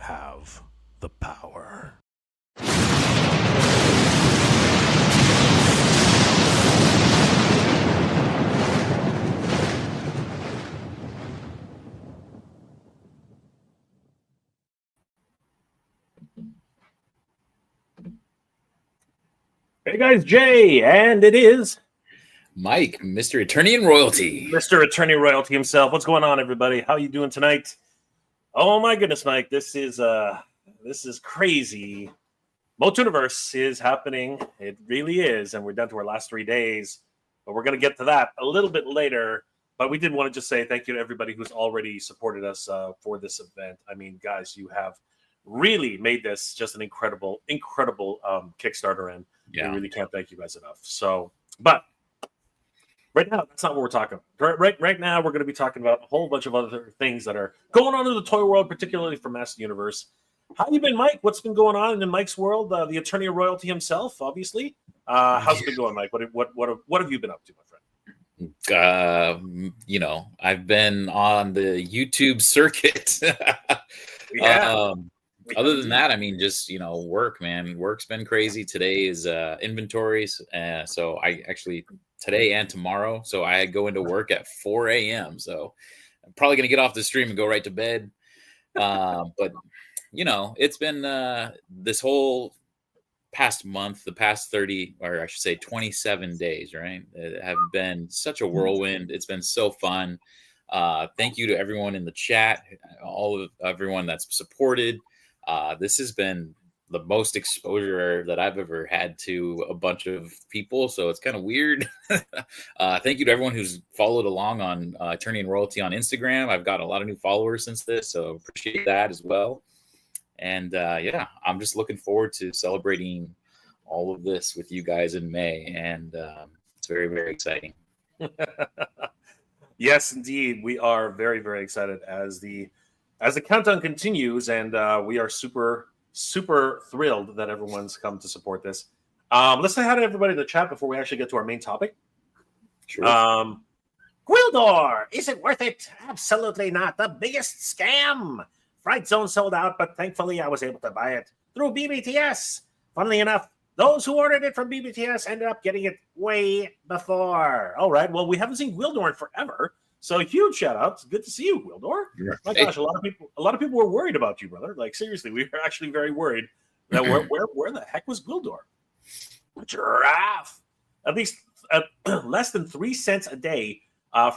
have the power. Hey guys, Jay, and it is Mike, Mr. Attorney and Royalty. Mr. Attorney Royalty himself. What's going on, everybody? How you doing tonight? Oh my goodness, Mike, this is crazy. MOTUNIVERSE is happening. It really is, and we're down to our last 3 days. But we're going to get to that a little bit later. But we did want to just say thank you to everybody who's already supported us for this event. I mean, guys, you have really made this just an incredible Kickstarter, and we really can't thank you guys enough. So, but right now, that's not what we're talking about. Right now, we're going to be talking about a whole bunch of other things that are going on in the toy world, particularly for Master Universe. How you been, Mike? What's been going on in Mike's world? The Attorney of Royalty himself, obviously. How's it been going, Mike? What have you been up to, my friend? I've been on the YouTube circuit. Yeah. Other than that, I mean, just, work, man. Work's been crazy. Today is inventories. So I actually, today and tomorrow, so I go into work at 4 a.m. So I'm probably going to get off the stream and go right to bed. But, it's been this whole past month, the past 30, or I should say 27 days, right? Have been such a whirlwind. It's been so fun. Thank you to everyone in the chat, everyone that's supported. This has been the most exposure that I've ever had to a bunch of people, so it's kind of weird. Thank you to everyone who's followed along on Attorney and Royalty on Instagram. I've got a lot of new followers since this, so appreciate that as well. And I'm just looking forward to celebrating all of this with you guys in May, and it's very, very exciting. Yes, indeed, we are very, very excited as the countdown continues, and we are super, super thrilled that everyone's come to support this. Let's say hi to everybody in the chat before we actually get to our main topic. Sure. Gwildor, is it worth it? Absolutely not. The biggest scam. Fright Zone sold out, but thankfully I was able to buy it through BBTS. Funnily enough, those who ordered it from BBTS ended up getting it way before. All right, well, we haven't seen Gwildor in forever. So huge shout out. It's good to see you, Gwildor. My gosh, a lot of people were worried about you, brother. Like, seriously, we were actually very worried. Now, where the heck was Gwildor? A giraffe. At least less than 3 cents a day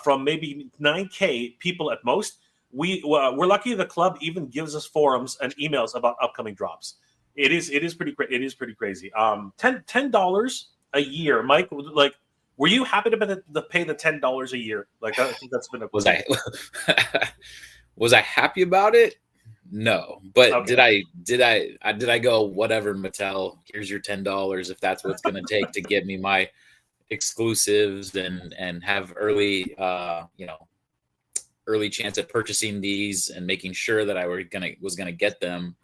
from maybe 9K people at most. We're lucky the club even gives us forums and emails about upcoming drops. It is pretty crazy. $10 a year, Mike. Like, were you happy to pay the $10 a year? Like, I think that's been a was I happy about it? No, but okay. Did I go, whatever, Mattel, here's your $10 if that's what's going to take to get me my exclusives and have early chance at purchasing these and making sure that I was gonna get them.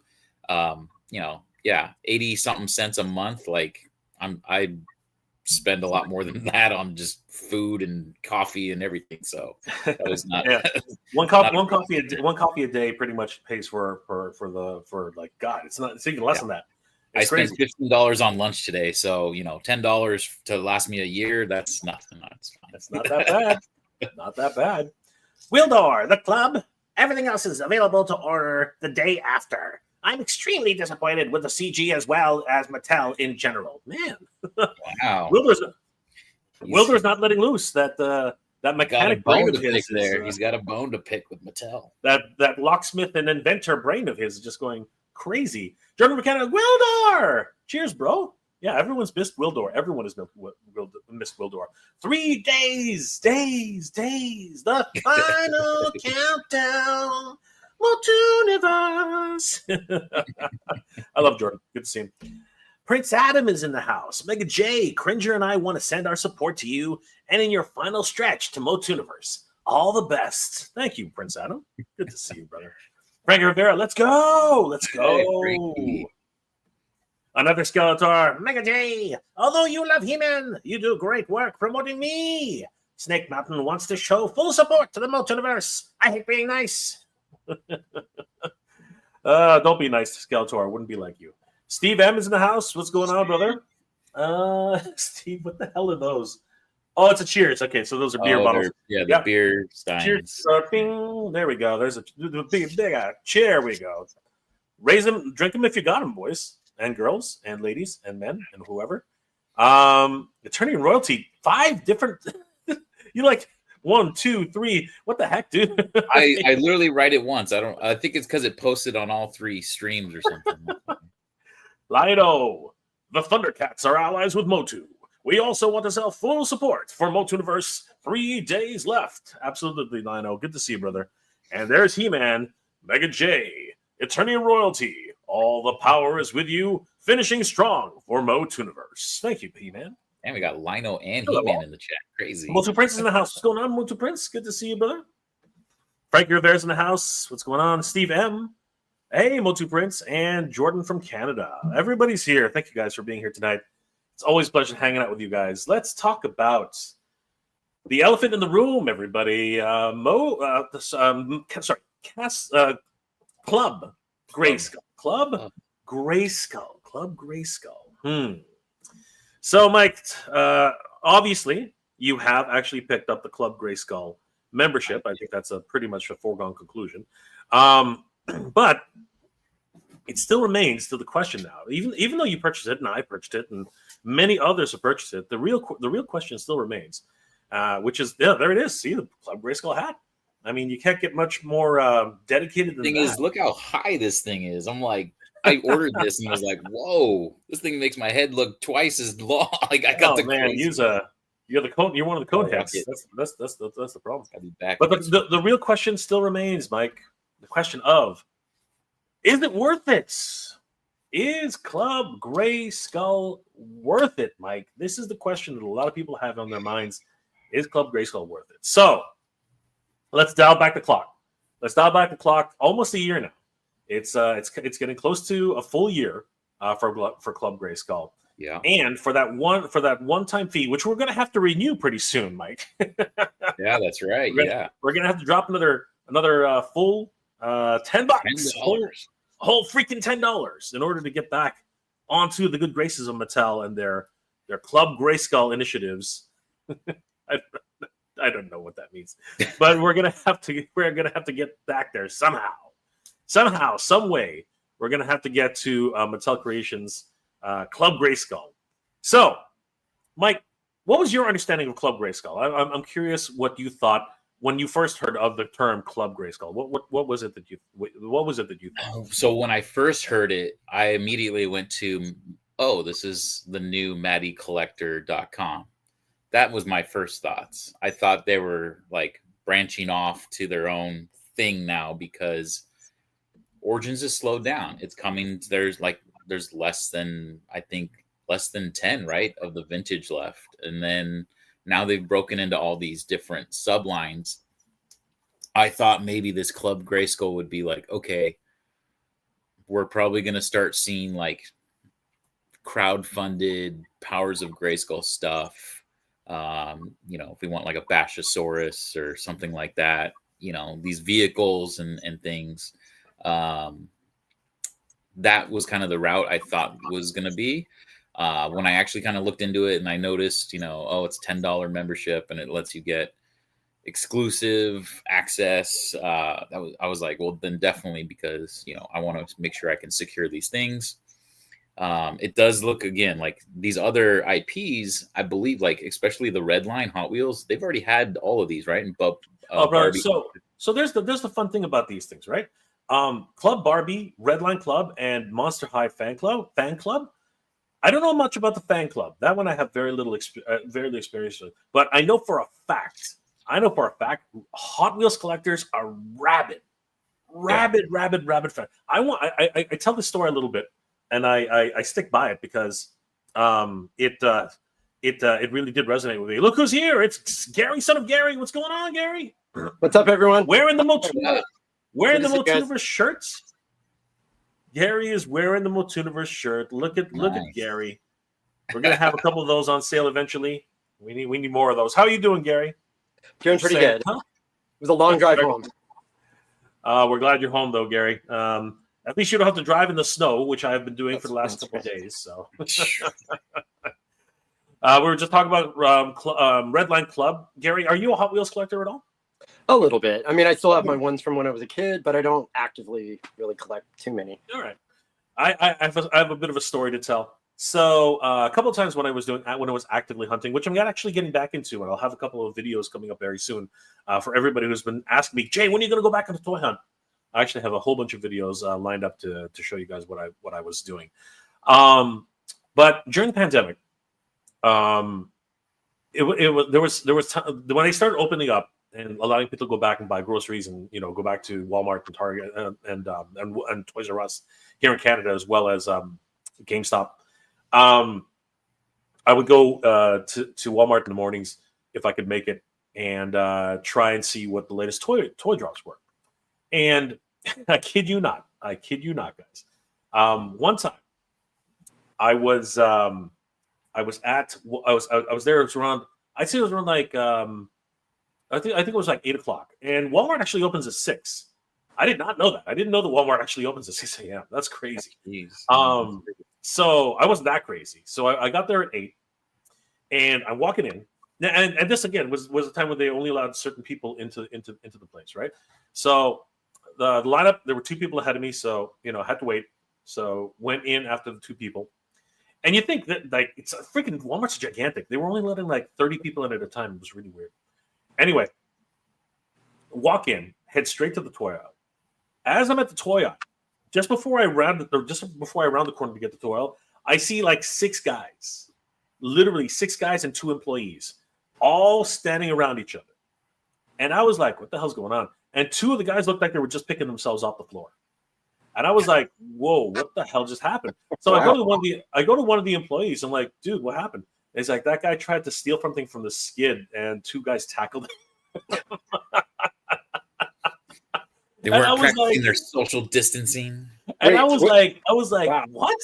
80 something cents a month. Like, I spend a lot more than that on just food and coffee and everything. So that was not one coffee a day pretty much pays for like, God, it's even less than that. I spent $15 on lunch today, so $10 to last me a year. That's nothing. It's not that bad. Not that bad. Gwildor, the club. Everything else is available to order the day after. I'm extremely disappointed with the CG as well as Mattel in general. Man, wow. Gwildor's not letting loose that mechanic brain of his. He's got a bone to pick with Mattel. That locksmith and inventor brain of his is just going crazy. Jordan McKenna, Gwildor! Cheers, bro. Yeah, everyone's missed Gwildor. Everyone has missed Gwildor. 3 days. The final countdown. MOTUNIVERSE. I love Jordan. Good to see him. Prince Adam is in the house. Mega J, Cringer, and I want to send our support to you and in your final stretch to MOTUNIVERSE. All the best. Thank you, Prince Adam. Good to see you, brother. Frank Rivera, let's go. Hey, another Skeletor. Mega J, although you love He-Man, you do great work promoting me. Snake Mountain wants to show full support to the MOTUNIVERSE. I hate being nice. Don't be nice to Skeletor. I wouldn't be like you. Steve M is in the house. What's going on, brother? Steve, what the hell are those? Oh, it's a Cheers. Okay, so those are beer bottles. The beer steins. Cheers. Bing. There we go. There's a big chair. We go. Raise them, drink them if you got them, boys and girls and ladies and men and whoever. Attorney and Royalty, 5 different. You like 1, 2, 3. What the heck, dude? I literally write it once. I think it's because it posted on all 3 streams or something. Lido, the Thundercats are allies with Motu. We also want to sell full support for MOTUNIVERSE. 3 days left. Absolutely, Lino. Good to see you, brother. And there's He-Man, Mega J, Attorney and Royalty. All the power is with you. Finishing strong for MOTUNIVERSE. Thank you, He-Man. And we got Lino and He-Man in the chat. Crazy. Motu Prince is in the house. What's going on, Motu Prince? Good to see you, brother. Frank Rivera's in the house. What's going on? Steve M. Hey, Motu Prince and Jordan from Canada. Everybody's here. Thank you guys for being here tonight. It's always a pleasure hanging out with you guys. Let's talk about the elephant in the room, everybody. Club Grayskull. Club Grayskull. So, Mike, obviously, you have actually picked up the Club Grayskull membership. I think that's pretty much a foregone conclusion. But it still remains to the question now. Even though you purchased it and I purchased it and many others have purchased it, the real question still remains, which is there it is. See the Club Grayskull hat. I mean, you can't get much more dedicated than that. The thing is, look how high this thing is. I'm like, I ordered this and was like, whoa, this thing makes my head look twice as long. Like I got you're the cone. You're one of the cone heads. That's the problem. I'll be back. But the real question still remains, Mike. The question of, is it worth it? Is Club Grayskull worth it, Mike? This is the question that a lot of people have on their minds. Is Club Grayskull worth it? So let's dial back the clock. Almost a year now. It's getting close to a full year for Club Grayskull. Yeah. And for that one-time fee, which we're going to have to renew pretty soon, Mike. Yeah, that's right. We're going to have to drop another full $10, whole freaking $10 in order to get back onto the good graces of Mattel and their Club Grayskull initiatives. I don't know what that means, but we're gonna have to get back there somehow, some way. We're gonna have to get to Mattel Creations Club Grayskull. So, Mike, what was your understanding of Club Grayskull? I'm curious what you thought when you first heard of the term Club Grayskull. What was it that you thought? So when I first heard it, I immediately went to, this is the new MattyCollector.com. That was my first thoughts. I thought they were like branching off to their own thing now because Origins is slowed down. It's coming. There's less than 10, right, of the vintage left. And then now they've broken into all these different sublines. I thought maybe this Club Grayskull would be like, okay, we're probably going to start seeing like crowd-funded Powers of Grayskull stuff. If we want like a Bashosaurus or something like that, these vehicles and things. That was kind of the route I thought was going to be. When I actually kind of looked into it and I noticed, it's $10 membership and it lets you get exclusive access. I was like, well, then definitely, because, I want to make sure I can secure these things. It does look, again, like these other IPs, I believe, like especially the Red Line Hot Wheels, they've already had all of these, right? And Barbie. So there's the fun thing about these things, right? Club Barbie, Red Line Club, and Monster High Fan Club. I don't know much about the fan club. That one I have very little experience with. But I know for a fact, Hot Wheels collectors are rabid fan. I tell this story a little bit, and I stick by it because it really did resonate with me. Look who's here! It's Gary, son of Gary. What's going on, Gary? What's up, everyone? Wearing the MOTUNIVERSE shirts. Gary is wearing the MOTUNIVERSE shirt. Look at Gary. We're gonna have a couple of those on sale eventually. We need more of those. How are you doing, Gary? Doing pretty good. Huh? It was a long drive home. We're glad you're home, though, Gary. At least you don't have to drive in the snow, which I've been doing for the last couple of days. So we were just talking about Redline Club. Gary, are you a Hot Wheels collector at all? A little bit. I mean, I still have my ones from when I was a kid, but I don't actively really collect too many. All right. I have a bit of a story to tell. So a couple of times when I was actively hunting, which I'm actually getting back into, and I'll have a couple of videos coming up very soon for everybody who's been asking me, Jay, when are you going to go back on the toy hunt? I actually have a whole bunch of videos lined up to show you guys what I was doing. But during the pandemic, when they started opening up and allowing people to go back and buy groceries and go back to Walmart and Target and Toys R Us here in Canada, as well as GameStop. I would go to Walmart in the mornings if I could make it and try and see what the latest toy drops were. And I kid you not, guys. One time, I was there. It was around. I'd say it was around like I think it was like 8 o'clock, and Walmart actually opens at 6. I did not know that. I didn't know that Walmart actually opens at 6 a.m. That's crazy. Jeez. So I wasn't that crazy. So I got there at 8, and I'm walking in, and this again was a time when they only allowed certain people into the place, right? So the lineup, there were 2 people ahead of me, so I had to wait. So went in after the 2 people, and you think that like it's a freaking Walmart's gigantic. They were only letting like 30 people in at a time. It was really weird. Anyway, walk in, head straight to the toy aisle. As I'm at the toy aisle, just before I round the corner to get the toy aisle, I see like 6 guys, literally 6 guys and 2 employees, all standing around each other. And I was like, what the hell's going on? And 2 of the guys looked like they were just picking themselves off the floor. And I was like, whoa, what the hell just happened? So I go to one of the employees. I'm like, dude, what happened? It's like that guy tried to steal something from the skid, and 2 guys tackled him. They weren't practicing their social distancing. And I was like, wow. what?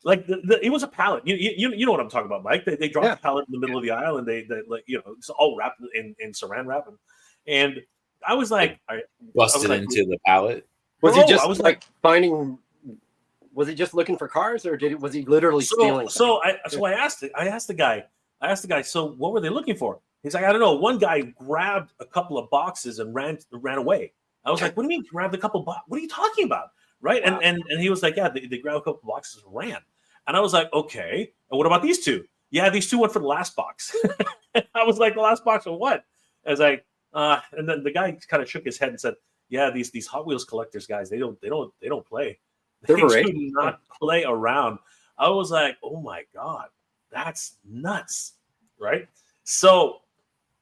Like it was a pallet. You know what I'm talking about, Mike? They dropped the pallet in the middle of the aisle, and they like it's all wrapped in saran wrap, and I was like, busted into the pallet. Was he just finding? Was he just looking for cars, or was he literally stealing? So I asked the guy. So what were they looking for? He's like, I don't know. One guy grabbed a couple of boxes and ran away. I was like, what do you mean grabbed a couple of boxes? What are you talking about? Right? Wow. And he was like, yeah, they grabbed a couple of boxes and ran. And I was like, okay. And what about these 2? Yeah, these 2 went for the last box. I was like, the last box of what? I was like, and then the guy kind of shook his head and said, yeah, these Hot Wheels collectors guys, they don't play. They do not play around. I was like, oh my God, that's nuts. Right? So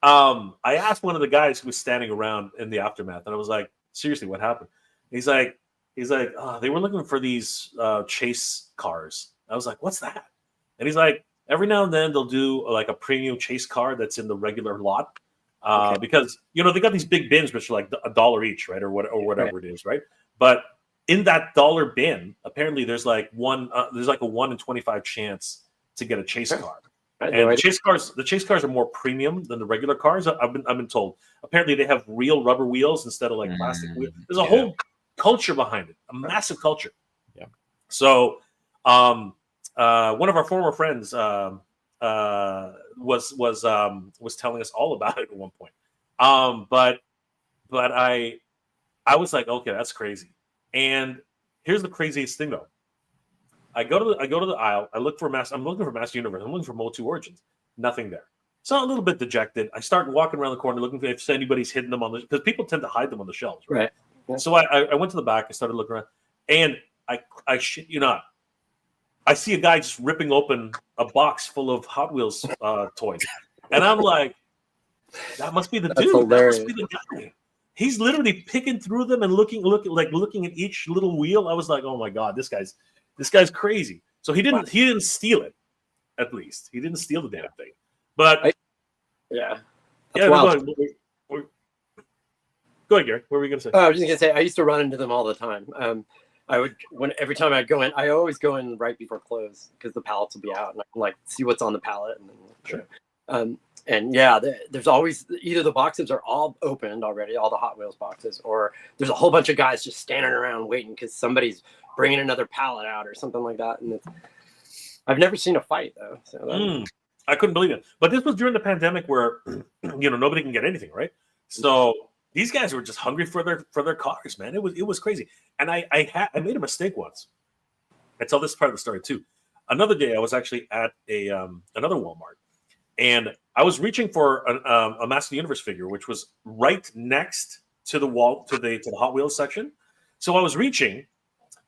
I asked one of the guys who was standing around in the aftermath, and I was like, seriously, what happened? He's like, they were looking for these chase cars. I was like, what's that? And he's like, every now and then they'll do like a premium chase car that's in the regular lot. Because they got these big bins which are like $1 each, right, or whatever it is, right? But in that $1 bin, apparently there's like a 1 in 25 chance to get a chase car. And the chase cars are more premium than the regular cars. I've been told. Apparently they have real rubber wheels instead of like plastic wheels. There's a whole culture behind it, a massive culture. Yeah. So one of our former friends was telling us all about it at one point. But I was like, okay, that's crazy. And here's the craziest thing though. I go to the aisle. I'm looking for Master Universe. I'm looking for Motu Origins. Nothing there. So I'm a little bit dejected. I start walking around the corner looking for if anybody's hidden them because people tend to hide them on the shelves, right? Yeah. So I went to the back. I started looking around, and I shit you not, I see a guy just ripping open a box full of Hot Wheels toys, and I'm like, that must be the dude. Hilarious. That must be the guy. He's literally picking through them and looking at each little wheel. I was like, oh my God, this guy's crazy. So he didn't steal it. At least he didn't steal the damn thing. But go ahead, Gary. What were you gonna say? I was just gonna say I used to run into them all the time. Every time I'd go in, I always go in right before close because the pallets will be out and I can like see what's on the pallet and then sure. And yeah, there's always either the boxes are all opened already, all the Hot Wheels boxes, or there's a whole bunch of guys just standing around waiting because somebody's bringing another pallet out or something like that. And I've never seen a fight though. So I couldn't believe it. But this was during the pandemic where nobody can get anything, right? So these guys were just hungry for their cars, man. It was crazy. And I made a mistake once. I tell this part of the story too. Another day, I was actually at another Walmart, and I was reaching for a Master Universe figure, which was right next to the wall to the Hot Wheels section. So I was reaching,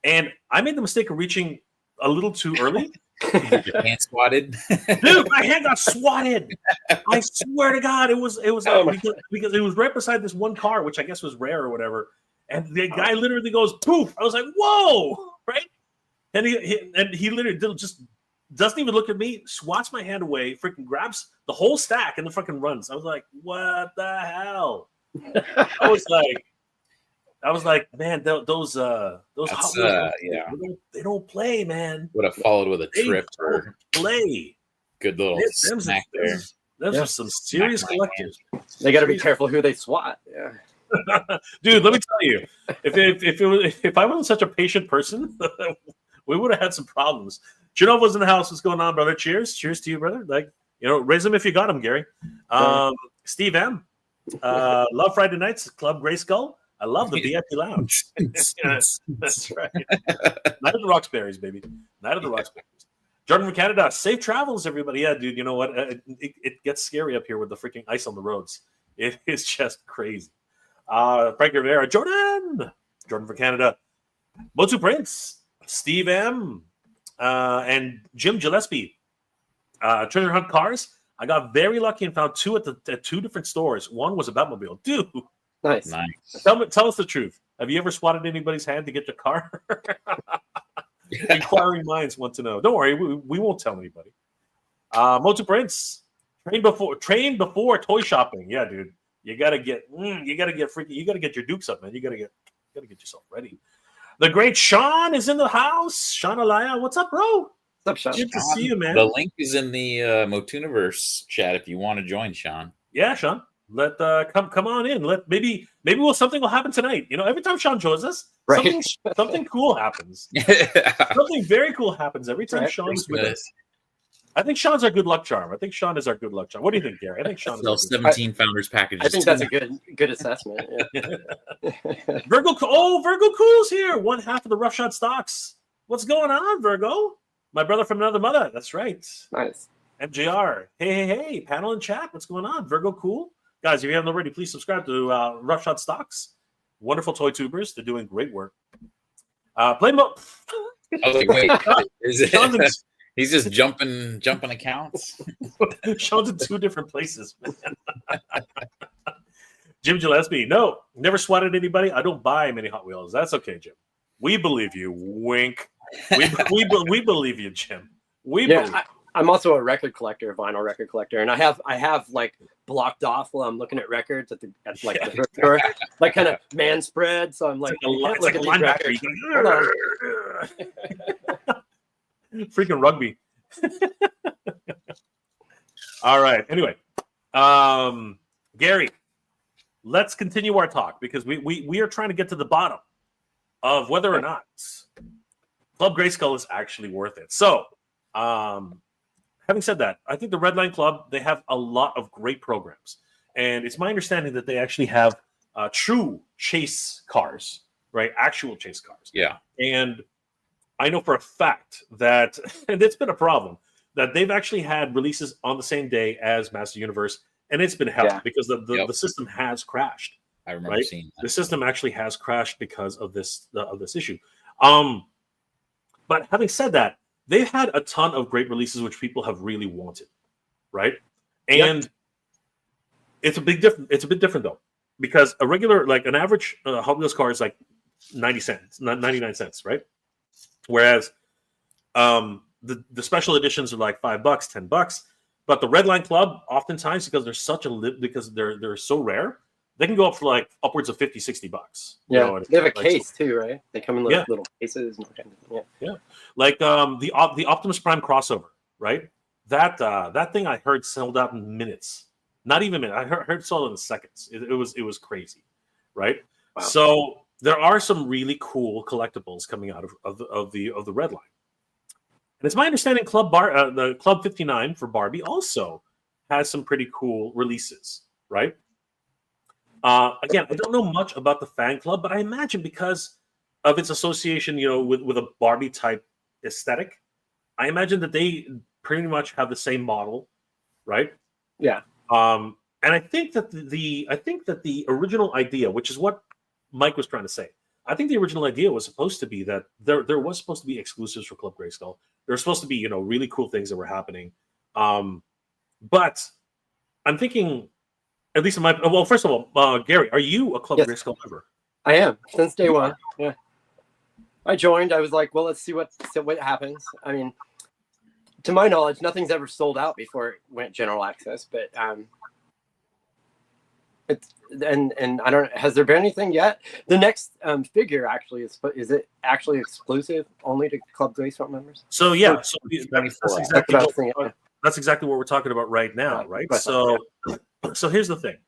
and I made the mistake of reaching a little too early. Your hand swatted, dude. My hand got swatted. I swear to God, it was because it was right beside this one car, which I guess was rare or whatever. And the guy literally goes poof. I was like, whoa, right? And he literally just doesn't even look at me. Swats my hand away, freaking grabs the whole stack and the fucking runs. I was like, what the hell? I was like, man, those Hot Wheels, they don't play, man. Would have followed with a trip or play. Good little snack there. Those are some serious collectors. They got to be careful who they swat. Yeah, dude. Let me tell you, if I wasn't such a patient person, we would have had some problems. Janov was in the house. What's going on, brother? Cheers to you, brother. Raise them if you got them, Gary. Steve M. Love Friday nights, Club Grayskull. I love the VIP lounge. That's right. Night of the Roxberries, baby. Night of the Roxberries. Jordan from Canada. Safe travels, everybody. Yeah, dude. You know what? It gets scary up here with the freaking ice on the roads. It is just crazy. Frank Rivera. Jordan from Canada. Motu Prince. Steve M. And Jim Gillespie. Treasure Hunt Cars. I got very lucky and found two at two different stores. One was a Batmobile. Dude. Nice. Tell us the truth. Have you ever swatted anybody's hand to get your car? Inquiring minds want to know. Don't worry, we won't tell anybody. Motu Prince, train before toy shopping. Yeah, dude, you gotta get freaky. You gotta get your dukes up, man. You gotta get yourself ready. The great Sean is in the house. Sean Alaya, what's up, bro? What's up, Sean? Good to see you, man. The link is in the MOTUNIVERSE chat if you want to join, Sean. Yeah, Sean. Let come on in. Maybe something will happen tonight. Every time Sean joins us, right. something cool happens. Something very cool happens every time Sean's with us. I think Sean's our good luck charm. I think Sean is our good luck charm. What do you think, Gary? I think Sean is 17 founders packages. I think that's a good assessment. Yeah. Virgo Cool's here. One half of the Rough Shot stocks. What's going on, Virgo? My brother from another mother. That's right. Nice. MJR. Hey. Panel and chat. What's going on? Virgo Cool. Guys, if you haven't already, please subscribe to Rough Shot Stocks. Wonderful toy tubers. They're doing great work. Play mode. I was like, wait, he's just jumping accounts. Sean's in two different places, man. Jim Gillespie. No, never swatted anybody. I don't buy many Hot Wheels. That's okay, Jim. We believe you. Wink. We believe you, Jim. Believe. I'm also a record collector, a vinyl record collector, and I have like blocked off while I'm looking at records at the store, like kind of man spread. So I'm like, it's like a linebacker. Freaking rugby. All right. Anyway, Gary, let's continue our talk because we are trying to get to the bottom of whether or not Club Grayskull is actually worth it. So, having said that, I think the Red Line Club, they have a lot of great programs. And it's my understanding that they actually have true chase cars, right? Actual chase cars. Yeah. And I know for a fact that, and it's been a problem, that they've actually had releases on the same day as Master Universe. And it's been hell because the system has crashed. I remember seeing that. The system actually has crashed because of this issue. But having said that, they've had a ton of great releases which people have really wanted, right? And it's a bit different though, because a regular, like an average Hot Wheels car is like 99 cents, right? Whereas the special editions are like $5, $10. But the Red Line Club, oftentimes, because they're so rare, they can go up for like upwards of $50, $60. Yeah, they have a case too, right? They come in little cases. Yeah, like the Optimus Prime crossover, right? That thing I heard sold out in minutes. Not even a minute. I heard sold in seconds. It was crazy, right? Wow. So there are some really cool collectibles coming out of the red line. And it's my understanding the Club 59 for Barbie also has some pretty cool releases, right? Again, I don't know much about the fan club, but I imagine because of its association, with a Barbie type aesthetic, I imagine that they pretty much have the same model, right? Yeah. And I think that the original idea, which is what Mike was trying to say, I think the original idea was supposed to be that there was supposed to be exclusives for Club Grayskull. There were supposed to be, really cool things that were happening. But I'm thinking, at least in my, well, first of all, Gary, are you a Club Grayskull member? I am, since day one. Yeah. I joined. I was like, well, let's see what happens. I mean, to my knowledge, nothing's ever sold out before it went general access, but it's and I don't. Has there been anything yet? The next figure actually is it actually exclusive only to Club Grayskull members? So yeah, so that's exactly what we're talking about right now, right? So here's the thing,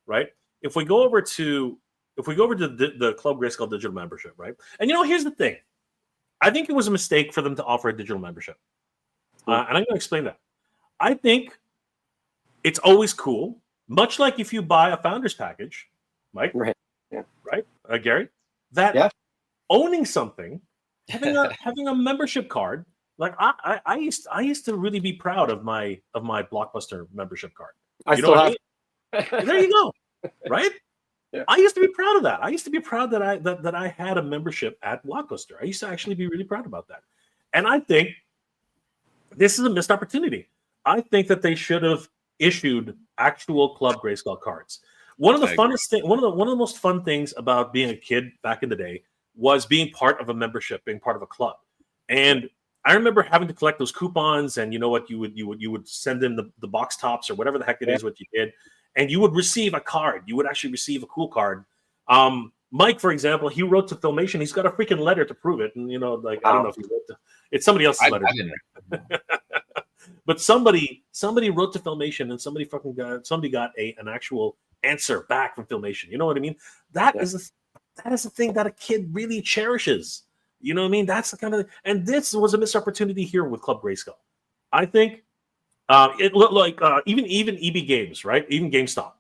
right? If we go over to the Club Grayskull digital membership, right? And here's the thing. I think it was a mistake for them to offer a digital membership. And I'm going to explain that. I think it's always cool, much like if you buy a founder's package, Mike, right? Yeah. Right, Gary, that owning something, having a membership card, like I used to really be proud of my Blockbuster membership card. I still have. There you go, right? Yeah. I used to be proud of that. I used to be proud that I had a membership at Blockbuster. I used to actually be really proud about that. And I think this is a missed opportunity. I think that they should have issued actual Club Grayskull cards. One of the most fun things about being a kid back in the day was being part of a membership, being part of a club. And I remember having to collect those coupons, and you would send them the box tops or whatever the heck it is what you did, and you would receive a card. You would actually receive a cool card. Mike, for example, he wrote to Filmation. He's got a freaking letter to prove it, and I don't know if he wrote it's somebody else's letter. But somebody wrote to Filmation, and somebody got an actual answer back from Filmation. You know what I mean? That is a thing that a kid really cherishes. You know what I mean? That's the kind of, and this was a missed opportunity here with Club Grayskull. I think it looked like even EB Games, right? Even GameStop,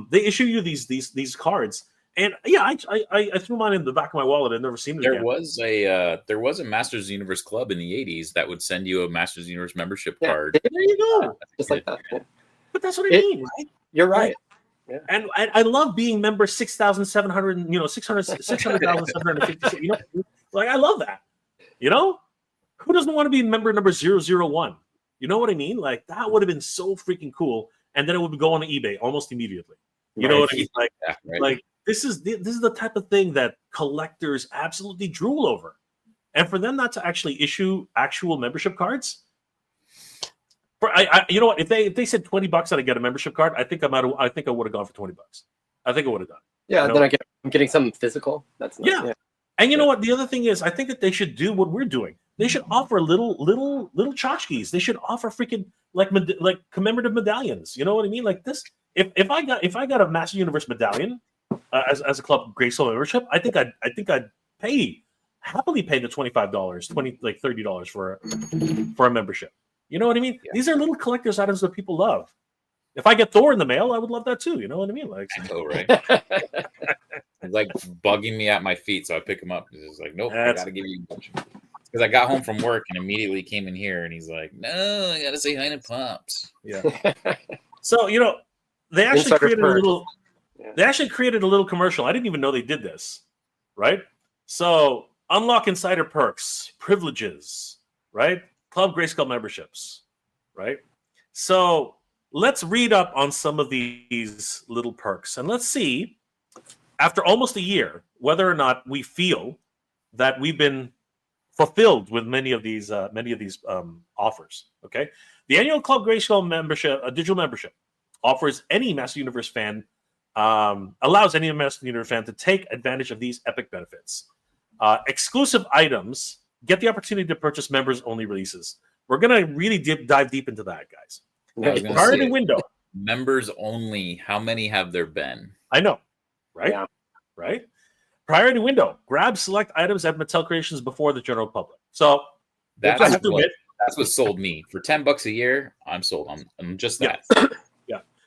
they issue you these cards, and I threw mine in the back of my wallet. I've never seen it again. There was a Masters Universe club in the '80s that would send you a Masters Universe membership card. There you go, just like that. Yeah. But that's what I mean, right? You're right. Like, yeah. And I love being member 6,700, 600,750. Like I love that. Who doesn't want to be member number 001? You know what I mean? Like that would have been so freaking cool. And then it would go on eBay almost immediately. You know what I mean? Like, like this is the type of thing that collectors absolutely drool over. And for them not to actually issue actual membership cards. You know what? If they said $20 that I get a membership card, I think I would have gone for $20. I think I would have done. Yeah, then I'm getting something physical. That's nice. Yeah. And you know what? The other thing is, I think that they should do what we're doing. They should offer little tchotchkes. They should offer freaking like commemorative medallions. You know what I mean? Like this. If I got a Master Universe medallion as a Club Grayskull membership, I think I'd happily pay the $25, $30 for a membership. You know what I mean? Yeah. These are little collector's items that people love. If I get Thor in the mail, I would love that too. You know what I mean? Like, right? It's like bugging me at my feet, so I pick him up. It's like, nope, I gotta give you a bunch. Because I got home from work and immediately came in here, and he's like, "No, I gotta say hi to Pops." Yeah. So they actually created a little. Yeah. They actually created a little commercial. I didn't even know they did this, right? So unlock insider perks, privileges, right? Club Grayskull memberships, right? So let's read up on some of these little perks, and let's see, after almost a year, whether or not we feel that we've been fulfilled with many of these offers. Okay, the annual Club Grayskull membership, a digital membership, offers any Master Universe fan, allows any Master Universe fan to take advantage of these epic benefits. Exclusive items. Get the opportunity to purchase members-only releases. We're gonna really dive deep into that, guys. Priority window. members only. How many have there been? I know, right? Yeah. Right. Priority window. Grab select items at Mattel Creations before the general public. So That's I have to admit, that's what sold me. For $10 a year, I'm sold. I'm just that.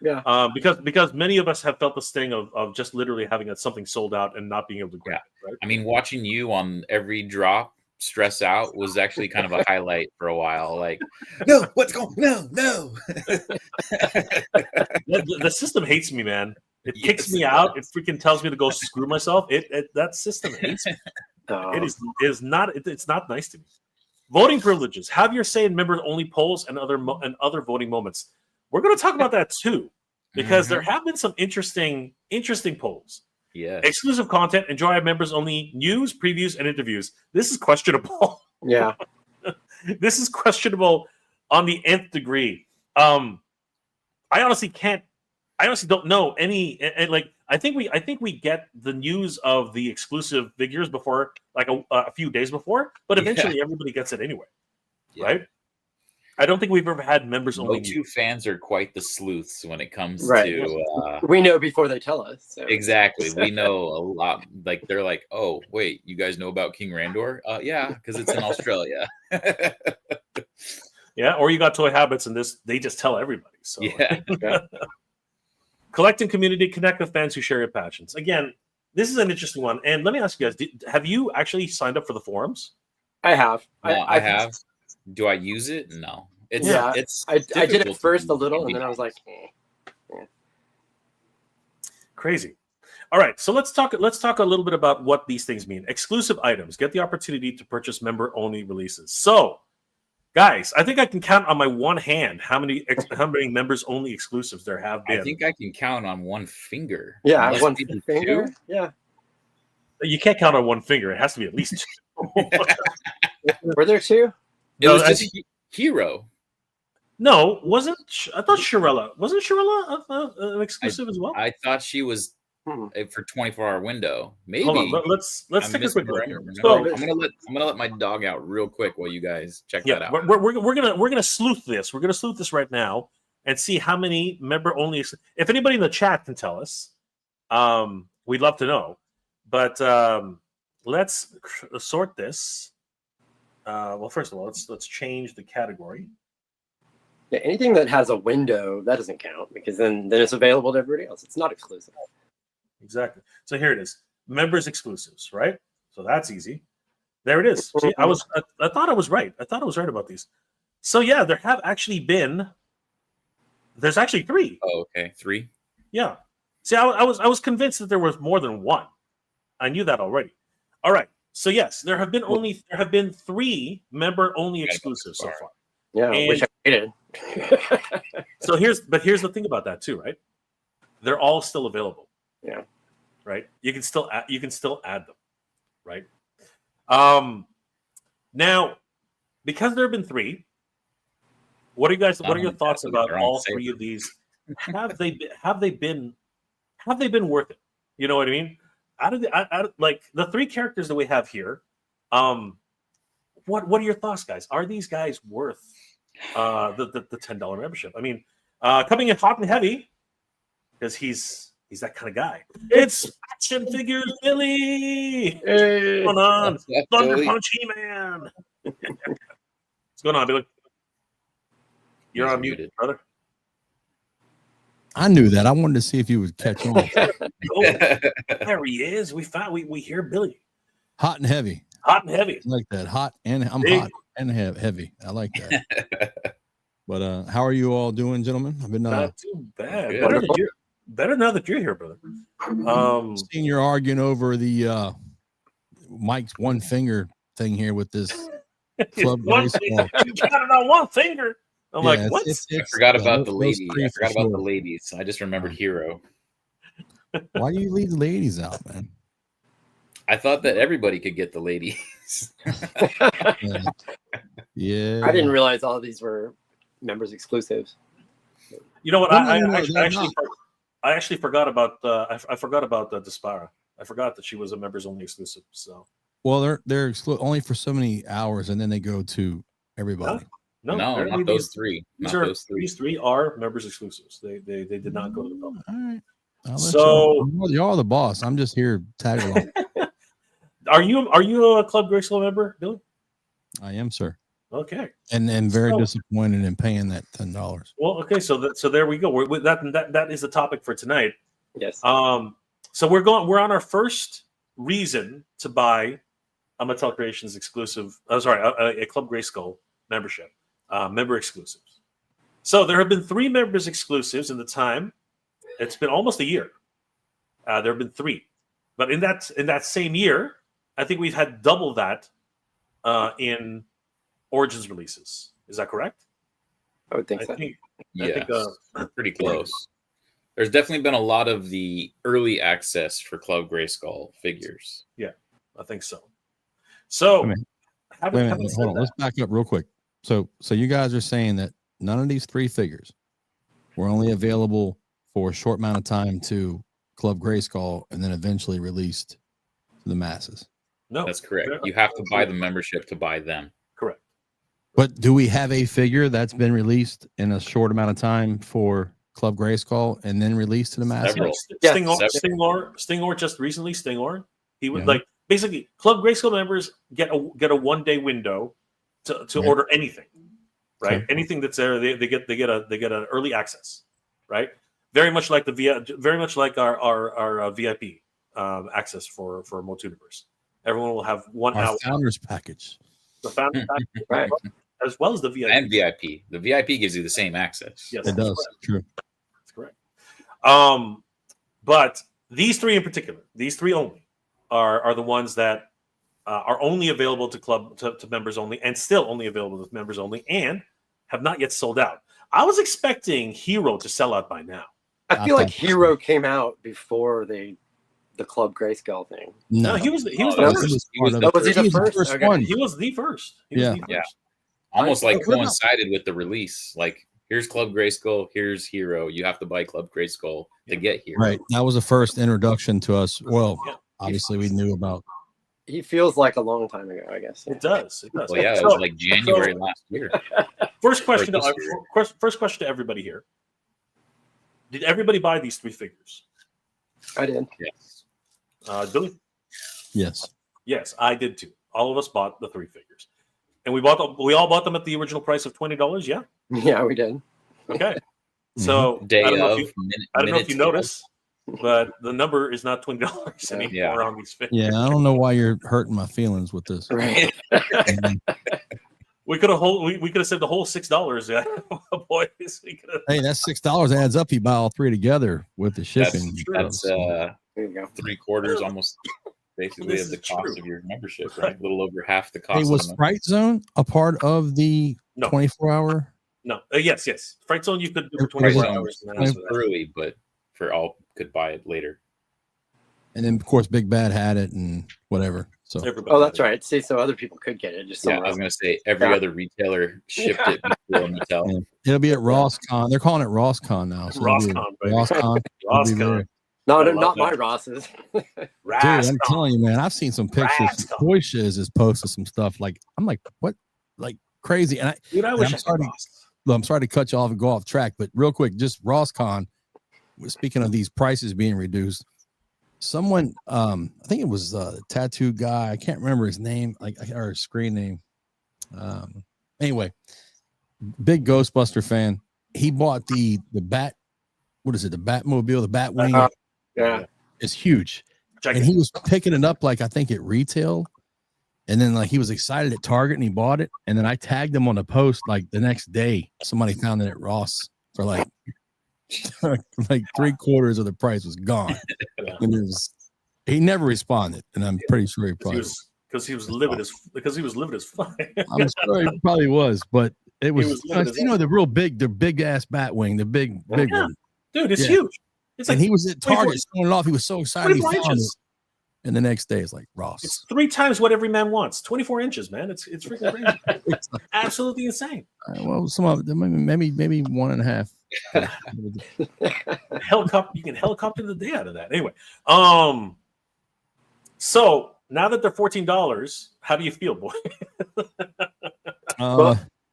Yeah. Because many of us have felt the sting of just literally having something sold out and not being able to grab it, right? I mean, watching you on every drop stress out was actually kind of a highlight for a while. Like, no, what's going? No. The system hates me, man. It Yes, kicks me it out. does. It freaking tells me to go screw myself. That system hates me. It's not nice to me. Voting privileges. Have your say in members only polls and other voting moments. We're going to talk about that too, because there have been some interesting polls. Yeah. Exclusive content. Enjoy members only news, previews, and interviews. This is questionable. Yeah. This is questionable on the nth degree. I honestly don't know any. And like, I think we get the news of the exclusive figures before, like a few days before, but eventually everybody gets it anyway, right? I don't think we've ever had members only. No two fans are quite the sleuths when it comes Right. to. We know before they tell us. So. Exactly, we know a lot. Like they're like, oh wait, you guys know about King Randor? Yeah, because it's in Australia. Yeah, or you got Toy Habits, and they just tell everybody. So Yeah. Collecting community, connect with fans who share your passions. Again, this is an interesting one. And let me ask you guys: have you actually signed up for the forums? I have. I have. Do I use it? No. It's I did it difficult first to a little, and be then I was like, Crazy. All right, so let's talk a little bit about what these things mean. Exclusive items get the opportunity to purchase member-only releases. So, guys, I think I can count on my one hand how many members-only exclusives there have been. I think I can count on one finger. yeah, Unless one maybe finger. two? Yeah. You can't count on one finger. It has to be at least two. Were there two? It No, was I just Hero. No, I thought wasn't Shirella an exclusive as well? I thought she was for 24-hour window. Maybe. Hold on, let's take a quick look. So, I'm gonna let my dog out real quick while you guys check that out. We're gonna sleuth this. We're gonna sleuth this right now and see how many member only. If anybody in the chat can tell us, we'd love to know. But let's sort this. Well, first of all, let's change the category. Yeah, anything that has a window that doesn't count because then it's available to everybody else. It's not exclusive. Exactly. So here it is, members exclusives, right? So that's easy. There it is. See, I thought I was right. I thought I was right about these. So yeah, there have actually been. There's actually 3. Oh, okay, 3. Yeah. See, I was convinced that there was more than 1. I knew that already. All right. So yes, there have been 3 member only exclusives so far. Yeah, which I hated. So here's the thing about that too, right? They're all still available. Yeah. Right. You can still add them. Right. Now, because there have been 3, what are your thoughts about all 3 of these? Have they been worth it? You know what I mean? Out of like the 3 characters that we have here, what are your thoughts, guys? Are these guys worth the $10 membership? I mean, coming in hot and heavy because he's that kind of guy. It's Action Figures Billy. Hey. What's going on? Thunder Billy? Punch He-Man. What's going on, Billy? You're He's on mute, muted. brother. I knew that. I wanted to see if you would catch on. Oh, there he is. We hear Billy. Hot and heavy. Hot and heavy. I like that. Hot and I'm Big. hot and heavy. I like that. But how are you all doing, gentlemen? I've been Not too bad. Good. Better now that you're here, brother. seeing you're arguing over the Mike's one finger thing here with this club. You got it on one finger. I'm like, what? I forgot about the those lady. three I for forgot about the sure. ladies. I just remembered Hero. Why do you leave the ladies out, man? I thought that everybody could get the ladies. Yeah. I didn't realize all of these were members exclusives. You know what? No, I actually forgot about I forgot about Dispara. I forgot that she was a members only exclusive. So Well, they're only for so many hours, and then they go to everybody. No, apparently not those three. Not those three. These three are members exclusives. They did not go to the public. All right. So y'all the boss. I'm just here tag along. are you a Club Grayskull member, Billy? I am, sir. Okay. And very disappointed in paying that $10. Well, okay, so there we go. That is the topic for tonight. Yes. So we're on our first reason to buy a Mattel Creations exclusive. A Club Grayskull membership, member exclusives. So there have been 3 members exclusives in the time. It's been almost a year. There have been 3, but in that same year, I think we've had double that in Origins releases. Is that correct? I would think so. Yes, pretty close. There's definitely been a lot of the early access for Club Grayskull figures. Yeah, I think so. So, wait a minute, hold on. Let's back up real quick. So you guys are saying that none of these 3 figures were only available for a short amount of time to Club Grayskull and then eventually released to the masses? No, that's correct. You have to buy the membership to buy them. Correct. But do we have a figure that's been released in a short amount of time for Club Grayskull and then released to the masses? Stingor just recently. Stingor, he was basically Club Grayskull members get a 1-day window to order anything, right? Okay. Anything that's there, they get an early access, right? Very much like our VIP access for MOTUNIVERSE. Everyone will have 1 hour founders package. The founders package, right? As well as the VIP. And VIP. The VIP gives you the same access. Yes, it does. Correct. True. That's correct. But these 3 in particular, these 3 only, are the ones that are only available to members only, and still only available to members only, and have not yet sold out. I was expecting Hero to sell out by now. I feel like Hero came out before the Club Grayskull thing. No, he was the first. one. He was the first. Yeah. Almost like coincided with the release. Like, here's Club Grayskull, here's Hero. You have to buy Club Grayskull to get Hero. Right. That was the first introduction to us. Well, obviously we knew about. He feels like a long time ago, I guess. It does. Well, yeah, it was like January last year. First question to everybody here. Did everybody buy these 3 figures? I did. Yes. Billy? Yes. Yes, I did too. All of us bought the 3 figures. And we all bought them at the original price of $20, yeah? Yeah, we did. Okay. So I don't know if you notice, but the number is not $20 anymore on these figures. Yeah, I don't know why you're hurting my feelings with this. Right. We could have saved the whole $6. Yeah, boys. Hey, that's $6 adds up. You buy all 3 together with the shipping. That's there you go. 3/4 almost basically of the cost of your membership, right? A little over half the cost. Hey, was Fright Zone a part of the 24-hour? No. Yes. Fright Zone you could do for 24 hours. Early, but for all could buy it later. And then, of course, Big Bad had it and whatever. So, that's right. See, so other people could get it. I was going to say every other retailer shipped it before Mattel. Yeah. It'll be at RossCon. They're calling it RossCon now. So RossCon. No, not my Rosses. Dude, I'm telling you, man, I've seen some pictures. Toy Shiz has posted some stuff. I'm like, what? Like crazy. And I'm sorry to cut you off and go off track, but real quick, just RossCon. Speaking of these prices being reduced, someone, I think it was a tattoo guy. I can't remember his name, or his screen name. Anyway, big Ghostbuster fan. He bought the Bat. What is it? The Batmobile, the Batwing. Yeah, it's huge. And he was picking it up, I think at retail. And then he was excited at Target and he bought it. And then I tagged him on the post the next day. Somebody found it at Ross for like 3/4 of the price was gone. And he never responded. And I'm pretty sure he probably because he was livid as fuck. I'm sure he probably was, but it was the real big, the big ass Batwing, the big one. Dude, it's huge. It's he was at Target showing it off. He was so excited he found it. And the next day it's like Ross. It's 3 times what every man wants. 24 inches, man. It's freaking crazy. It's absolutely insane. Well, some of them maybe 1.5. You can helicopter the day out of that. Anyway, so now that they're $14, how do you feel, boy?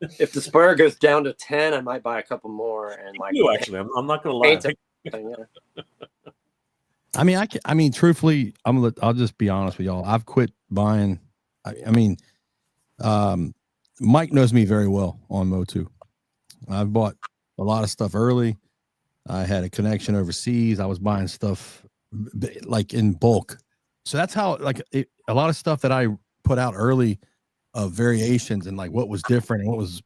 If the spoiler goes down to 10, I might buy a couple more. And like, actually, I'm not gonna lie. I mean, truthfully, I'll just be honest with y'all. I've quit buying. Mike knows me very well on Motu. I've bought a lot of stuff early. I had a connection overseas. I was buying stuff like in bulk. So that's how, like, a lot of stuff that I put out early of variations and like what was different and what was,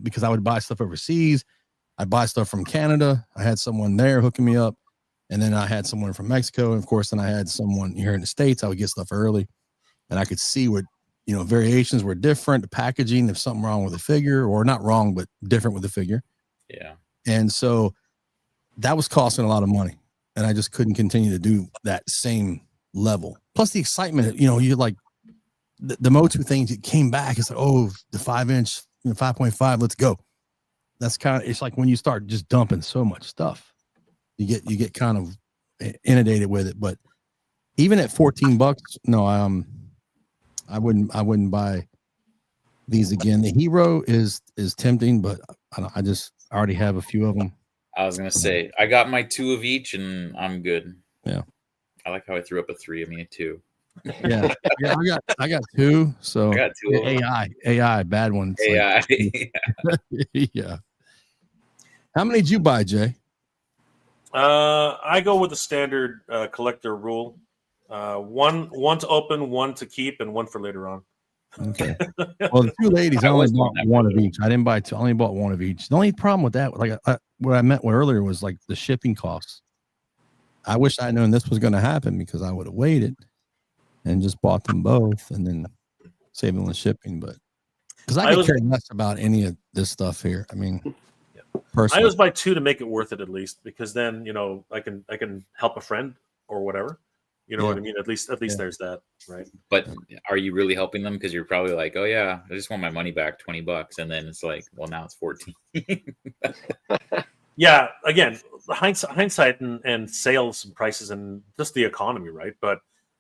because I would buy stuff overseas. I'd buy stuff from Canada. I had someone there hooking me up. And then I had someone from Mexico. And of course, then I had someone here in the States. I would get stuff early and I could see what, variations were different. The packaging, if something wrong with the figure, or not wrong, but different with the figure. Yeah. And so that was costing a lot of money. And I just couldn't continue to do that same level. Plus the excitement, you're like the Motu things, it came back. It's like, oh, the 5-inch, 5.5, let's go. That's it's like when you start just dumping so much stuff, you get kind of inundated with it. But even at $14, no, I wouldn't buy these again. The Hero is tempting, but I already have a few of them. I was gonna say I got my 2 of each, and I'm good. Yeah, I like how I threw up a 3. I mean a 2. Yeah, I got 2. So I got 2. AI, bad one. AI. Yeah. How many did you buy, Jay? I go with the standard collector rule: one to open, one to keep, and one for later on. Okay. Well, the 2 ladies, I only bought one of each. I didn't buy 2. I only bought one of each. The only problem with that, like what I meant earlier, was like the shipping costs. I wish I had known this was going to happen, because I would have waited and just bought them both and then saved on the shipping. But because I could care less about any of this stuff here. I mean, personally, I always buy 2 to make it worth it, at least, because then I can help a friend or whatever. You know what I mean? At least there's that, right? But are you really helping them? Because you're probably like, oh yeah, I just want my money back, $20, and then it's like, well, now it's 14. Yeah, again, hindsight and sales and prices and just the economy, right? But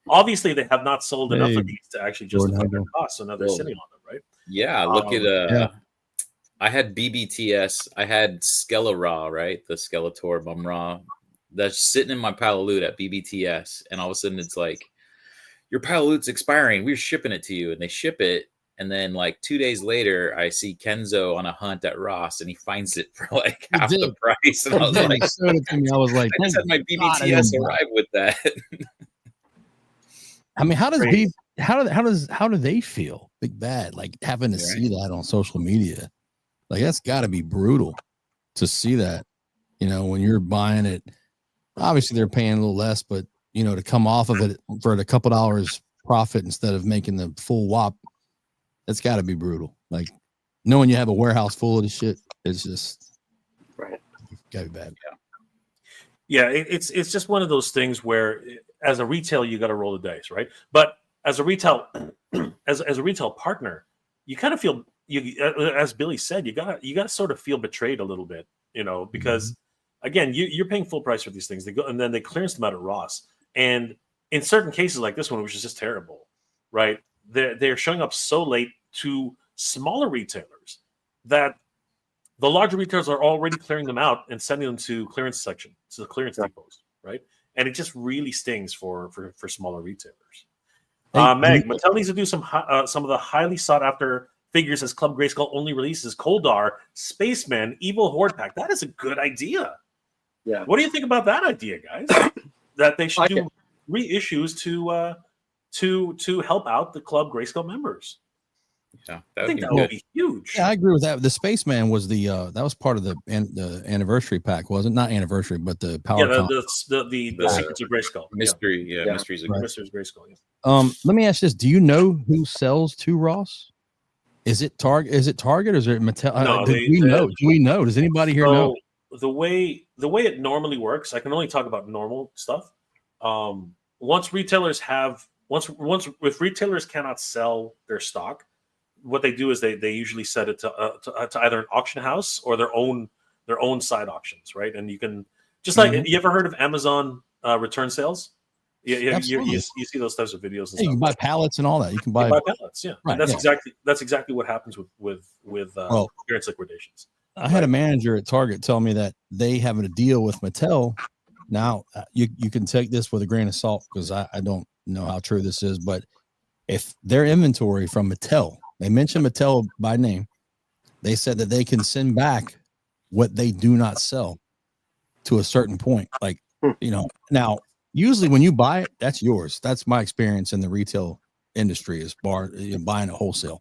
obviously, they have not sold enough of these to actually justify their costs, so now they're sitting on them, right? Yeah, look at I had BBTS, I had Skeletor, right? The Skeletor Mumra. That's sitting in my pile of loot at BBTS, and all of a sudden it's like, your pile of loot's expiring. We're shipping it to you, and they ship it. And then like 2 days later, I see Kenzo on a hunt at Ross, and he finds it for like half the price. And I was like, I was like, I just had my BBTS arrive with that. I mean, how do they feel? Big Bad, like having to see that on social media, like that's got to be brutal to see that. When you're buying it, obviously they're paying a little less, but to come off of it for a couple dollars profit instead of making the full whop, that's got to be brutal. Like knowing you have a warehouse full of this shit is just right. Gotta be bad. Yeah, it's just one of those things where, as a retailer, you got to roll the dice, right? But as a retail partner, you kind of feel as Billy said, you gotta sort of feel betrayed a little bit, because again, you're paying full price for these things. They go and then they clearance them out at Ross, and in certain cases like this one, which is just terrible, right? They're showing up so late to smaller retailers that the larger retailers are already clearing them out and sending them to clearance section, to the clearance depots, right? And it just really stings for smaller retailers. Meg, Mattel needs to do some of the highly sought after figures as Club Grayskull only releases Koldar, Spaceman, Evil Horde Pack. That is a good idea. Yeah. What do you think about that idea, guys? That they should do reissues to help out the Club Grayskull members. Yeah, I think that would be huge. Yeah, I agree with that. The Spaceman was that was part of the anniversary pack, wasn't? Not anniversary, but the power. Yeah, the Secrets of Grayskull. Mystery, Mysteries of Grayskull. Yeah. Let me ask this: do you know who sells to Ross? Is it Target? Is it Target or is it Mattel? No, do we know? Does anybody here know? The way it normally works, I can only talk about normal stuff. If retailers cannot sell their stock, what they do is they usually set it to either an auction house or their own side auctions, right? And you can just like you ever heard of Amazon return sales? Yeah, you see those types of videos. And you can buy pallets and all that. You can buy pallets. Yeah, right, and that's exactly what happens with clearance liquidations. I had a manager at Target tell me that they have a deal with Mattel. Now you can take this with a grain of salt because I don't know how true this is, but if their inventory from Mattel, they mentioned Mattel by name, they said that they can send back what they do not sell to a certain point. Like, now usually when you buy it, that's yours. That's my experience in the retail industry is buying it wholesale.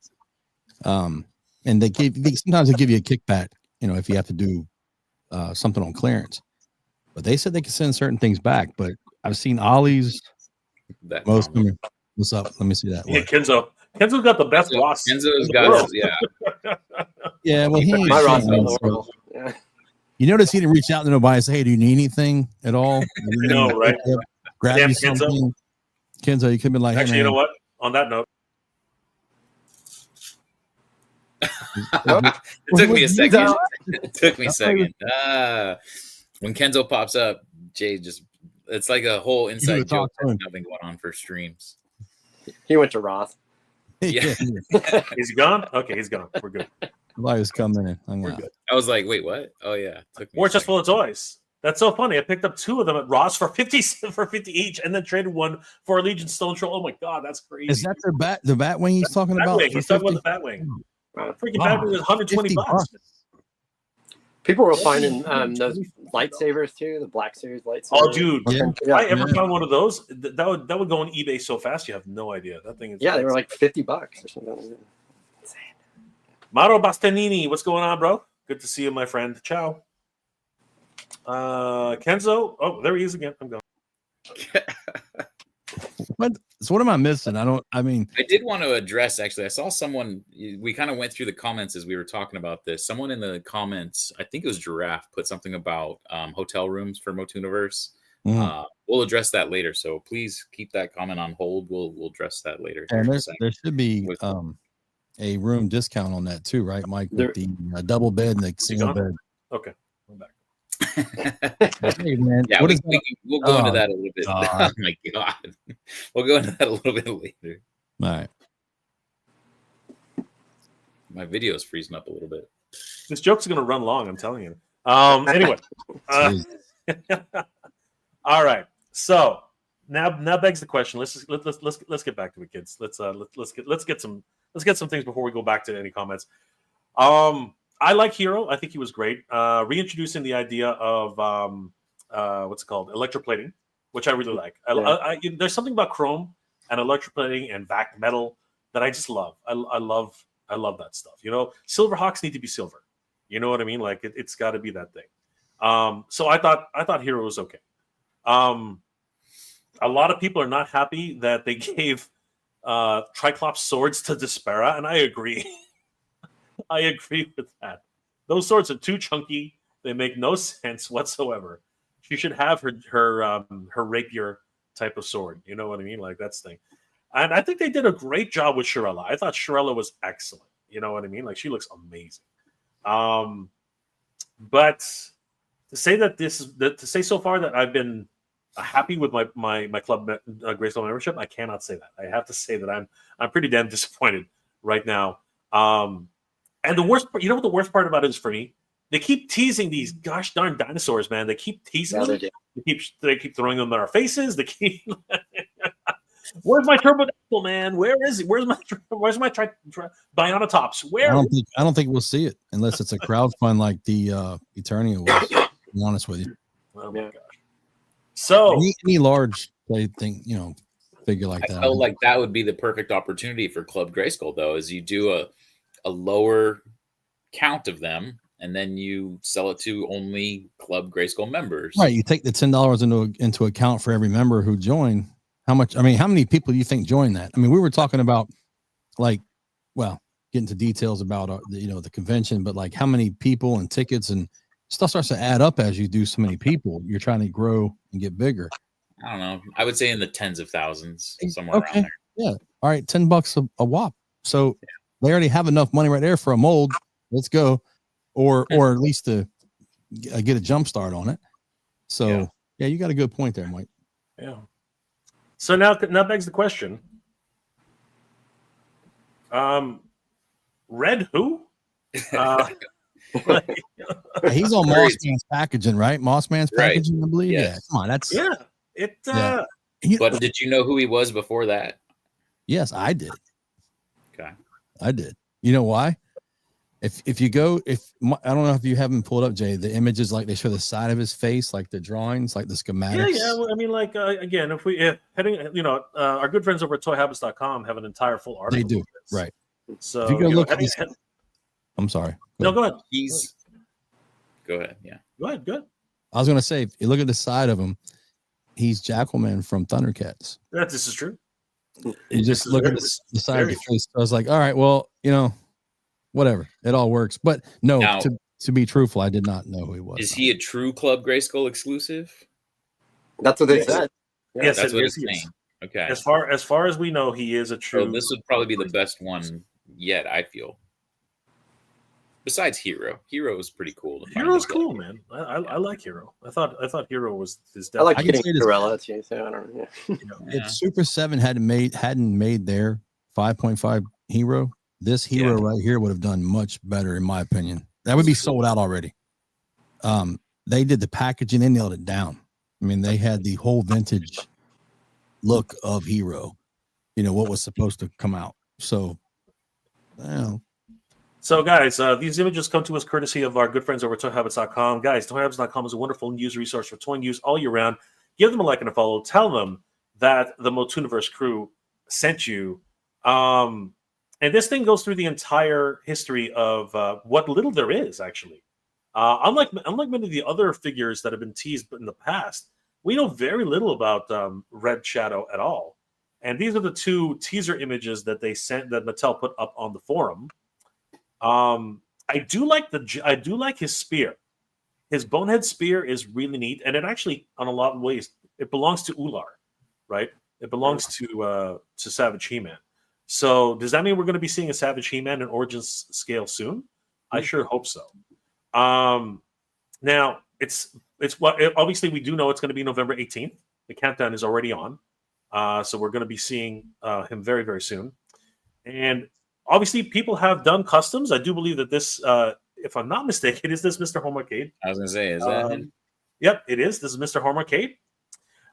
And sometimes they give you a kickback, if you have to do something on clearance. But they said they can send certain things back. But I've seen Ollie's. What's up? Let me see that. Yeah, Kenzo's got the best Ross. Kenzo's got yeah. Yeah, well, he ain't my Ross is horrible. Yeah. You notice he didn't reach out to nobody and say, "Hey, do you need anything at all?" I know, right? Grab you something. Kenzo, you could be like, actually, hey, you know what? On that note, it took me a second. It took me a second. When Kenzo pops up, Jay it's like a whole inside joke that's nothing going on for streams. He went to Roth. Yeah. Is he gone? Okay, he's gone. We're good. I was coming in. We're good. I was like, wait, what? Oh yeah. We're just full of toys. That's so funny. I picked up 2 of them at Ross for 50 each, and then traded one for a Legion Stone Troll. Oh my god, that's crazy. Is that the Batwing he's talking about? He's talking about the Batwing. Freaking Batwing was $120. People were finding those lightsabers too, the Black Series lightsabers. Oh, dude! Yeah. If I ever found one of those, that would go on eBay so fast. You have no idea. That thing is. Yeah, they were like $50 or something. Insane. Mauro Bastianini, what's going on, bro? Good to see you, my friend. Ciao. Kenzo. Oh, there he is again. I'm going. What am I missing? I did want to address, actually, I saw someone, we kind of went through the comments as we were talking about this. Someone in the comments, I think it was Giraffe, put something about hotel rooms for MOTUNIVERSE. We'll address that later. So please keep that comment on hold. We'll address that later. And there should be a room discount on that too, right, Mike? With the double bed and the single bed. Okay, I'm back. Hey, man, yeah, we'll go into that a little bit. Oh my god, we'll go into that a little bit later. All right. My video is freezing up a little bit. This joke's going to run long. I'm telling you. Anyway. All right. So now begs the question. Let's get back to it, kids. Let's get some things before we go back to any comments. I like Hero. I think he was great. Reintroducing the idea of what's it called, electroplating, which I really like. There's something about chrome and electroplating and vac metal that I just love. I love that stuff. Silverhawks need to be silver. You know what I mean? Like it's got to be that thing. So I thought Hero was okay. A lot of people are not happy that they gave Triclops swords to Despera, and I agree. I agree with that. Those swords are too chunky. They make no sense whatsoever. She should have her rapier type of sword. You know what I mean? Like that's the thing. And I think they did a great job with Shirella. I thought Shirella was excellent. You know what I mean? Like she looks amazing. But to say so far that I've been happy with my club Grayskull membership, I cannot say that. I have to say that I'm pretty damn disappointed right now. And the worst part, you know what the worst part about it is for me? They keep teasing these gosh darn dinosaurs, man. They keep teasing them. They keep throwing them in our faces. They keep. Where's my Turbodactyl, man? Where is it? Where's my Bionatops? Where? I don't think we'll see it unless it's a crowdfund like the Eternia was. To be honest with you. Oh my gosh. So any large play thing, figure like that. I felt like that would be the perfect opportunity for Club Grayskull, though, is you do a lower count of them, and then you sell it to only Club Grayskull members. Right. You take the $10 into account for every member who joined. How many people do you think joined that? I mean, we were talking about getting to details about the convention, but like how many people and tickets and stuff starts to add up as you do so many people. You're trying to grow and get bigger. I don't know. I would say in the tens of thousands, somewhere around there. Yeah. All right. $10 a whop. So they already have enough money right there for a mold. Let's go. Or at least to get a jump start on it. So yeah, you got a good point there, Mike. Yeah. So now begs the question. Red who? He's on Mossman's packaging, right? Mossman's packaging, I believe. Yes. Yeah, come on, that's But did you know who he was before that? Yes, I did. Okay, I did. You know why? If you go, I don't know if you haven't pulled up, Jay, the images, like they show the side of his face, like the drawings, like the schematics. Yeah. Well, I mean, like again, if heading, our good friends over at toyhabits.com have an entire full article. They do, right? So if you go look at this, I'm sorry. Go ahead. Go ahead. Yeah. Go ahead. Good. I was gonna say, if you look at the side of him, he's Jackalman from Thundercats. This is true. You just look at the side of the face. I was like, all right, well, whatever, it all works. But no, now, to be truthful, I did not know who he was. Is he a true Club Grayskull exclusive? That's what they said. Yeah, yes, that's what it's saying. Okay. As far as we know, he is a true. So this would probably be the best one yet, I feel. Besides Hero is pretty cool. Hero's cool, man. I like Hero. I thought Hero was his. I like getting Gorilla too. So I don't know. If Super 7 hadn't made their 5.5 Hero, this Hero right here would have done much better, in my opinion. That would be sold out already. They did the packaging, they nailed it down. I mean, they had the whole vintage look of Hero. What was supposed to come out. So, So, guys, these images come to us courtesy of our good friends over at toyhabits.com. Guys, toyhabits.com is a wonderful news resource for toy news all year round. Give them a like and a follow. Tell them that the MOTUNIVERSE crew sent you. And this thing goes through the entire history of what little there is, actually. Unlike many of the other figures that have been teased in the past, we know very little about Red Shadow at all. And these are the two teaser images that they sent, that Mattel put up on the forum. I do like his spear. His bonehead spear is really neat, and it actually, on a lot of ways, it belongs to Ular, right? It belongs to Savage He-Man. So does that mean we're going to be seeing a Savage He-Man in Origins scale soon? I sure hope so. Now it's obviously we do know it's going to be November 18th. The countdown is already on, so we're going to be seeing him very, very soon. And obviously, people have done customs. I do believe that this, if I'm not mistaken, is this Mr. Home Arcade? I was going to say, is that him? Yep, it is. This is Mr. Home Arcade.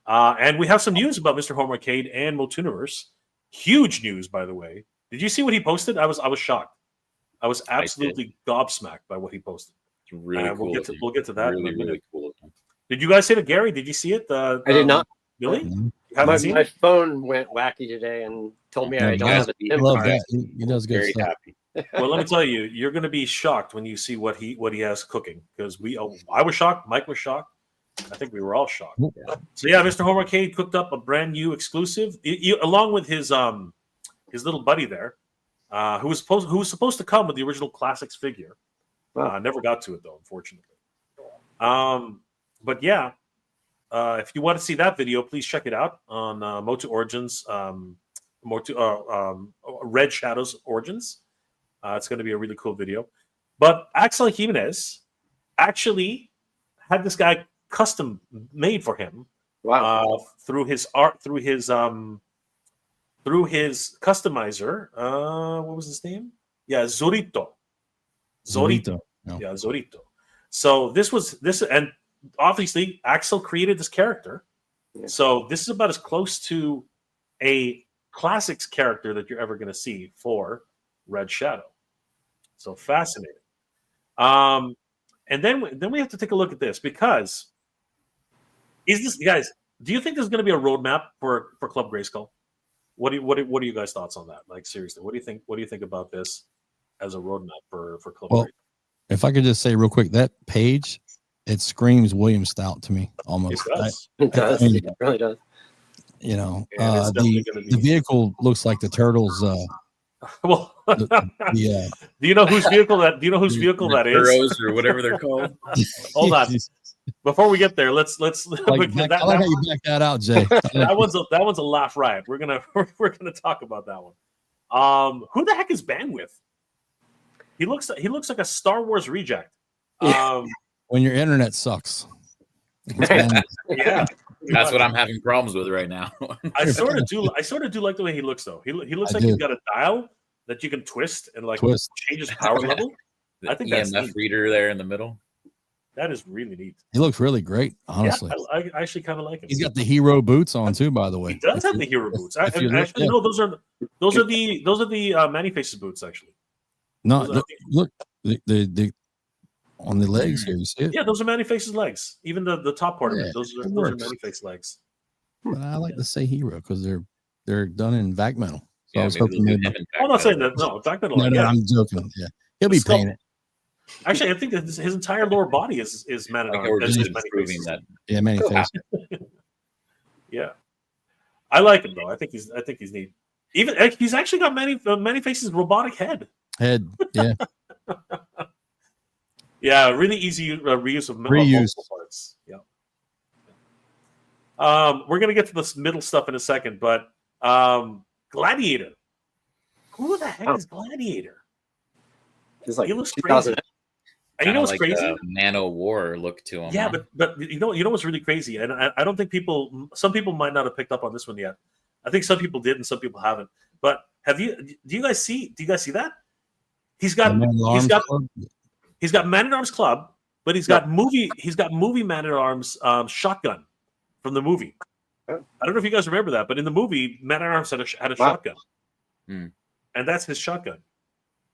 And we have some news about Mr. Home Arcade and MOTUNIVERSE. Huge news, by the way. Did you see what he posted? I was shocked. I was absolutely gobsmacked by what he posted. It's really cool. We'll get to that really, in a minute. really cool. Did you guys see it, Gary? Did you see it? I did not. Really? My phone went wacky today and told me I don't have a SIM card. He does good Very stuff. happy. Well, let me tell you, you're going to be shocked when you see what he has cooking. Because I was shocked. Mike was shocked. I think we were all shocked. Yeah. So yeah, Mr. Home Arcade cooked up a brand new exclusive, along with his little buddy there, who was supposed to come with the original Classics figure. Never got to it though, unfortunately. But yeah, if you want to see that video, please check it out on Motu Origins, Red Shadows Origins. It's going to be a really cool video. But Axel Jimenez actually had this guy custom made for him. Wow. Through his customizer. What was his name? Yeah, Zorito. Yeah, Zorito. So this, and obviously Axel created this character. Yeah. So this is about as close to a Classics character that you're ever going to see for Red Shadow. So fascinating. And then we have to take a look at this, because guys, do you think there's going to be a roadmap for Club Grayskull? What are you guys' thoughts on that? Like, seriously, what do you think about this as a roadmap for Club Grayskull? If I could just say real quick, that page, it screams William Stout to me almost. It does. It really does. The vehicle looks like the Turtles. Well, do you know whose vehicle that? Do you know whose vehicle that is? Heroes or whatever they're called. Hold on. Before we get there, let's. I like how you back that out, Jay. that one's a laugh riot. We're gonna talk about that one. Who the heck is Bandwidth? He looks like a Star Wars reject. When your internet sucks. Yeah. That's what I'm having problems with right now. I sort of do like the way he looks though. He looks like he's got a dial that you can twist and like change his power level. The I think EMF that's reader there in the middle. that is really neat. He looks really great, honestly. Yeah, I actually kind of like him. He's got the hero boots on too, by the way. He does have the hero boots. Actually, no, those are the Manny Faces boots. Actually, no, look the on the legs here. You see it? Yeah, those are Manny Faces legs. Even the top part of it. Those are Manny Face legs. But I like to say hero because they're done in vac metal. So Yeah, I was hoping maybe. I'm not saying that. No, vac metal. No, I'm joking. Yeah, he'll be painted. Actually, I think that his entire lower body is Man at Arms. Proving that. Yeah, Manny Face. Yeah, I like him though. I think he's neat. Even he's actually got Manny Faces robotic head. Yeah. Yeah, really easy reuse of multiple parts. Yeah. We're gonna get to the middle stuff in a second, but Gladiator. Who the heck is Gladiator? It's like he looks crazy. And you know what's crazy? Nano War look to him. Yeah, but you know what's really crazy, and I don't think some people might not have picked up on this one yet. I think some people did and some people haven't. But do you guys see that? He's got Man at Arms Club, but he's got movie Man at Arms shotgun from the movie. I don't know if you guys remember that, but in the movie, Man at Arms had a shotgun, and that's his shotgun.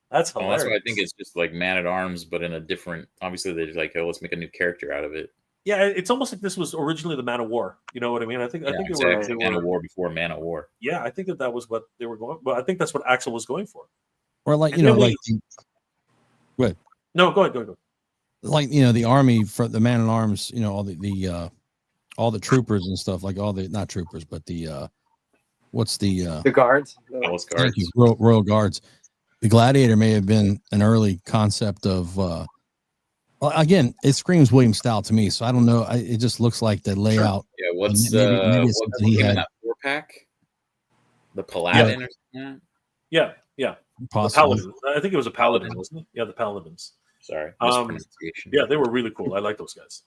That's hilarious. That's why I think it's just like Man at Arms, but in a different. Obviously, they're like, oh, let's make a new character out of it. Yeah, it's almost like this was originally the Man of War. You know what I mean? I think they were Man of War before Man of War. Yeah, I think that was what they were going. Well, I think that's what Axel was going for. Or like Good. No, go ahead. Like the army for the Man at Arms, all the troopers and stuff, like all the not troopers, but the what's the guards? Guards. Thank you, Royal Guards. The Gladiator may have been an early concept of. Again, it screams William style to me, so I don't know. It just looks like the layout. Yeah, what's something he had? That 4-pack? The Paladin or something? Yeah. Possibly. Paladin. I think it was a Paladin, wasn't it? Yeah, the Paladins. Sorry. Yeah, they were really cool. I like those guys.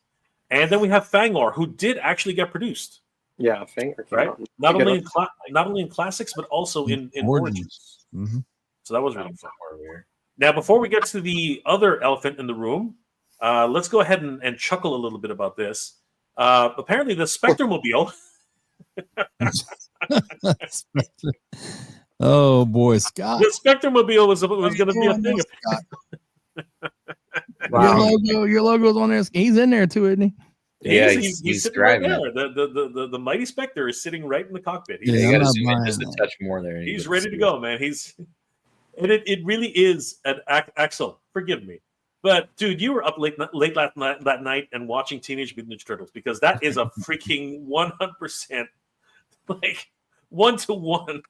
And then we have Fangor, who did actually get produced. Yeah, Fangor. Right? Not only in classics, but also in Origins. Mm-hmm. So that was really fun. Now, before we get to the other elephant in the room, let's go ahead and chuckle a little bit about this. Apparently, the Spectromobile. Oh boy, Scott! The Spectromobile was going to be a thing. Wow. Your logo's on there. He's in there too, isn't he? Yeah, he's sitting driving. Right there. The mighty Spectre is sitting right in the cockpit. You got to zoom in just a touch more there. He's ready to go, man. It really is an Axel. Forgive me. But dude, you were up late that night and watching Teenage Mutant Ninja Turtles because that is a freaking 100% like 1-to-1.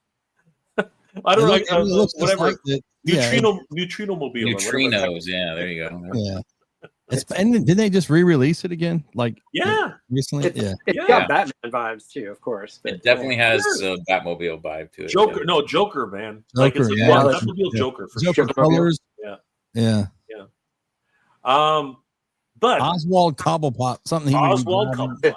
I don't know, whatever. Like Neutrino Mobile. Neutrinos, yeah, there you go. Yeah. And did they just re-release it again? Recently? It's got Batman vibes too, of course. It definitely has a Batmobile vibe to it. Joker, man. Joker, it's Batmobile Joker for Joker sure. colors. Yeah. But Oswald Cobblepot, something. Oswald Cobblepot.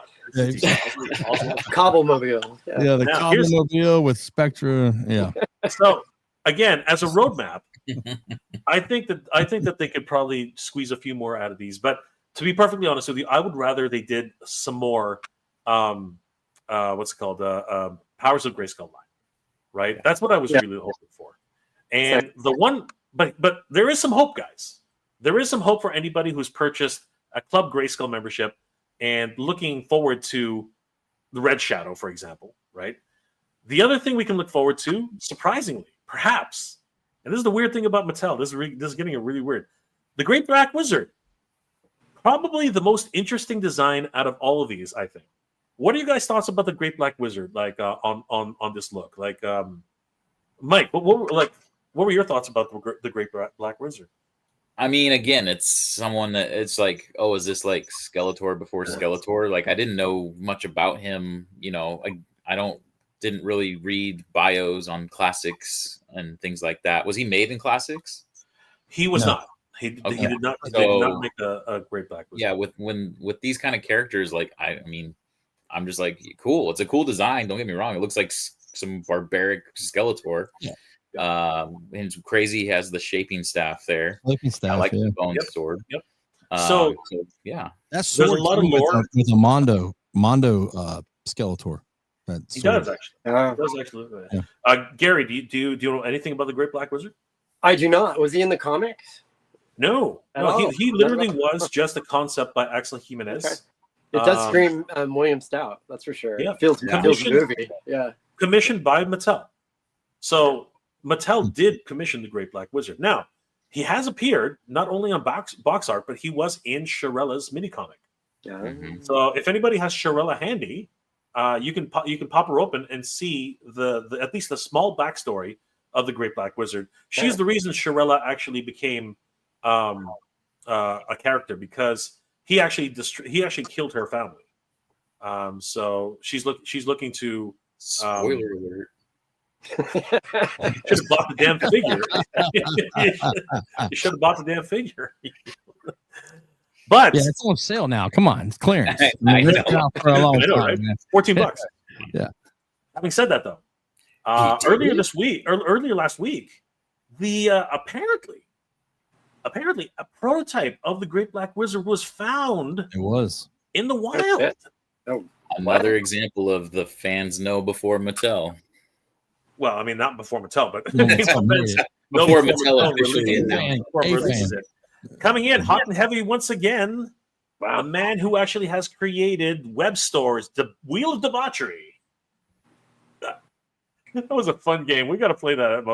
Cobblemobile. Yeah, the Cobblemobile with Spectra. Yeah. So again, as a roadmap, I think that they could probably squeeze a few more out of these. But to be perfectly honest with you, I would rather they did some more. What's it called? Powers of Grayskull line, right? That's what I was really hoping for. And but there is some hope, guys. There is some hope for anybody who's purchased a Club Grayskull membership and looking forward to the Red Shadow, for example, right? The other thing we can look forward to, surprisingly, perhaps, and this is the weird thing about Mattel, this is getting really weird, the Great Black Wizard. Probably the most interesting design out of all of these, I think. What are you guys' thoughts about the Great Black Wizard, like on this look? Like, Mike, what were your thoughts about the Great Black Wizard? I mean, again, it's someone that it's like, oh, is this like Skeletor before Skeletor? Like, I didn't know much about him. I didn't really read bios on classics and things like that. Was he made in classics? He was not. He did not make a Great Black Wizard. Yeah, with these kind of characters, like I I'm just like, cool. It's a cool design. Don't get me wrong. It looks like some barbaric Skeletor. Yeah. And it's crazy. He has the shaping staff there. Shaping I staff, like yeah. the bone Yep. sword. Yep. So yeah, That's There's a sword lot of too, with lore. with a Mondo Skeletor. That He sword. does actually. He does actually. Yeah. Gary, do you know anything about the Great Black Wizard? I do not. Was he in the comics? No. At No. all? He literally was just a concept by Axel Jimenez. Okay. It does scream William Stout, that's for sure. Yeah. It feels Commissioned- movie. Yeah. Commissioned by Mattel. So Mattel did commission the Great Black Wizard. Now, he has appeared not only on box art, but he was in Shirella's mini comic. Yeah. Mhm. So if anybody has Shirella handy, you can pop her open and see the at least the small backstory of the Great Black Wizard. She's the reason Shirella actually became a character, because he actually killed her family. So she's looking to Spoiler alert. should have bought the damn figure. You should have bought the damn figure. But Yeah, it's on sale now. Come on, it's clearance. I We've know. been out for a long I know, time, right? man. $14. Yeah. Having said that, though, earlier last week, the apparently a prototype of the Great Black Wizard was found It was. in the wild. Another example of the fans know before Mattel. Well, I mean, not before Mattel, but Yeah, Mattel made it. Before Mattel officially releases it. announced. Before A releases fan. it. Coming in hot and heavy once again, a man who actually has created web stores, the Wheel of Debauchery. That was a fun game. We got to play that at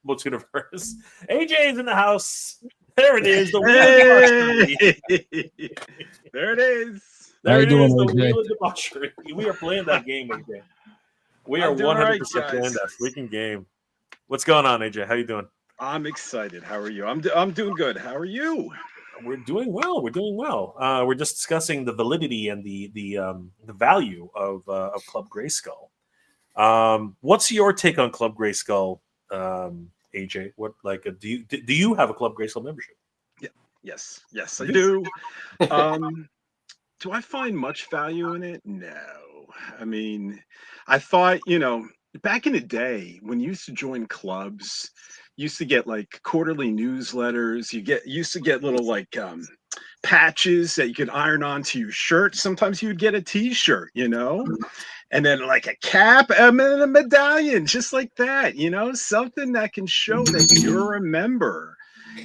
MOTUNIVERSE. AJ's in the house. There it is. The Wheel of Debauchery. There it is. How There you it doing, is, the AJ? Wheel of Debauchery. We are playing that game, AJ. We are I'm doing all 100% right, playing guys. that freaking game. What's going on, AJ? How you doing? I'm excited. How are you? I'm doing good. How are you? We're doing well. We're doing well. We're just discussing the validity and the value of Club Grayskull. What's your take on Club Grayskull, AJ? What do you have a Club Grayskull membership? Yes, I do. Do I find much value in it? No. I mean, I thought, back in the day when you used to join clubs, you used to get like quarterly newsletters. Used to get little patches that you could iron onto your shirt. Sometimes you would get a T-shirt, and then like a cap and then a medallion, just like that, something that can show that you're a member.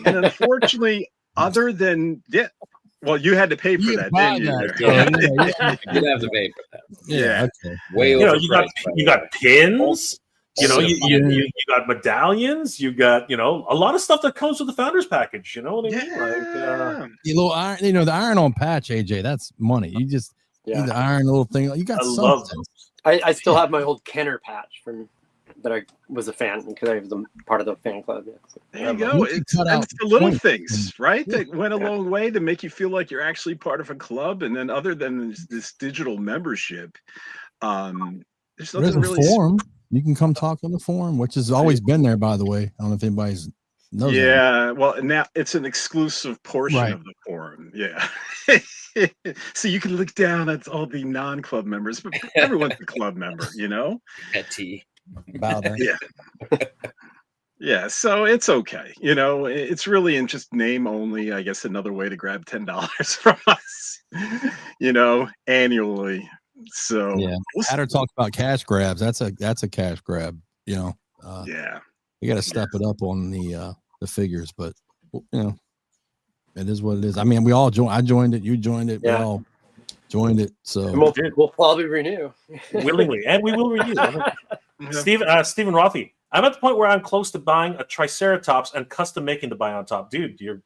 And unfortunately, other than well, you had to pay for that, didn't you? You'd have to pay for that. Yeah. Okay. Way over. You got pins. You got medallions. You got a lot of stuff that comes with the founders package. You know what I mean? The little iron, the iron-on patch, AJ. That's money. You just need the iron little thing. You got something. Love those. I still have my old Kenner patch from that I was a fan because I was part of the fan club. Yeah, so. There you go. It's the little things, right? That went a long way to make you feel like you're actually part of a club. And then other than this digital membership, there's a forum. You can come talk on the forum, which has always been there, by the way. I don't know if anybody's knows that. Well, now it's an exclusive portion of the forum. Yeah. So you can look down at all the non-club members, but everyone's a club member, Petty. About that. Yeah, so it's okay. It's really in just name only, I guess, another way to grab $10 from us, annually. So yeah, Adder talks about cash grabs. That's a cash grab. You got to step it up on the figures, but it is what it is. I mean, we all joined. I joined it. You joined it. Yeah. We all joined it. So we'll probably renew willingly, and we will renew. Stephen Rothy, I'm at the point where I'm close to buying a Triceratops and custom making the Bion Top. Dude, you're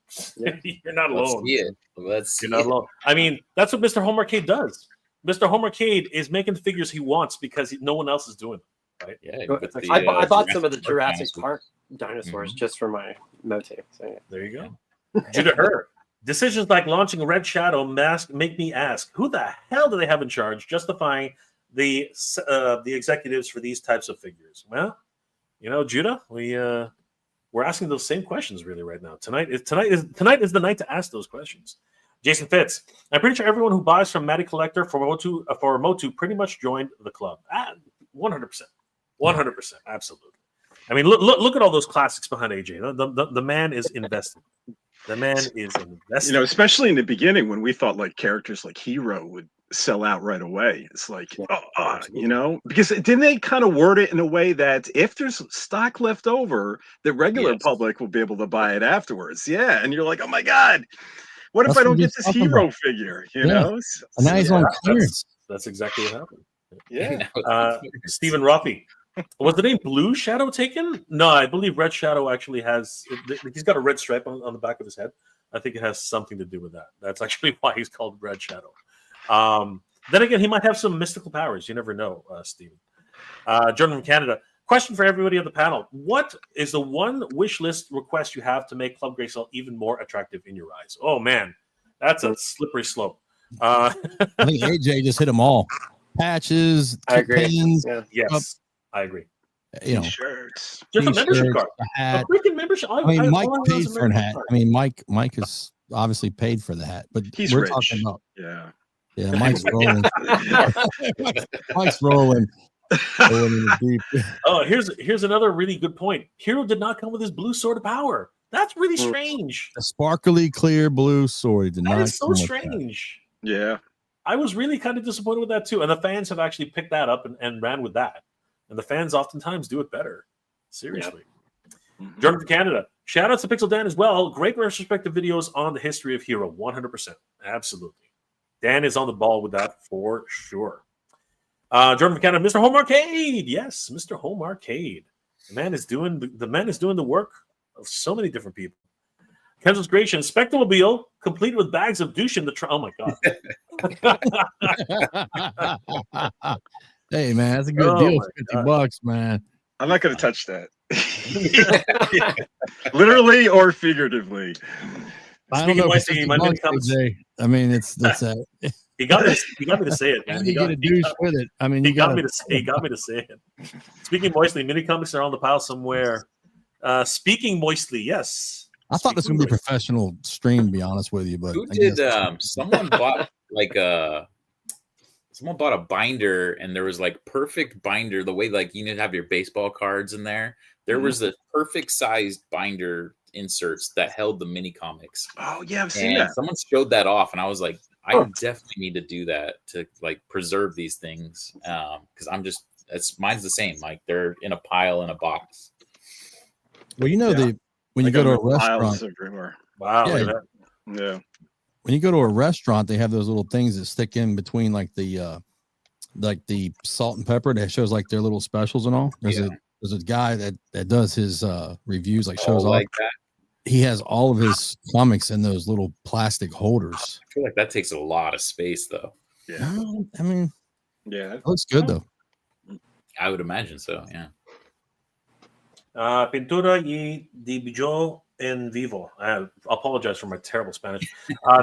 not alone. You're not alone. I mean, that's what Mr. Home Arcade does. Mr. Home Arcade is making the figures he wants because no one else is doing it. Right? Yeah. I bought some of the Jurassic Park dinosaurs just for my motif. So, yeah. There you go. Judah Herr. Decisions like launching Red Shadow mask make me ask, who the hell do they have in charge justifying the executives for these types of figures? Well, Judah, we're asking those same questions really right now. Tonight is the night to ask those questions. Jason Fitz. I'm pretty sure everyone who buys from Matty Collector for Motu pretty much joined the club. 100%. 100%. Absolutely. I mean, look at all those classics behind AJ. The man is invested. The man is invested. You know, especially in the beginning when we thought like characters like Hero would sell out right away. It's like, you know, because didn't they kind of word it in a way that if there's stock left over, the regular public will be able to buy it afterwards? Yeah. And you're like, oh my God, what if I don't get this Hero figure? You know? And now he's on clearance. That's exactly what happened. Yeah. Stephen Ruffy. Was the name Blue Shadow taken? No, I believe Red Shadow actually has. He's got a red stripe on the back of his head. I think it has something to do with that. That's actually why he's called Red Shadow. Then again, he might have some mystical powers. You never know, Steven. Jordan from Canada. Question for everybody on the panel. What is the one wish list request you have to make Club Grayskull even more attractive in your eyes? Oh, man. That's a slippery slope. I think AJ just hit them all. Patches, pins. Yeah. Yes, I agree. You know, shirts. Just a membership card. A freaking membership. I mean, Mike paid for a hat. I mean, Mike has obviously paid for the hat, but we're rich. talking about Mike's rolling. Mike's rolling. In the deep. Oh, here's another really good point. Hero did not come with his blue sword of power. That's really strange. A sparkly clear blue sword did not. That is so strange. Yeah. I was really kind of disappointed with that too. And the fans have actually picked that up and ran with that. And the fans oftentimes do it better. Seriously. Yeah. Jordan from Canada. Shout out to Pixel Dan as well. Great retrospective videos on the history of Hero. 100%. Absolutely. Dan is on the ball with that for sure. Jordan from Canada. Mr. Home Arcade. Yes, Mr. Home Arcade. The man is doing the work of so many different people. Kenzo's Creation, Spectromobile, complete with bags of douche in the trunk. Oh my God. Hey man, that's a good deal. $50, man. I'm not gonna touch that. Literally or figuratively. I don't know. I mean, it's he got me to say it, man. You get a douche with it. I mean, he got me to say it. Speaking moistly, mini comics are on the pile somewhere. Speaking moistly, yes. I thought this was gonna be a professional stream, to be honest with you, but who did someone bought someone bought a binder and there was like perfect binder, the way like you need to have your baseball cards in there. There was the perfect sized binder inserts that held the mini comics. Oh yeah, I've seen that. Someone showed that off, and I was like, I definitely need to do that to like preserve these things. Because mine's the same. Like they're in a pile in a box. Well, you know when you go to a restaurant, wow, yeah. When you go to a restaurant, they have those little things that stick in between like the salt and pepper that shows like their little specials and all. There's a guy that does his reviews, like shows off. Like that. He has all of his comics in those little plastic holders. I feel like that takes a lot of space, though. Yeah, I mean, it looks good though. I would imagine so. Yeah. Pintura y dibujo en vivo. I apologize for my terrible Spanish.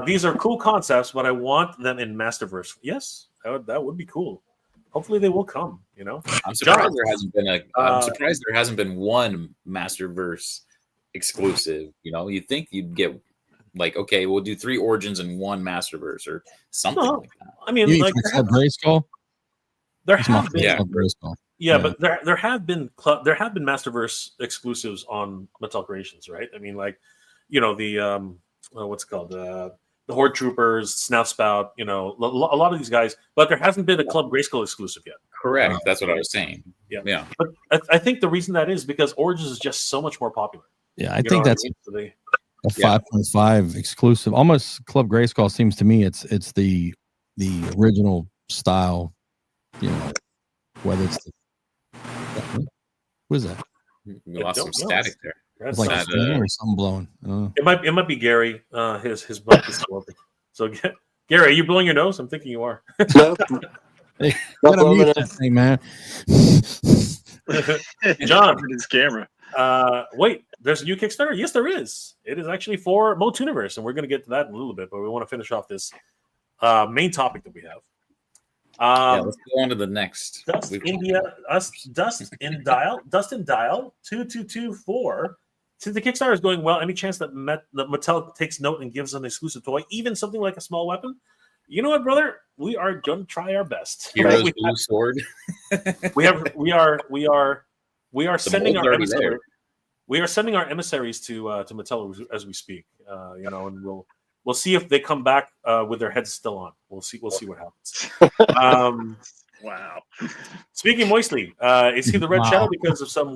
These are cool concepts, but I want them in Masterverse. Yes, that would be cool. Hopefully, they will come. You know, I'm surprised there hasn't been one Masterverse exclusive. You know, you'd think you'd get like, okay, we'll do 3 Origins and 1 Masterverse or something like that. I mean, like Grayskull. There have been, Grayskull. Yeah, but there have been Masterverse exclusives on Mattel Creations, right? I mean, like, you know, the what's it called, the Horde Troopers, Snout Spout, you know, a lot of these guys, but there hasn't been a Club Grayskull exclusive yet. Correct. That's what I was saying. Yeah. But I think the reason that is because Origins is just so much more popular. Yeah, I think that's a 5.5 exclusive. Almost Club Grayskull seems to me it's the original style, you know, whether it's what is that? We lost some static there. It's like or something blowing. It might be Gary. His mic is working. So Gary, are you blowing your nose? I'm thinking you are. No. Hey, mute that thing, man. John, his camera. Wait, there's a new Kickstarter? Yes, there is. It is actually for MOTUNIVERSE, and we're going to get to that in a little bit, but we want to finish off this main topic that we have. Let's go on to the next. Dustin Dial 2224 Since the Kickstarter is going well, any chance that Mattel takes note and gives an exclusive toy, even something like a small weapon? You know what, brother? We are going to try our best. Heroes blue sword. We are sending our emissaries. We are sending our emissaries to Mattel as we speak. You know, and we'll see if they come back with their heads still on. We'll see what happens. Wow. Speaking moistly, is he the Red Shadow because of some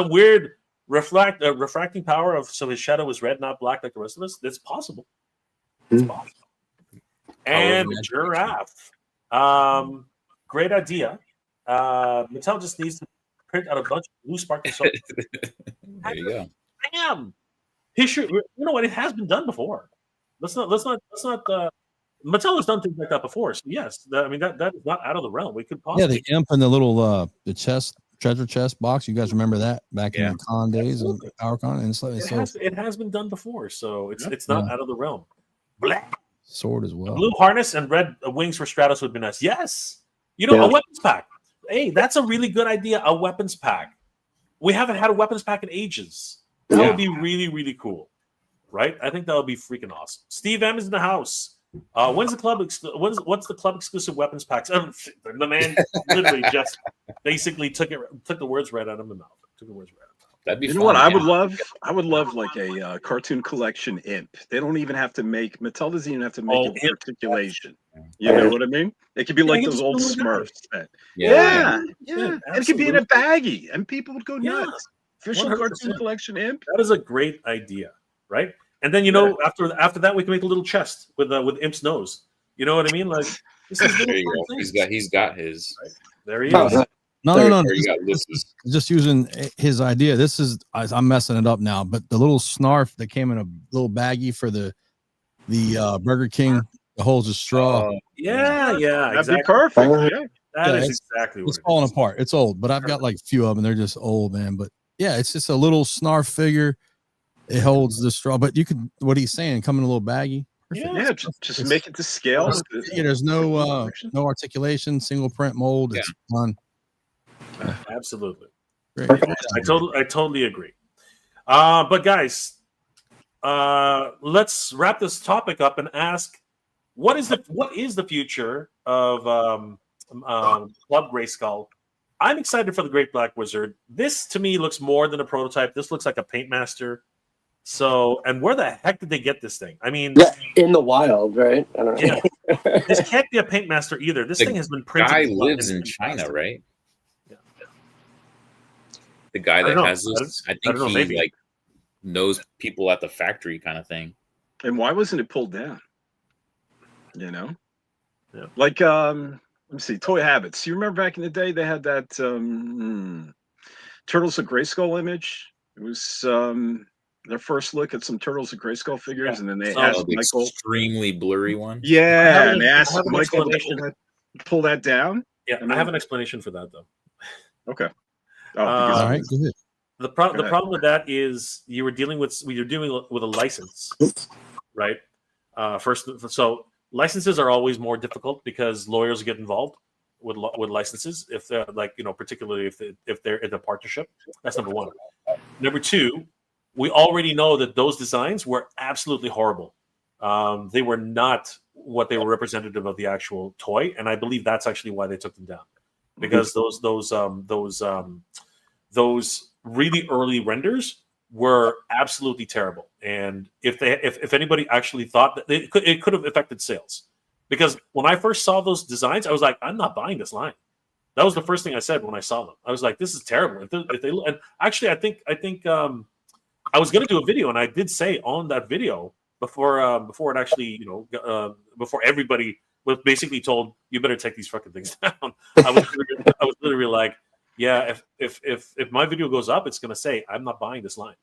weird refracting power of so his shadow is red, not black like the rest of us? It's possible. It's possible. And Giraffe. Great idea. Mattel just needs to print out a bunch of blue sparkling souls. There you go. Damn. You know what? It has been done before. Let's not. Mattel has done things like that before. So yes, that is not out of the realm. We could possibly. Yeah, the imp and the little the treasure chest box. You guys remember that back in the con days and PowerCon, and it has been done before, so it's not out of the realm. Black sword as well. A blue harness and red wings for Stratos would be nice. Yes, a weapons pack. Hey, that's a really good idea. A weapons pack. We haven't had a weapons pack in ages. That would be really, really cool, right? I think that would be freaking awesome. Steve M is in the house. What's the club exclusive weapons packs? The man literally just basically took the words right out of my mouth. Took the words right out of my mouth. That'd be you fun, know what I would yeah. love? I would love like a cartoon collection imp. They don't even have to make Mattel doesn't even have to make it articulation. You know what I mean? It could be like those old Smurfs. Yeah. It could be in a baggie, and people would go nuts. Official 100%. Cartoon collection imp. That is a great idea, right? And then after that we can make a little chest with Imp's nose. You know what I mean? Like this is there you go. He's got his. Right? There he is. No. Just using his idea. This is I'm messing it up now, but the little snarf that came in a little baggie for the Burger King that holds a straw. Yeah, that'd be perfect. That is exactly what it's falling apart. It's old, but I've got like a few of them. They're just old, man. But yeah, it's just a little snarf figure. It holds the straw, but you could. What he's saying, come in a little baggy. Perfect. Yeah, just make it to scale. Yeah, there's no articulation, single print mold. It's done. Absolutely. Great. I totally agree. But guys, let's wrap this topic up and ask what is the future of Club Grayskull? I'm excited for the Great Black Wizard. This to me looks more than a prototype. This looks like a paint master. So, and where the heck did they get this thing? I mean, in the wild, right? I don't know. Yeah. This can't be a paint master either. This thing has been printed. The guy lives in China, right? Yeah. The guy that has this, I think he like knows people at the factory, kind of thing. And why wasn't it pulled down? You know, like let me see, Toy Habits. You remember back in the day they had that Turtles of Grayskull image? It was their first look at some Turtles of Grayskull figures, and then they asked Michael, extremely blurry one. Yeah, and they asked Michael to pull that down. Yeah, I have an explanation for that though. Okay. All right, go ahead. The problem with that is you're dealing with a license, right? So licenses are always more difficult because lawyers get involved with licenses if they're particularly if they're in a partnership. That's number one. Number two, we already know that those designs were absolutely horrible. They were not what they were representative of the actual toy, and I believe that's actually why they took them down, because those really early renders were absolutely terrible. And if anybody actually thought that it could have affected sales, because when I first saw those designs, I was like, I'm not buying this line. That was the first thing I said when I saw them. I was like, this is terrible. And actually, I think I was going to do a video, and I did say on that video before it actually, before everybody was basically told, you better take these fucking things down. I was literally like, yeah, if my video goes up, it's going to say, I'm not buying this line,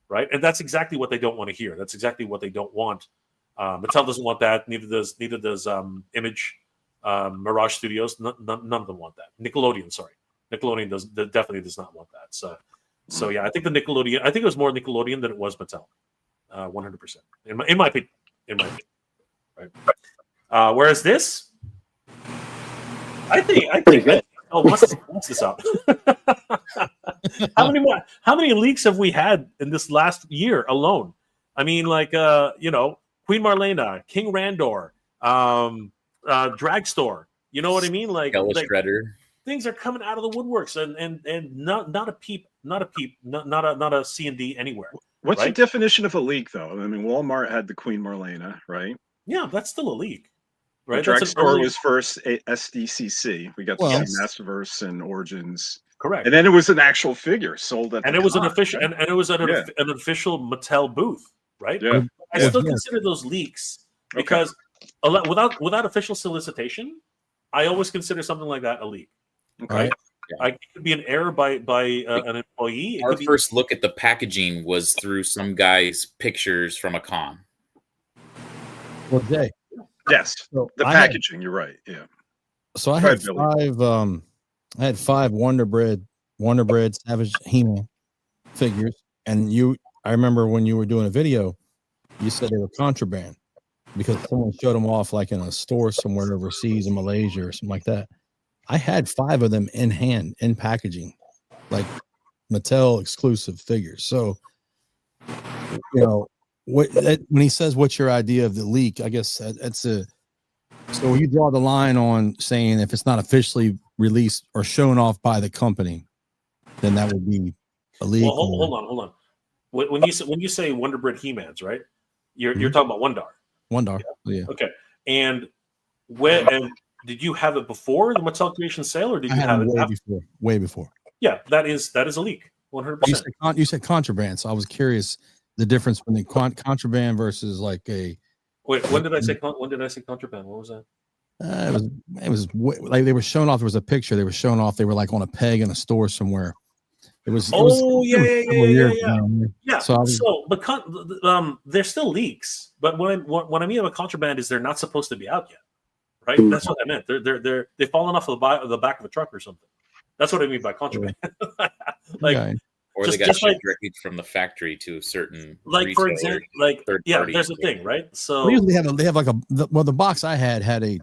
right? And that's exactly what they don't want to hear. That's exactly what they don't want. Mattel doesn't want that. Neither does Image, Mirage Studios. None of them want that. Nickelodeon definitely does not want that. So yeah, I think I think it was more Nickelodeon than it was Mattel, 100%. In my opinion, right? Whereas this, I think Oh, what's this up? How many leaks have we had in this last year alone? I mean, like Queen Marlena, King Randor, Dragstore. You know what I mean? Like Shredder. Things are coming out of the woodworks, and not a peep, not a C&D anywhere. What's right? your definition of a leak, though? I mean, Walmart had the Queen Marlena, right? Yeah, that's still a leak. Right, Dragstore was first SDCC. We got the Masterverse and Origins. Correct. And then it was an actual figure sold at. And the it was con, an official, right? and it was an official Mattel booth, right? Yeah. I still consider those leaks because without official solicitation, I always consider something like that a leak. Okay. It could be an error by an employee. Our first look at the packaging was through some guy's pictures from a con. Well, Jay. Yes, so the packaging. You're right. Yeah. So I had five. I had 5 Wonder Bread Savage He-Man figures, and I remember when you were doing a video, you said they were contraband because someone showed them off like in a store somewhere overseas in Malaysia or something like that. I had 5 of them in hand, in packaging, like Mattel exclusive figures. So, when he says, "What's your idea of the leak?" I guess that's so you draw the line on saying if it's not officially released or shown off by the company, then that would be a leak. Well, hold on. When you say Wonder Bread He-Mans, right? You're talking about Wondar. Yeah. Okay. And did you have it before the Mattel Creation sale, or did you have it before? Way before. Yeah, that is a leak. 100%. You said contraband, so I was curious the difference between contraband versus like a. Wait, when did I say contraband? What was that? It was like they were showing off. There was a picture. They were showing off. They were like on a peg in a store somewhere. Yeah. So, they're still leaks. But when I mean about contraband is they're not supposed to be out yet, right? That's what I meant. They've fallen off of the back of a truck or something. That's what I mean by contraband. Or they got shipped directly from the factory to a certain for example, there's a thing, right? So usually they have like the box I had a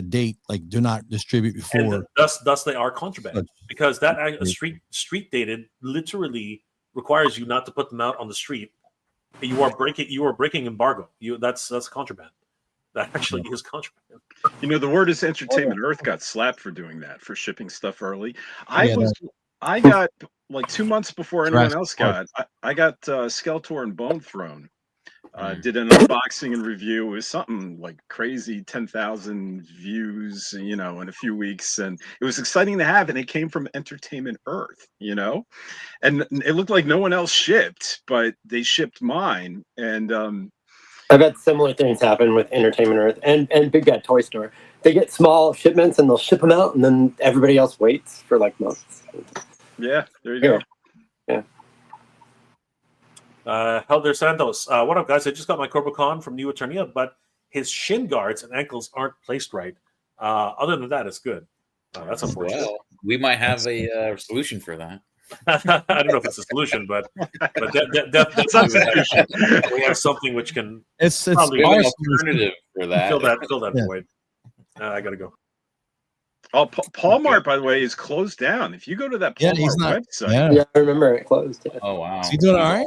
date, like do not distribute before. And thus they are contraband because that street dated literally requires you not to put them out on the street. You are breaking embargo. That's contraband. That actually is contraband. The word is Entertainment Earth got slapped for doing that, for shipping stuff early. I got like 2 months before anyone else got. I got Skeletor and Bone Throne. Did an unboxing and review. It was something like crazy, 10,000 views, in a few weeks, and it was exciting to have. And it came from Entertainment Earth, and it looked like no one else shipped, but they shipped mine. And I've had similar things happen with Entertainment Earth and Big Bad Toy Store. They get small shipments and they'll ship them out, and then everybody else waits for like months. Yeah, there you go. Yeah. Helder Santos, what up, guys? I just got my Corpicon from New Eternia, but his shin guards and ankles aren't placed right. Other than that, it's good. That's unfortunate. Well, we might have a solution for that. I don't know if it's a solution, but definitely we have something which can. It's probably an alternative for that. Fill that void. I gotta go. Oh, Paul Mart, by the way, is closed down. If you go to that Paul Mart website, yeah, I remember it closed. Yeah. Oh wow, is he doing all right?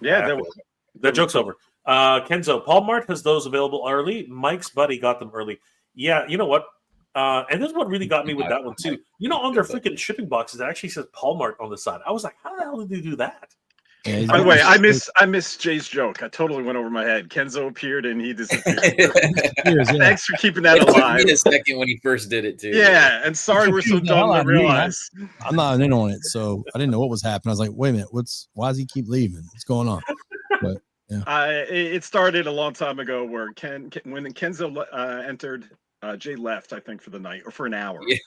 That joke's over. Kenzo, Paul Mart has those available early. Mike's buddy got them early. Yeah, you know what? And this is what really got me with that one too. On their freaking shipping boxes, it actually says Paul Mart on the side. I was like, how the hell did they do that? Yeah, by the way, I miss Jay's joke. I totally went over my head. Kenzo appeared and he disappeared. Thanks for keeping that alive. It took me a second when he first did it too. Yeah, and sorry we're so dumb to realize. I'm not in on it, so I didn't know what was happening. I was like, wait a minute, why does he keep leaving? What's going on? But yeah. It started a long time ago where when Kenzo entered. Jay left, I think, for the night or for an hour. Yeah.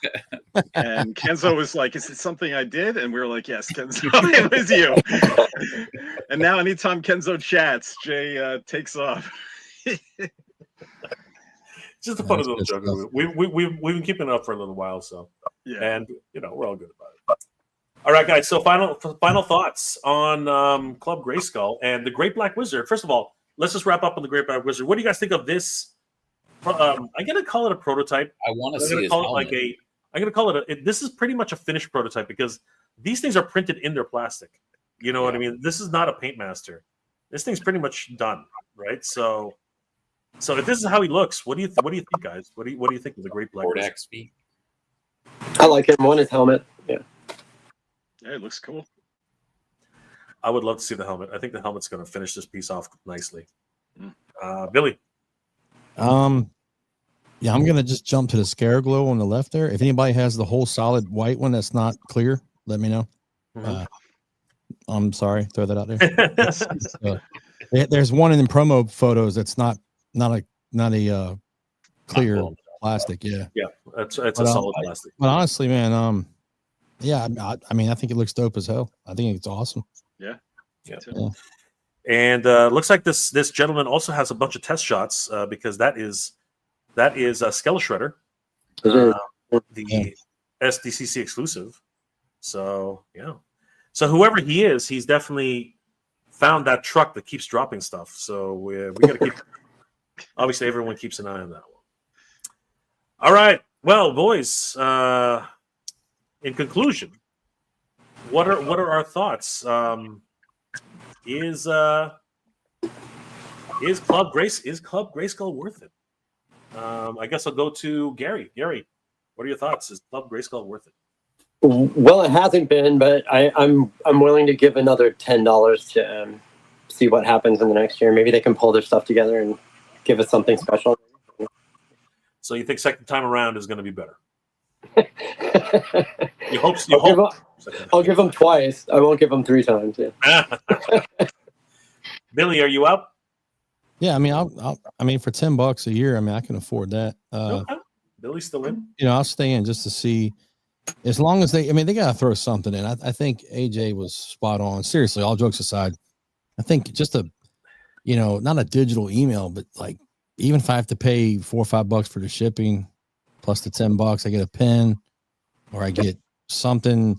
And Kenzo was like, "Is it something I did?" And we were like, "Yes, Kenzo, it was you." And now, anytime Kenzo chats, Jay takes off. Just a funny little joke. We've been keeping it up for a little while, so yeah, and we're all good about it. All right, guys. So final thoughts on Club Grayskull and the Great Black Wizard. First of all, let's just wrap up on the Great Black Wizard. What do you guys think of this? I'm gonna call it a prototype. I want to see it like a I'm gonna call it this is pretty much a finished prototype because these things are printed in their plastic. You know what I mean? This is not a paint master. This thing's pretty much done, right? So if this is how he looks, what do you think, guys? What do you think of the Great Black? Ford XP. I like him. One his helmet. Yeah. Yeah, it looks cool. I would love to see the helmet. I think the helmet's going to finish this piece off nicely. Billy. Yeah, I'm gonna just jump to the Scareglow on the left there. If anybody has the whole solid white one that's not clear, let me know. I'm sorry, throw that out there. There's one in the promo photos that's not a clear plastic. Yeah, it's a solid plastic. But honestly, man, yeah, I mean, I think it looks dope as hell. I think it's awesome. Yeah. And looks like this gentleman also has a bunch of test shots because that is a Skele Shredder, the SDCC exclusive. So yeah. So whoever he is, he's definitely found that truck that keeps dropping stuff. So we got to keep. Obviously, everyone keeps an eye on that one. All right. Well, boys. In conclusion, what are our thoughts? Is Club Grayskull worth it? I guess I'll go to Gary. Gary, what are your thoughts? Is Club Grayskull worth it? Well, it hasn't been, but I'm willing to give another $10 to see what happens in the next year. Maybe they can pull their stuff together and give us something special. So you think second time around is going to be better? I'll give them twice. I won't give them 3 times. Yeah. Billy, are you up? Yeah, I mean, I mean, for $10 a year, I mean, I can afford that. Okay. Billy's still in. You know, I'll stay in just to see. As long as they got to throw something in. I think AJ was spot on. Seriously, all jokes aside, I think just not a digital email, but like even if I have to pay $4 or $5 for the shipping plus the $10, I get a pen or I get something.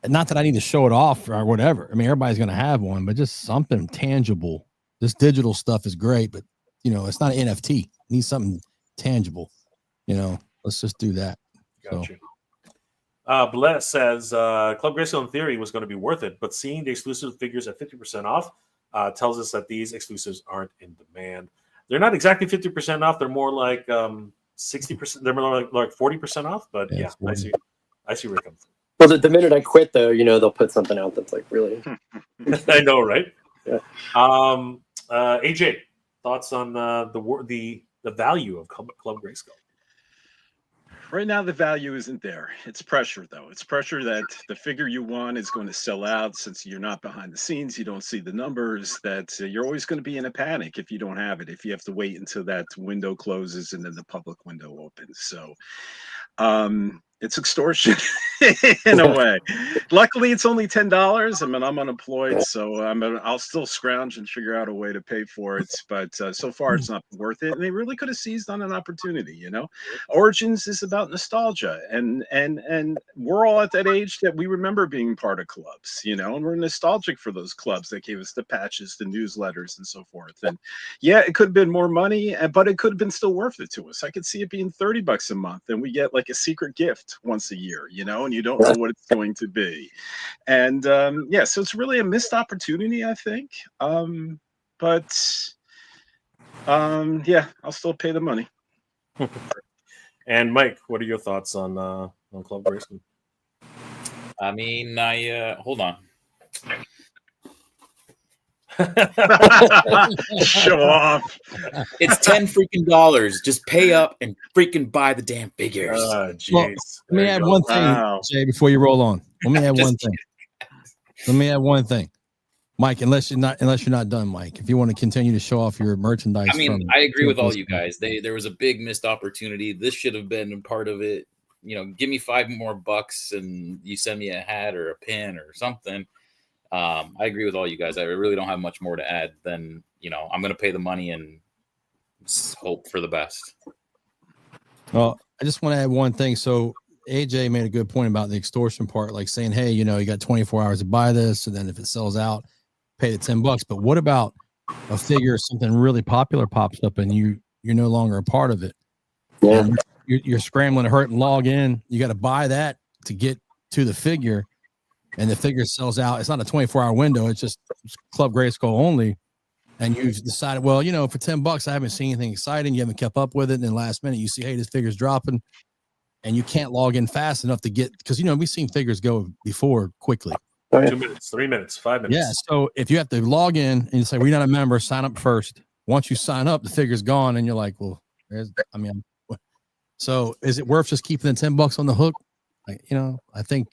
Not that I need to show it off or whatever. I mean, everybody's going to have one, but just something tangible. This digital stuff is great, but it's not an NFT. It needs something tangible. Let's just do that. Gotcha. Bless says Club Grayskull in theory was going to be worth it, but seeing the exclusive figures at 50% off tells us that these exclusives aren't in demand. They're not exactly 50% off. They're more like 60%. They're more like 40% off. But yeah, I see where it comes from. Well, the minute I quit, though, they'll put something out that's like really. I know, right? Yeah. AJ, thoughts on the value of Club Grayskull? Right now, the value isn't there. It's pressure, though. It's pressure that the figure you want is going to sell out since you're not behind the scenes. You don't see the numbers. That you're always going to be in a panic if you don't have it, if you have to wait until that window closes and then the public window opens. So it's extortion in a way. Luckily, it's only $10. I mean, I'm unemployed, so I'll still scrounge and figure out a way to pay for it. But so far, it's not worth it. And they really could have seized on an opportunity. Origins is about nostalgia, and we're all at that age that we remember being part of clubs. And we're nostalgic for those clubs that gave us the patches, the newsletters, and so forth. And yeah, it could have been more money, but it could have been still worth it to us. I could see it being $30 a month, and we get like a secret gift once a year, and you don't know what it's going to be. And so it's really a missed opportunity, I think. But I'll still pay the money. And Mike, what are your thoughts on Club Grayskull? I mean, hold on. Show off. It's $10 Just pay up and freaking buy the damn figures. Jeez. Well, let me add one thing, Jay, before you roll on. Let me add one thing. Mike, unless you're not done, Mike, if you want to continue to show off your merchandise. I mean, I agree with all you guys. There was a big missed opportunity. This should have been part of it. Give me $5 more and you send me a hat or a pin or something. I agree with all you guys. I really don't have much more to add than, I'm going to pay the money and hope for the best. Well, I just want to add one thing. So AJ made a good point about the extortion part, like saying, hey, you got 24 hours to buy this. And then if it sells out, pay the $10. But what about a figure, something really popular pops up and you're no longer a part of it? Yeah. And you're scrambling to hurt and log in. You got to buy that to get to the figure, and the figure sells out. It's not a 24-hour window. It's just Club Grayskull only. And you've decided, well, you know, for $10, I haven't seen anything exciting. You haven't kept up with it. And then last minute, you see, hey, this figure's dropping, and you can't log in fast enough to get, because, you know, we've seen figures go before quickly. 2 minutes, 3 minutes, 5 minutes. Yeah. So if you have to log in and you say, we're not a member, sign up first. Once you sign up, the figure's gone, and you're like, well, so is it worth just keeping the $10 on the hook? Like, you know, I think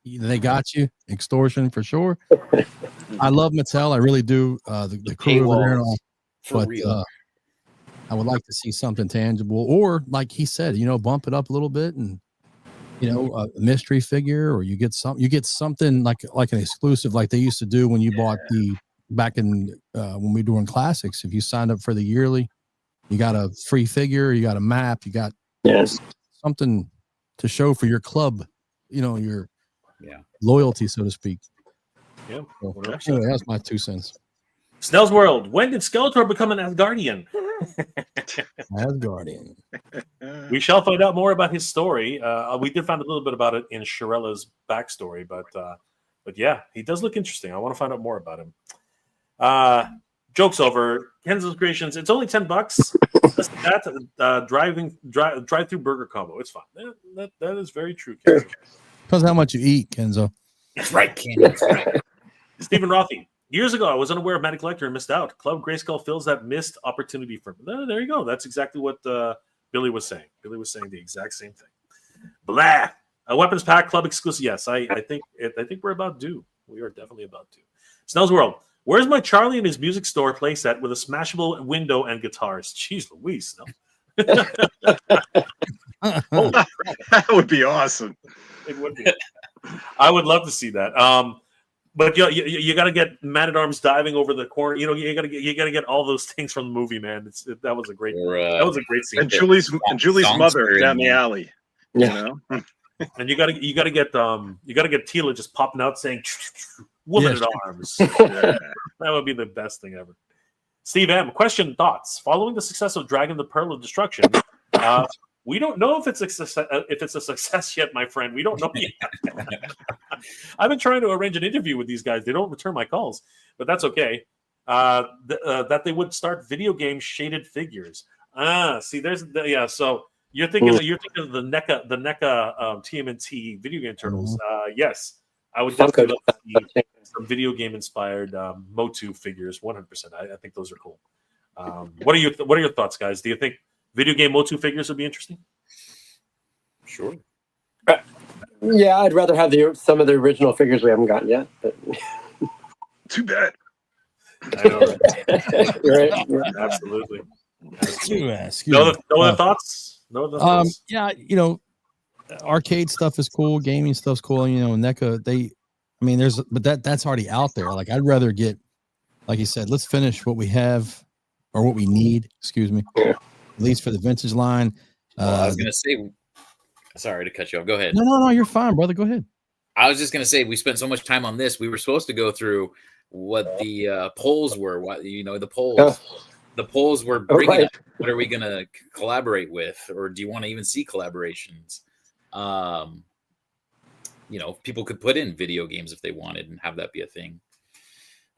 they got you. Extortion for sure. I love Mattel. I really do. The crew over there and all. But I would like to see something tangible, or like he said, you know, bump it up a little bit, and you know, a mystery figure, or you get something like an exclusive, like they used to do when you bought back in when we were doing classics. If you signed up for the yearly, you got a free figure, you got a map, you got something to show for your club, you know, your loyalty, so to speak. Yeah. So, anyway, that's my 2 cents. Snell's World. When did Skeletor become an Asgardian? Asgardian. We shall find out more about his story. We did find a little bit about it in Shirella's backstory, but yeah, he does look interesting. I want to find out more about him. Jokes over. Kenzo's Creations. It's only $10. That's drive-through burger combo. It's fine. That is very true, Kenzo. Depends how much you eat, Kenzo. That's right, Kenzo. That's right. Stephen Rothy. Years ago, I was unaware of Matty Collector and missed out. Club Grayskull fills that missed opportunity for me. There you go. That's exactly what Billy was saying. Billy was saying the exact same thing. Blah. A weapons pack club exclusive. Yes, I think we're about due. We are definitely about due. Snell's World. Where's my Charlie and his music store playset with a smashable window and guitars? Jeez Louise, Snell. Holy crap. That would be awesome. It would be. I would love to see that. But you got to get Man at Arms diving over the corner. You know, you got to get all those things from the movie, man. That was a great scene. And Julie's mother down the alley. Yeah. You know? And you got to get Tila just popping out saying "Woman at Arms." That would be the best thing ever. Steve M. Question, thoughts following the success of Dragon: The Pearl of Destruction. We don't know if it's a success yet, my friend. We don't know yet. I've been trying to arrange an interview with these guys. They don't return my calls, but that's okay. That they would start video game shaded figures. See, So you're thinking of the NECA TMNT video game turtles. Yes, I would definitely love to see some video game inspired Motu figures. 100%. I think those are cool. What are your thoughts, guys? Do you think video game Motu figures would be interesting? Sure. Yeah, I'd rather have some of the original figures we haven't gotten yet. But Too bad. I know. Right? Absolutely. No other thoughts? No other thoughts? Yeah, you know, arcade stuff is cool. Gaming stuff's cool. You know, NECA, but that's already out there. Like, I'd rather get, like you said, let's finish what we have or what we need. Excuse me. Yeah. At least for the vintage line. I was gonna say, sorry to cut you off. Go ahead. No, you're fine, brother. Go ahead. I was just gonna say we spent so much time on this. We were supposed to go through what the polls were. The polls. Oh. The polls were bringing up. What are we gonna collaborate with, or do you want to even see collaborations? People could put in video games if they wanted and have that be a thing.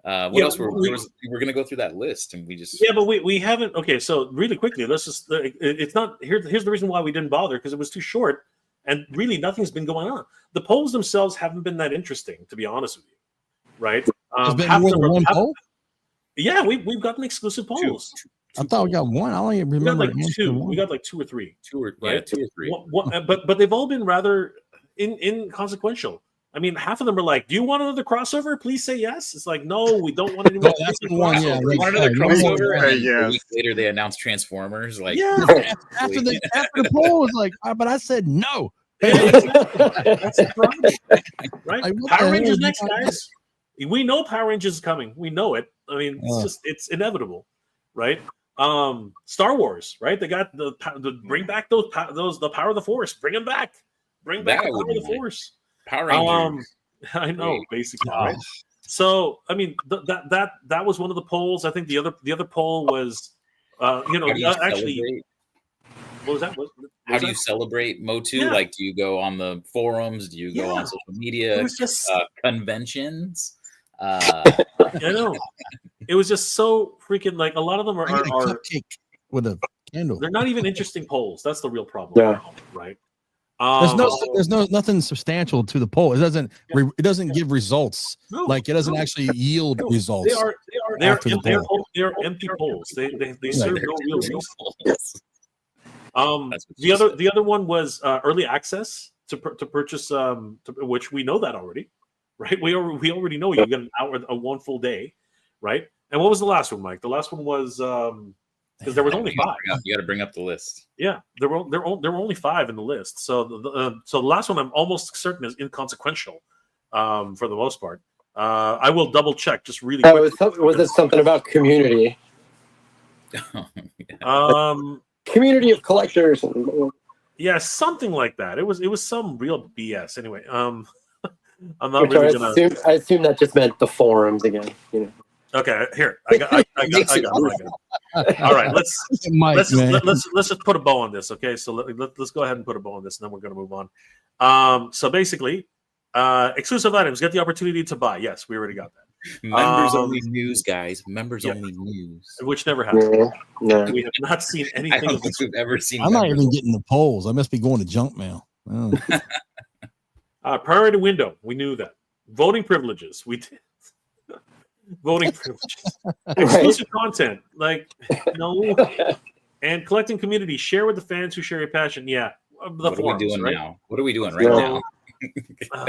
What else? We're going to go through that list, and but we haven't. Okay, so really quickly, let's just. It's not here. Here's the reason why we didn't bother, because it was too short, and really nothing's been going on. The polls themselves haven't been that interesting, to be honest with you. Right? There's been more than one poll. Yeah, we've gotten exclusive polls. I thought we got one. I don't even remember. We got like two or three. Two or three. But they've all been rather inconsequential. I mean, half of them are like, "Do you want another crossover? Please say yes." It's like, "No, we don't want any more." That's the one. Yeah, we want another crossover. Right, A week later, they announced Transformers. Like, after the poll was like, but I said no. That's the problem, right? Like, Power Rangers next, guys. We know Power Rangers is coming. We know it. I mean, it's inevitable, right? Star Wars, right? They got the bring back the Power of the Force. Bring them back. Bring back the Power of the Force. Power Rangers. I know, basically. Right? So, I mean, that was one of the polls. I think the other poll was, actually, what was that? How do you celebrate Motu? Yeah. Like, do you go on the forums? Do you go on social media? It was just conventions? I know. It was just so freaking like a lot of them I get a are cupcake with a candle. they're not even interesting polls. That's the real problem. Yeah. Right. There's nothing substantial to the poll. It doesn't give results. No, Like it doesn't no. actually yield No, results. They're after the poll. they're empty polls. They serve no real reason. That's what The other one was early access to purchase, which we know that already, right? We already know you get an hour, one full day, right? And what was the last one, Mike? The last one was because there was only 5. You got to bring up the list. Yeah, there were only 5 in the list. So the last one I'm almost certain is inconsequential, for the most part. I will double check just really quick. Was it something about community? Community of collectors. Yeah, something like that. It was some real BS. Anyway, I'm not Which really gonna. I assume that just meant the forums again. You know. Okay, here I got. All right, let's just put a bow on this. Okay, so let's go ahead and put a bow on this, and then we're gonna move on. So basically, exclusive items get the opportunity to buy. Yes, we already got that. Members only news, guys. Members only news. Which never happened. Yeah. We have not seen I anything don't of think this. we've ever seen. I'm not members even getting the polls. I must be going to junk mail. Oh. Priority window. We knew that. Voting privileges. We did. Voting privileges. Exclusive content. Like, no. And collecting community. Share with the fans who share your passion. Yeah. What are we doing now? What are we doing right No. now?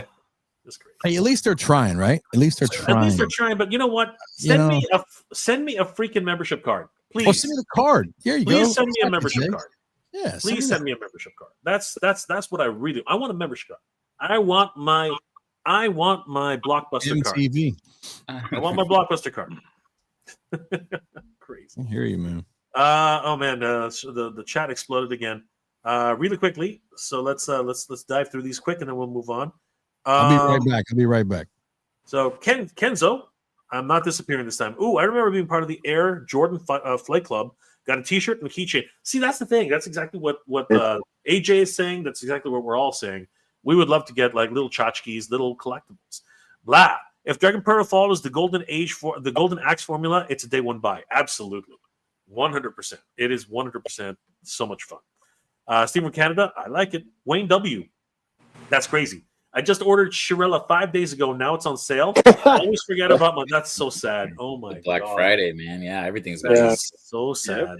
That's great. Hey, at least they're trying, right? At least they're trying. At least they're trying. But you know what? Send me a freaking membership card. Please. Well, send me the card. Here you go. Please send me a membership card. Yeah. Please send me a membership card. That's what I really. I want a membership card. I want my Blockbuster MTV. card. I want my Blockbuster card. Crazy. I hear you, man. Oh man, so the chat exploded again. Really quickly. So let's dive through these quick, and then we'll move on. I'll be right back. So Kenzo, I'm not disappearing this time. Ooh, I remember being part of the Air Jordan Flight Club. Got a T-shirt and a keychain. See, that's the thing. That's exactly what AJ is saying. That's exactly what we're all saying. We would love to get like little tchotchkes, little collectibles. Blah. If Dragon Pearl follows the Golden Axe formula, it's a day one buy. Absolutely, 100%. It is 100% so much fun. Steve from Canada, I like it. Wayne W, that's crazy. I just ordered Shirella 5 days ago. Now it's on sale. I always forget about my. That's so sad. Oh my god. Black Friday, man. Yeah, everything's so sad.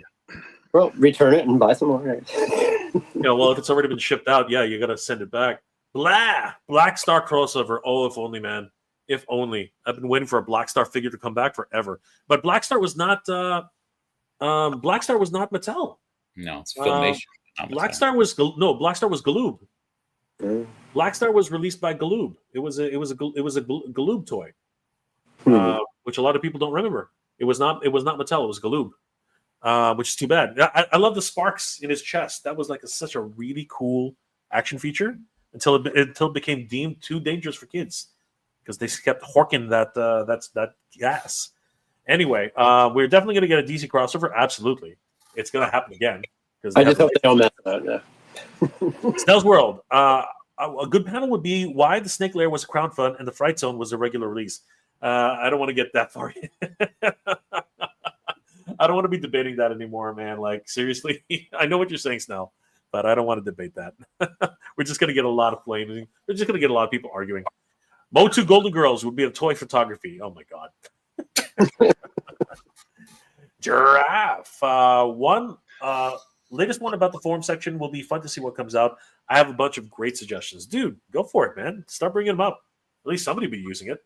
Well, return it and buy some more. Yeah, well, if it's already been shipped out, yeah, you got to send it back. Black Star crossover. Oh, if only, man. If only. I've been waiting for a Black Star figure to come back forever. But Black Star was not. Black Star was not Mattel. No, it's Filmation. Black Star was Galoob. Black Star was released by Galoob. It was a Galoob toy, which a lot of people don't remember. It was not Mattel. It was Galoob, which is too bad. I love the sparks in his chest. That was like such a really cool action feature until it became deemed too dangerous for kids because they kept horking that gas. Anyway, we're definitely going to get a DC crossover. Absolutely, it's going to happen again. I just hope they don't mess it up. Yeah. Snell's World. A good panel would be why the Snake Lair was a crowdfund and the Fright Zone was a regular release. I don't want to get that far. I don't want to be debating that anymore, man. Like, seriously, I know what you're saying, Snell, but I don't want to debate that. We're just going to get a lot of flaming. We're just going to get a lot of people arguing. Motu Golden Girls would be a toy photography. Oh, my God. Giraffe. Latest one about the forum section will be fun to see what comes out. I have a bunch of great suggestions. Dude, go for it, man. Start bringing them up. At least somebody be using it.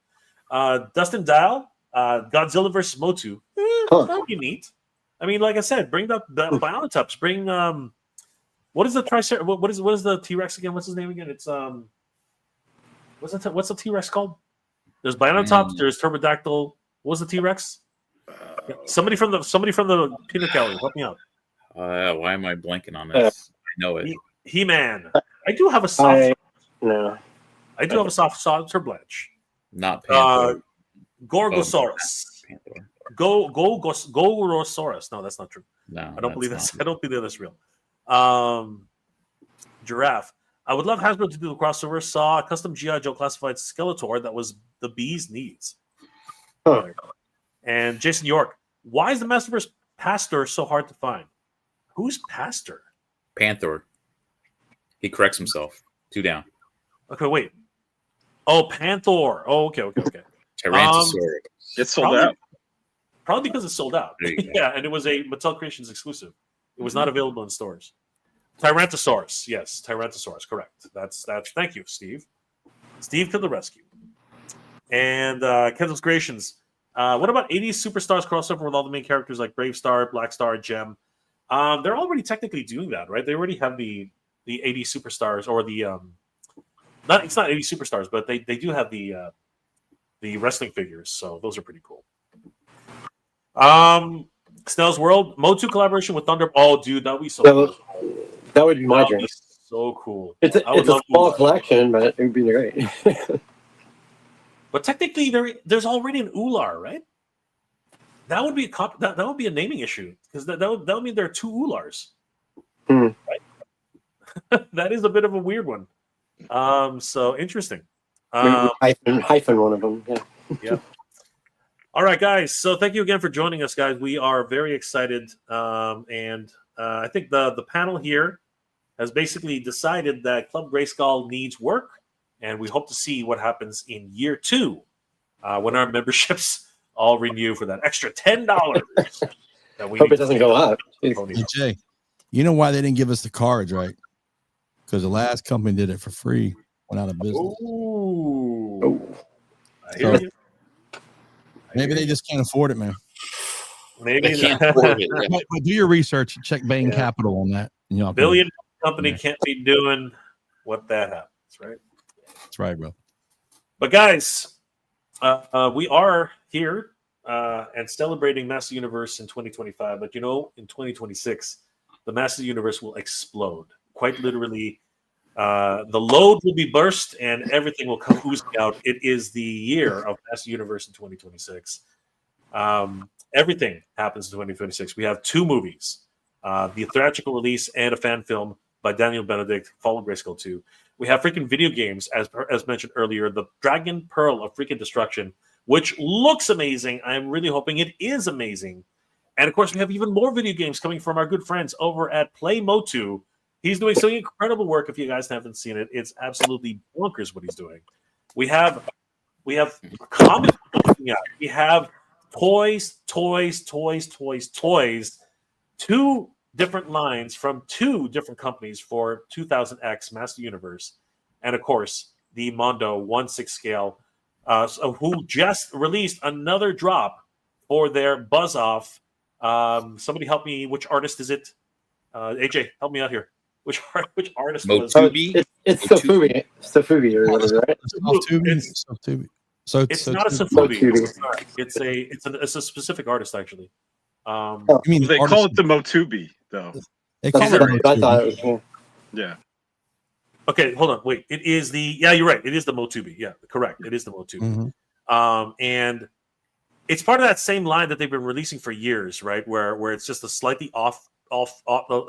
Dustin Dial, Godzilla versus Motu. That would be neat. I mean, like I said, bring the Bionotups. Bring what is the what is the T-Rex again? What's his name again? It's what's the T-Rex called? There's Bionotops, there's Turbodactyl. What was the T-Rex? Somebody from the peanut gallery, help me out. Why am I blanking on this? I know it. He-Man. I do have a soft. I do have a soft Turblanche. Not Panther. Gorgosaurus. Panther. Gorosaurus. No, that's not true. No, I don't believe that's. not. I don't believe that's real. Giraffe. I would love Hasbro to do the crossover. Saw a custom G.I. Joe classified Skeletor that was the bee's knees. Huh. And Jason York. Why is the Masterverse Pastor so hard to find? Who's Pastor? Panther. He corrects himself. 2 down. Okay, wait. Oh, Panther. Oh, okay. Tyrannosaurus. It's sold out. Probably because it's sold out. There you go. Yeah, and it was a Mattel Creations exclusive. It was not available in stores. Tyrannosaurus. Yes, Tyrannosaurus. Correct. That's. Thank you, Steve. Steve to the rescue. And Kendall's Creations. What about 80s Superstars crossover with all the main characters like Brave Star, Black Star, Gem? They're already technically doing that, right? They already have the 80s Superstars or the it's not 80s Superstars, but they do have the wrestling figures, so those are pretty cool. Snell's World Motu collaboration with Thunder. Oh, dude, that would be so cool. That would be my dream. So cool. It's a small collection, but it would be great. But technically, there's already an Ular, right? That would be that would be a naming issue because that would mean there are 2 Ulars. Right? That is a bit of a weird one. So interesting. Hyphen one of them. Yeah. All right, guys. So thank you again for joining us, guys. We are very excited, and I think the panel here has basically decided that Club Grayskull needs work, and we hope to see what happens in year 2 when our memberships all renew for that extra $10. That we hope it doesn't go up. Hey, Jay, you know why they didn't give us the cards, right? Because the last company did it for free, went out of business. Ooh. So, maybe they just can't afford it, man. Maybe They can't afford it. Yeah. But do your research. Check Bain Capital on that. And y'all billion company can't be doing what that happens, right? That's right, bro. But guys, we are here and celebrating Master Universe in 2025. But in 2026, the Master Universe will explode. Quite literally, the load will be burst and everything will come oozing out. It is the year of Master Universe in 2026. Everything happens in 2026. We have 2 movies, the theatrical release and a fan film by Daniel Benedict, followed Grayskull 2. We have freaking video games, as mentioned earlier, the Dragon Pearl of freaking Destruction, which looks amazing. I'm really hoping it is amazing. And of course, we have even more video games coming from our good friends over at Play Motu. He's doing some incredible work. If you guys haven't seen it, it's absolutely bonkers what he's doing. We have comics coming out. We have toys. 2 different lines from 2 different companies for 2000X Master Universe, and of course the Mondo 1/6 scale, who just released another drop for their Buzz Off. Somebody help me. Which artist is it? AJ, help me out here. Which artist was Motubi? It's Sofubi or whatever, right? Sofubi. It's not a Sofubi. It's a specific artist actually. You mean They call it the Motubi, though. They call That's it what I thought it was. Yeah. Okay, hold on. Wait, it is you're right. It is the Motubi. Yeah, correct. It is the Motubi. Mhm. And it's part of that same line that they've been releasing for years, right? Where it's just a slightly a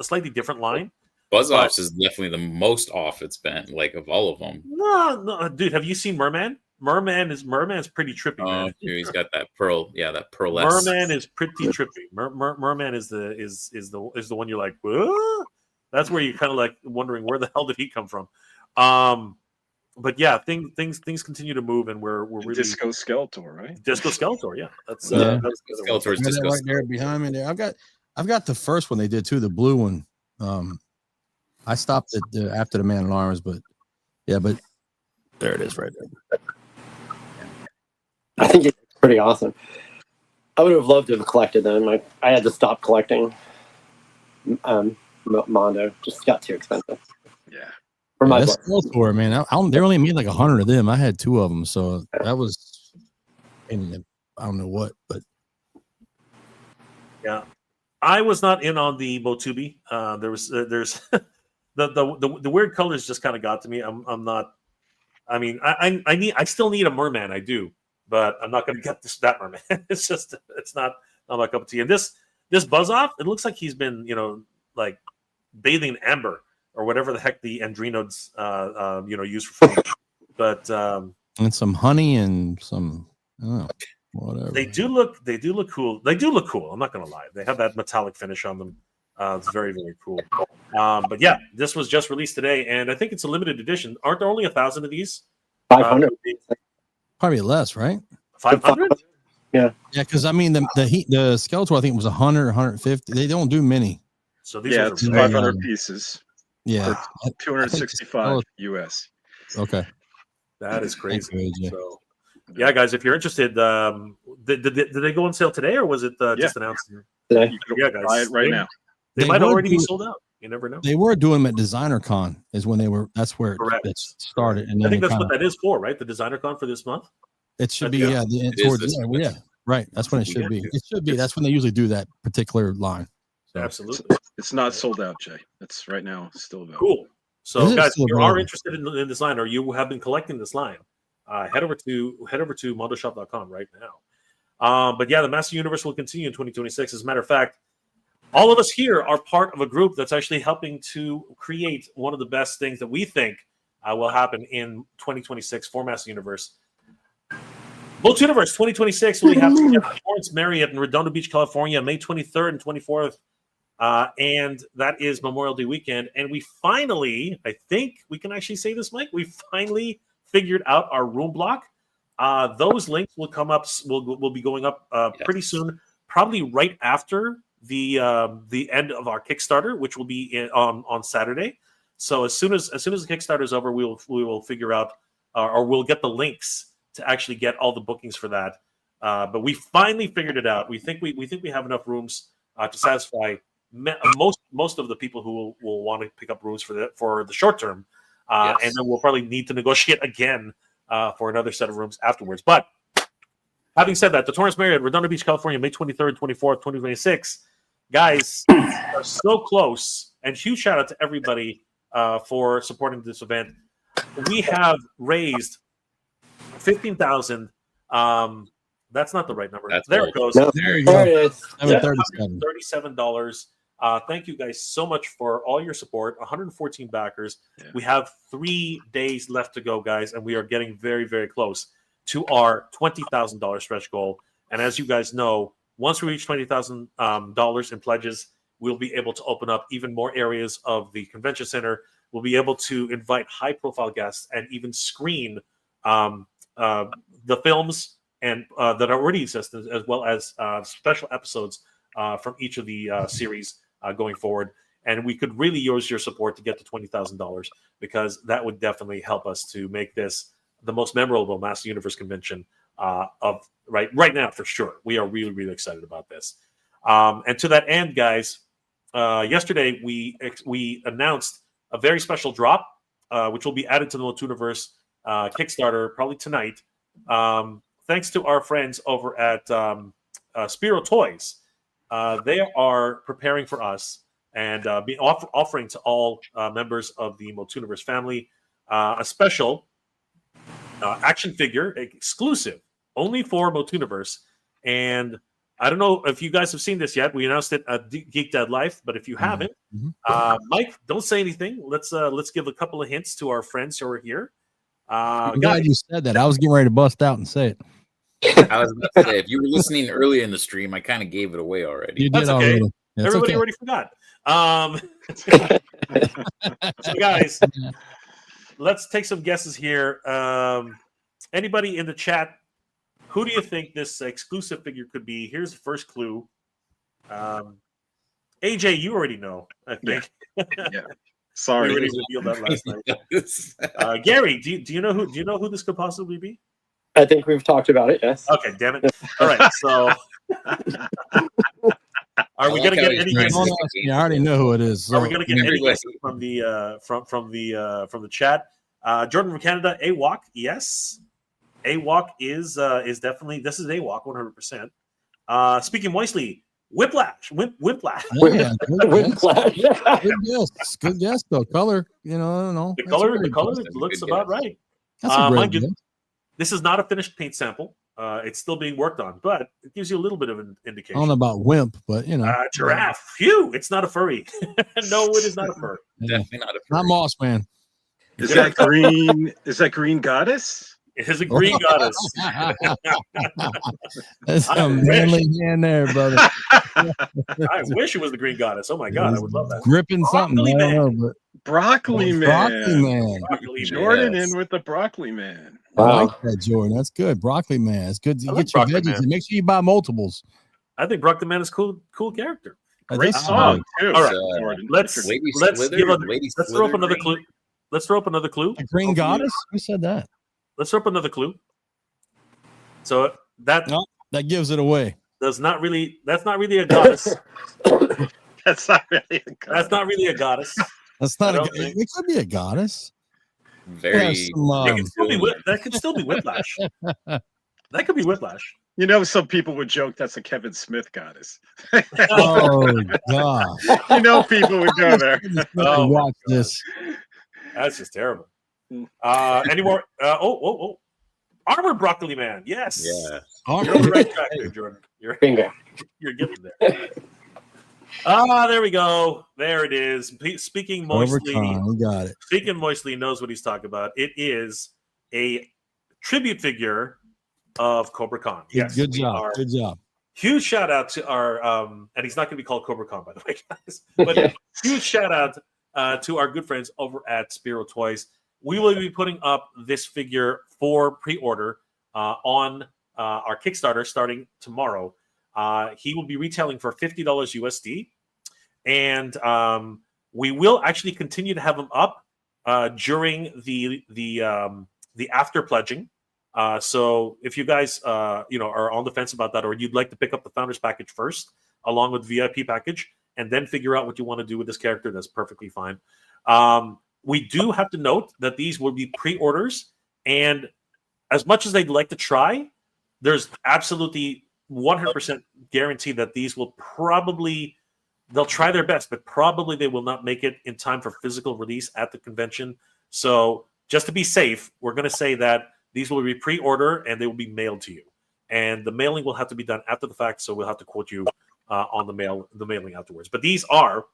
slightly different line. Buzz Offs is definitely the most off it's been, like, of all of them. No, dude. Have you seen Merman? Merman's pretty trippy, Oh, man. he's got that pearl. Yeah, that pearl. Merman is pretty trippy. Merman is the one you're like, what? That's where you're kind of like wondering where the hell did he come from. But yeah, things continue to move, and we're really Disco Skeletor, right? Disco Skeletor. Yeah, that's Skeletor's Got that Disco. right there behind me. There, I've got the first one they did too, the blue one. I stopped at after the Man at Arms, but yeah, but there it is right there. I think it's pretty awesome. I would have loved to have collected them. I had to stop collecting Mondo. Just got too expensive. Yeah. For my That's Skeletor, man. They only made like 100 of them. I had 2 of them, so that was, I don't know what, but yeah. I was not in on the Motubi. There's the weird colors just kind of got to me. I'm not. I mean, I still need a merman. I do, but I'm not going to get that merman. It's not my cup of tea. And this Buzz Off, it looks like he's been like bathing in amber. or whatever the heck the Andrinodes use for food. But and some honey and some whatever. They do look cool. They do look cool. I'm not gonna lie. They have that metallic finish on them. It's very, very cool. But yeah, this was just released today, and I think it's a limited edition. Aren't there only 1,000 of these? 500. Probably less, right? 500? Yeah. Yeah, because I mean the Skeletor I think was 100, 150. They don't do many. So these Yeah, are it's 500 pieces. Yeah, For 265 US. Okay, that is crazy. Thank you, AJ. So, yeah, guys, if you're interested, did they go on sale today, or was it just announced? Today. You can Yeah, guys, buy it right now. They They might would already be do- sold out. You never know. They were doing them at Designer Con is when they were. That's where Correct. it started, and I then think they that's kinda, what that is for, right? The Designer Con for this month. it should be. Yeah. Yeah, It is towards this yeah, right. That's when it should be. It should be. That's when they usually do that particular line. So, Absolutely. It's not sold out, Jay. It's right now still available. Cool. Is So, it guys, if still you are available? interested in this line, or you have been collecting this line, head over to motoshop.com right now. But yeah, the Master Universe will continue in 2026. As a matter of fact, all of us here are part of a group that's actually helping to create one of the best things that we think will happen in 2026 for Master Universe. MOTUNIVERSE 2026 will be happening at Florence Marriott in Redondo Beach, California, May 23rd and 24th. And that is Memorial Day weekend. And we finally, I think we can actually say this, Mike, we finally figured out our room block. Those links will come up, will be going up pretty soon, probably right after the end of our Kickstarter, which will be on Saturday. So as soon as the Kickstarter is over, we will figure out, or we'll get the links to actually get all the bookings for that. But we finally figured it out. We think we have enough rooms to satisfy most of the people who will want to pick up rooms for the short term, and then we'll probably need to negotiate again for another set of rooms afterwards. But having said that, the Torrance Marriott, Redondo Beach, California, May 23rd, 24th, 2026. Guys, are so close, and huge shout out to everybody for supporting this event. We have raised 15,000. That's not the right number. There it goes. No, There you there go. it is. $737. Thank you guys so much for all your support. 114 backers. Yeah. We have 3 days left to go, guys, and we are getting very, very close to our $20,000 stretch goal. And as you guys know, once we reach $20,000 in pledges, we'll be able to open up even more areas of the convention center. We'll be able to invite high-profile guests and even screen the films and that already exist, as well as special episodes from each of the series going forward. And we could really use your support to get to $20,000, because that would definitely help us to make this the most memorable Master Universe convention of right now, for sure. We are really, really excited about this. And to that end, guys, yesterday we announced a very special drop, which will be added to the MOTUNIVERSE Kickstarter probably tonight. Thanks to our friends over at Spiro Toys. They are preparing for us and be offering to all members of the MOTUNIVERSE family a special action figure, exclusive only for MOTUNIVERSE. And I don't know if you guys have seen this yet. We announced it at Geek Dead Life, but if you haven't, Mike, don't say anything. Let's give a couple of hints to our friends who are here. I'm glad you said that. I was getting ready to bust out and say it. I was about to say, if you were listening earlier in the stream, I kind of gave it away already. You did That's okay. already. That's Everybody okay. already forgot. So guys, let's take some guesses here. Anybody in the chat, who do you think this exclusive figure could be? Here's the first clue. AJ, you already know, I think. Yeah. Sorry. We already revealed that last night. Gary, do you know who this could possibly be? I think we've talked about it. Yes. Okay, damn it. All right, so are we gonna get any guesses? Yeah, I already know who it is. So. Are we gonna get any guesses from the from the chat? Jordan from Canada, AWOC, yes. AWOC is definitely, this is AWOC 100%. Speaking moistly, Whiplash. Whiplash. Yeah, Whiplash. good guess though. Color, I don't know. The color looks about right. That's a great mind you, guess. this is not a finished paint sample. It's still being worked on, but it gives you a little bit of an I indication. don't know about wimp, but you know, giraffe. Phew! It's not a furry. No, it is not a furry. Definitely not a not Moss Man. Is that green? Is that green goddess? It is a green goddess. That's I a manly hand there, brother. I wish it was the green goddess. Oh my god, I would love that. Gripping something. I don't know, but Broccoli man. broccoli man. Broccoli Jordan Yes. in with the broccoli man. I Wow. like that, Jordan. That's good. Broccoli man. It's good. You I like get your broccoli veggies man. and make sure you buy multiples. I think Brock the Man is cool character. Great That's song too. All right. Jordan. Let's Lady let's Slither, give a, Lady let's throw up Slither another green. clue. Let's throw up another clue. A green Hopefully- goddess? Who said that? Let's throw up another clue. So that No, that gives it away. that's not really a goddess. That's not really a goddess. That's not really a goddess. That's not I a. don't think- It could be a goddess. Very. Yeah, some, It could still be that could still be Whiplash. That could be Whiplash. You know, some people would joke that's a Kevin Smith goddess. Oh god! You know, people would go there. Oh, my watch God. this. That's just terrible. Any more? Oh. Armored Broccoli Man. Yes. Yeah. You're on the right track there, Jordan. Bingo. You're getting there. There we go. There it is. Speaking moistly. Overtime. We got it. Speaking moistly knows what he's talking about. It is a tribute figure of Cobra Khan. Yes. Good we job. are- Good job. Huge shout out to our and he's not going to be called Cobra Khan, by the way, guys. But huge shout out to our good friends over at Spiro Toys. We will be putting up this figure for pre-order on our Kickstarter starting tomorrow. He will be retailing for $50 USD, and we will actually continue to have him up during the after pledging. So if you guys are on the fence about that, or you'd like to pick up the founders package first along with the VIP package and then figure out what you want to do with this character, that's perfectly fine. We do have to note that these will be pre-orders, and as much as they'd like to try, there's absolutely 100% guarantee that these will they'll try their best, but probably they will not make it in time for physical release at the convention. So just to be safe, we're going to say that these will be pre-order and they will be mailed to you. And the mailing will have to be done after the fact, so we'll have to quote you on the mailing afterwards. But these are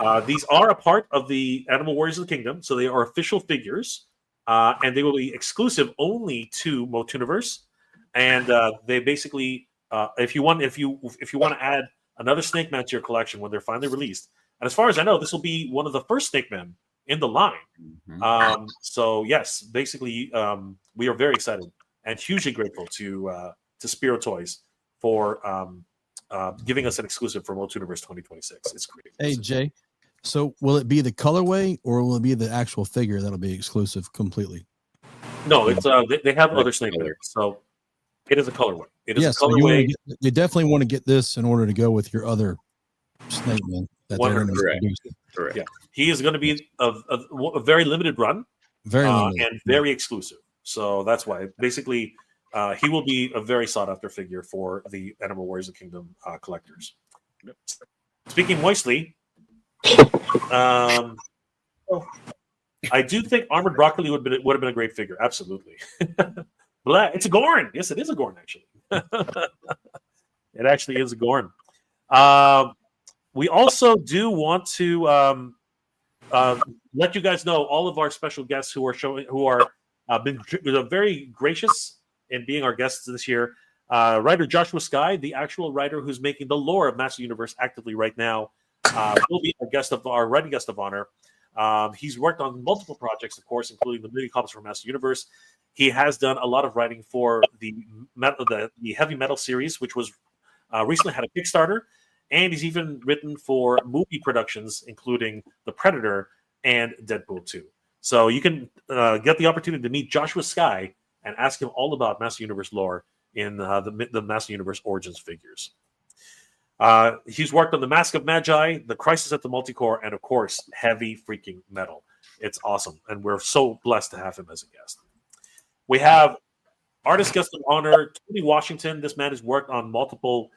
a part of the Animal Warriors of the Kingdom, so they are official figures, and they will be exclusive only to MOTUNIVERSE. And they basically, if you want to add another Snake Man to your collection when they're finally released, and as far as I know, this will be one of the first Snake Men in the line. Mhm. So yes, basically, we are very excited and hugely grateful to Spiro Toys for giving us an exclusive for MOTUNIVERSE 2026. It's great. Hey Jay, so will it be the colorway or will it be the actual figure that'll be exclusive completely? No, it's they have Like other Snake Men, so it is a colorway. It is Yeah, a so colorway. you definitely want to get this in order to go with your other Snake Men that they're going to 100%. introduce. Correct. Yeah. He is going to be a very limited run Very limited. and very exclusive. So that's why basically he will be a very sought after figure for the Animal Warriors of the Kingdom collectors. Speaking moistly, I do think Armored Broccoli would have been a great figure. Absolutely. It's a Gorn. Yes, it is a Gorn, actually. It actually is a Gorn. We also do want to let you guys know all of our special guests who are been very gracious in being our guests this year. Writer Joshua Skye, the actual writer who's making the lore of Master Universe actively right now, will be our writing guest of honor. He's worked on multiple projects, of course, including the mini comics for Master Universe. He has done a lot of writing for the Heavy Metal series, which was recently had a Kickstarter, and he's even written for movie productions, including The Predator and Deadpool 2. So you can get the opportunity to meet Joshua Skye and ask him all about Master Universe lore in the Master Universe Origins figures. He's worked on The Mask of Magi, The Crisis at the Multicore, and of course, Heavy Freaking Metal. It's awesome, and we're so blessed to have him as a guest. We have artist guest of honor, Tony Washington. This man has worked on multiple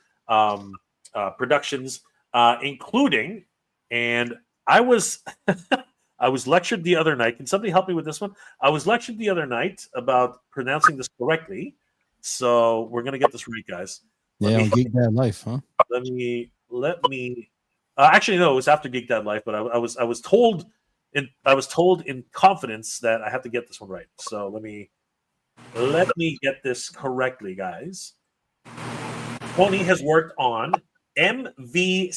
productions, including, and I was I was lectured the other night. Can somebody help me with this one? I was lectured the other night about pronouncing this correctly. So we're gonna get this right, guys. On Geek Dad Life, huh? Let me. Actually, no, it was after Geek Dad Life, but I was told in confidence that I have to get this one right. So let me get this correctly, guys. Tony has worked on MV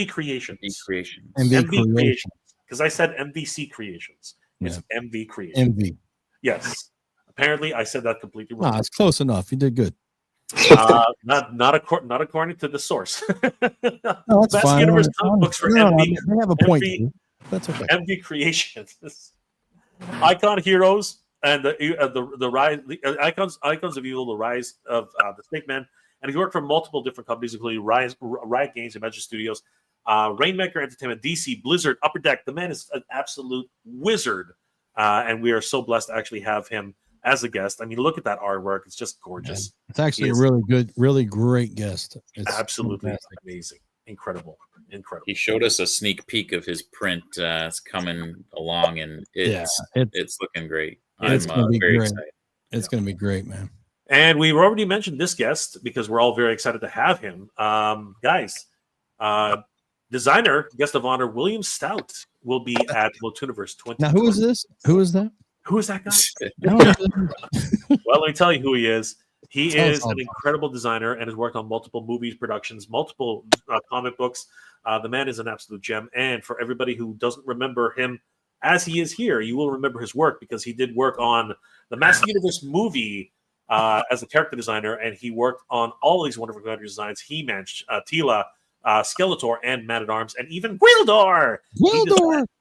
Creations. Because I said MVC Creations. It's MV Creations. MV. Yes. Apparently, I said that completely wrong. No, it's close enough. You did good. Not according to the source. No, that's fine. Universe comic books for MV. They have a point. That's okay. MV Creations, Icon Heroes, and the rise, Icons of Evil, the rise of the Snake Man, and he worked for multiple different companies, including Riot Games, Imagine Studios, Rainmaker Entertainment, DC, Blizzard, Upper Deck. The man is an absolute wizard, and we are so blessed to actually have him as a guest. I mean, look at that artwork. It's just gorgeous. Yeah, it's actually a really good, really great guest. It's absolutely fantastic. Amazing. Incredible. He showed us a sneak peek of his print. It's coming along, and it's looking great. It's going to be very excited. It's going to be great, man. And we've already mentioned this guest because we're all very excited to have him. Guys, designer, guest of honor, William Stout will be at MOTUNIVERSE 20. Now, who is this? Who is that? Who is that guy? Well, let me tell you who he is. He is an incredible designer and has worked on multiple movies, productions, multiple comic books. The man is an absolute gem. And for everybody who doesn't remember him as he is here, you will remember his work because he did work on the Master Universe movie as a character designer, and he worked on all these wonderful character designs. He-Man, Tila, Skeletor, and Man-at-Arms, and even Gwildor.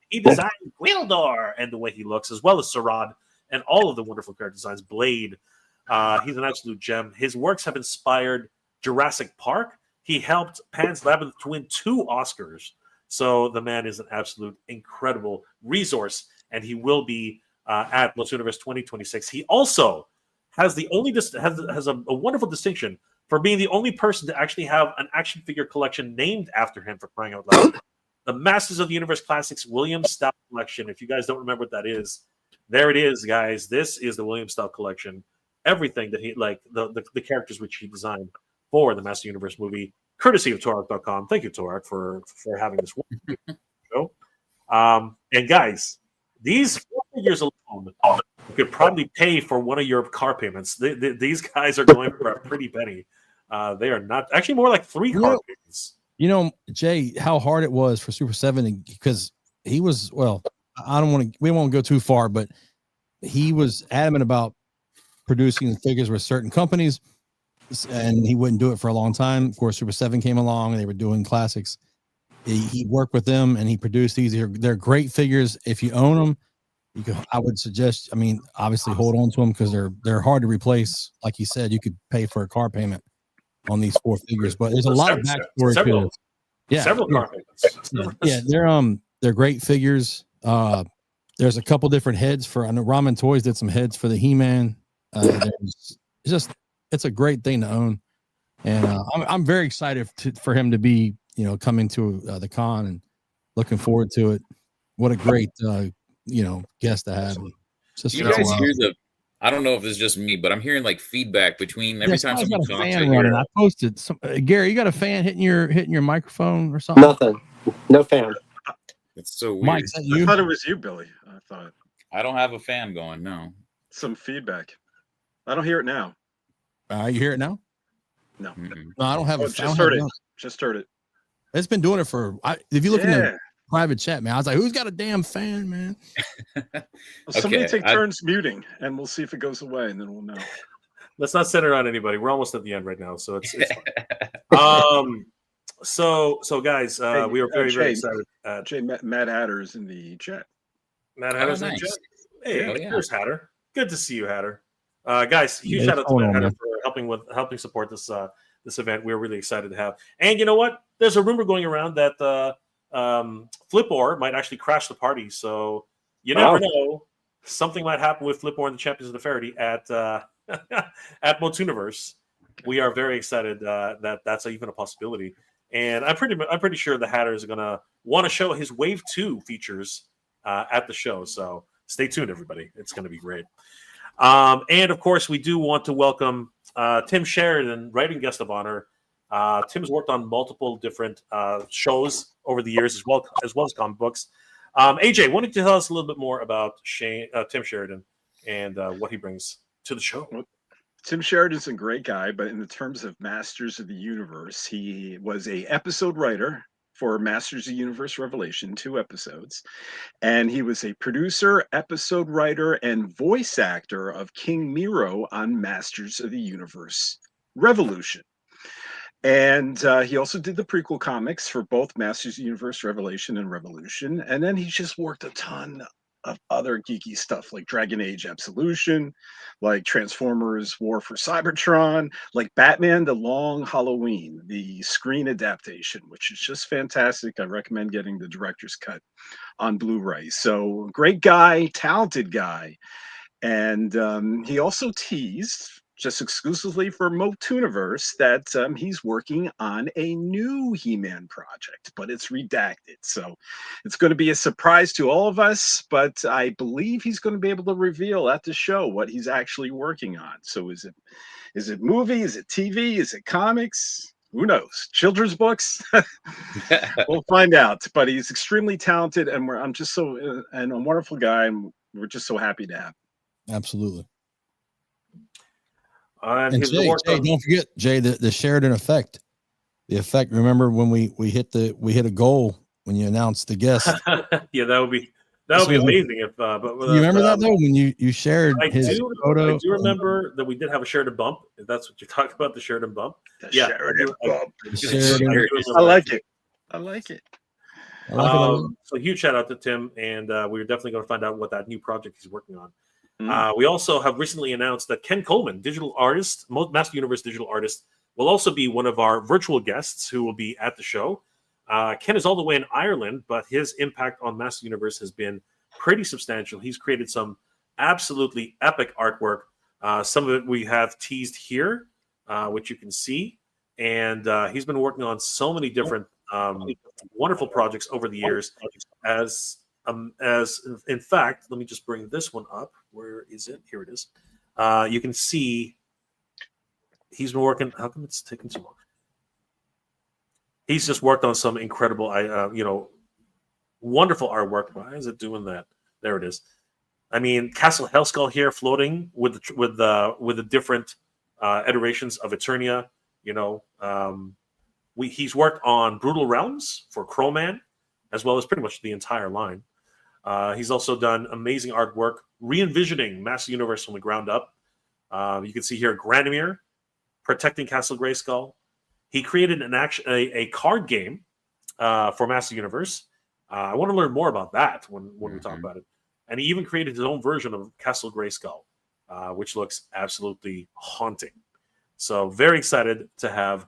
He designed Gwildor and the way he looks, as well as Sarad and all of the wonderful character designs. Blade. He's an absolute gem. His works have inspired Jurassic Park. He helped Pan's Labyrinth to win 2 Oscars. So the man is an absolute incredible resource, and he will be at MOTUNIVERSE 2026. He also has the only has a wonderful distinction for being the only person to actually have an action figure collection named after him, for crying out loud. The Masters of the Universe Classics William Stout Collection. If you guys don't remember what that is, there it is, guys. This is the William Stout Collection. Everything that he, like the characters which he designed for the Master Universe movie, courtesy of Torak.com. Thank you, Torak, for having this show. And guys, these 4 figures alone could probably pay for one of your car payments. These guys are going for a pretty penny. They are not actually more like 3 car payments. You know, Jay, how hard it was for Super 7 because he was, well, we won't go too far, but he was adamant about producing figures with certain companies and he wouldn't do it for a long time. Of course, Super 7 came along and they were doing classics. He worked with them and he produced these. They're great figures. If you own them, I would suggest, I mean, obviously hold on to them because they're hard to replace. Like you said, you could pay for a car payment on these 4 figures, but there's a lot of backstory to it. Yeah, several car payments. Yeah, they're great figures. There's a couple different heads for. I know Ramen Toys did some heads for the He-Man. It's a great thing to own, and I'm very excited for him to be coming to the con and looking forward to it. What a great guest to have. You guys hear the? I don't know if it's just me, but I'm hearing like feedback between every time someone talks. I posted some. Gary, you got a fan hitting your microphone or something? Nothing. No fan. It's so weird. Mike, is that you? I thought it was you, Billy. I thought. I don't have a fan going. No. Some feedback. I don't hear it now. You hear it now? No. No, I don't have. Just heard it. Just heard it. It's been doing it for. If you look in the private chat, man, I was like, "Who's got a damn fan, man?" Somebody take turns muting, and we'll see if it goes away, and then we'll know. Let's not center on anybody. We're almost at the end right now, so it's fine. So guys, we are very excited. Jay, Matt Hatter is in the chat. Matt Hatter's in the chat. Hey, here's Hatter. Good to see you, Hatter. Guys, huge shout out to Matt Hatter for helping support this event. We're really excited to have. And you know what? There's a rumor going around that Flipor might actually crash the party. So you never know. Something might happen with Flipor and the Champions of the Faraday at at MOTUNIVERSE. We are very excited that that's even a possibility. And I'm pretty sure the Hatter is going to want to show his Wave 2 features at the show. So stay tuned, everybody. It's going to be great. And of course, we do want to welcome Tim Sheridan, writing guest of honor. Tim's worked on multiple different shows over the years, as well as comic books. AJ, why don't you tell us a little bit more about Tim Sheridan and what he brings to the show? Well, Tim Sheridan's a great guy, but in the terms of Masters of the Universe, he was a episode writer for Masters of the Universe Revelation, 2 episodes. And he was a producer, episode writer, and voice actor of King Miro on Masters of the Universe Revolution. And he also did the prequel comics for both Masters of the Universe Revelation and Revolution. And then he just worked a ton of other geeky stuff like Dragon Age Absolution, like Transformers War for Cybertron, like Batman The Long Halloween, the screen adaptation, which is just fantastic. I recommend getting the director's cut on Blu-ray. So great guy, talented guy. And he also teased, just exclusively for MOTUNIVERSE, that he's working on a new He-Man project, but it's redacted. So it's going to be a surprise to all of us, but I believe he's going to be able to reveal at the show what he's actually working on. So is it movie? Is it TV? Is it comics? Who knows? Children's books? We'll find out. But he's extremely talented, and I'm just so and a wonderful guy, and we're just so happy to have him. Absolutely. And Jay, don't forget, Jay, the Sheridan effect. The effect. Remember when we hit a goal when you announced the guest? Yeah, that would be amazing if. But you remember that though when you shared his photo? I do remember that we did have a Sheridan bump. If that's what you're talking about, the Sheridan bump. Sheridan bump. I like it. I like it. So huge shout out to Tim, and we're definitely going to find out what that new project he's working on. We also have recently announced that Ken Coleman, digital artist, Master Universe digital artist, will also be one of our virtual guests who will be at the show. Ken is all the way in Ireland, but his impact on Master Universe has been pretty substantial. He's created some absolutely epic artwork. Some of it we have teased here, which you can see. And he's been working on so many different wonderful projects over the years. As in fact, let me just bring this one up. Where is it? Here it is. You can see he's been working. How come it's taking so long? He's just worked on some incredible, wonderful artwork. Why is it doing that? There it is. I mean, Castle Hellskull here, floating with the different iterations of Eternia. He's worked on Brutal Realms for Crowman, as well as pretty much the entire line. He's also done amazing artwork, re-envisioning Master Universe from the ground up. You can see here Granamir protecting Castle Grayskull. He created a card game for Master Universe. I want to learn more about that when we talk about it. And he even created his own version of Castle Grayskull, which looks absolutely haunting. So very excited to have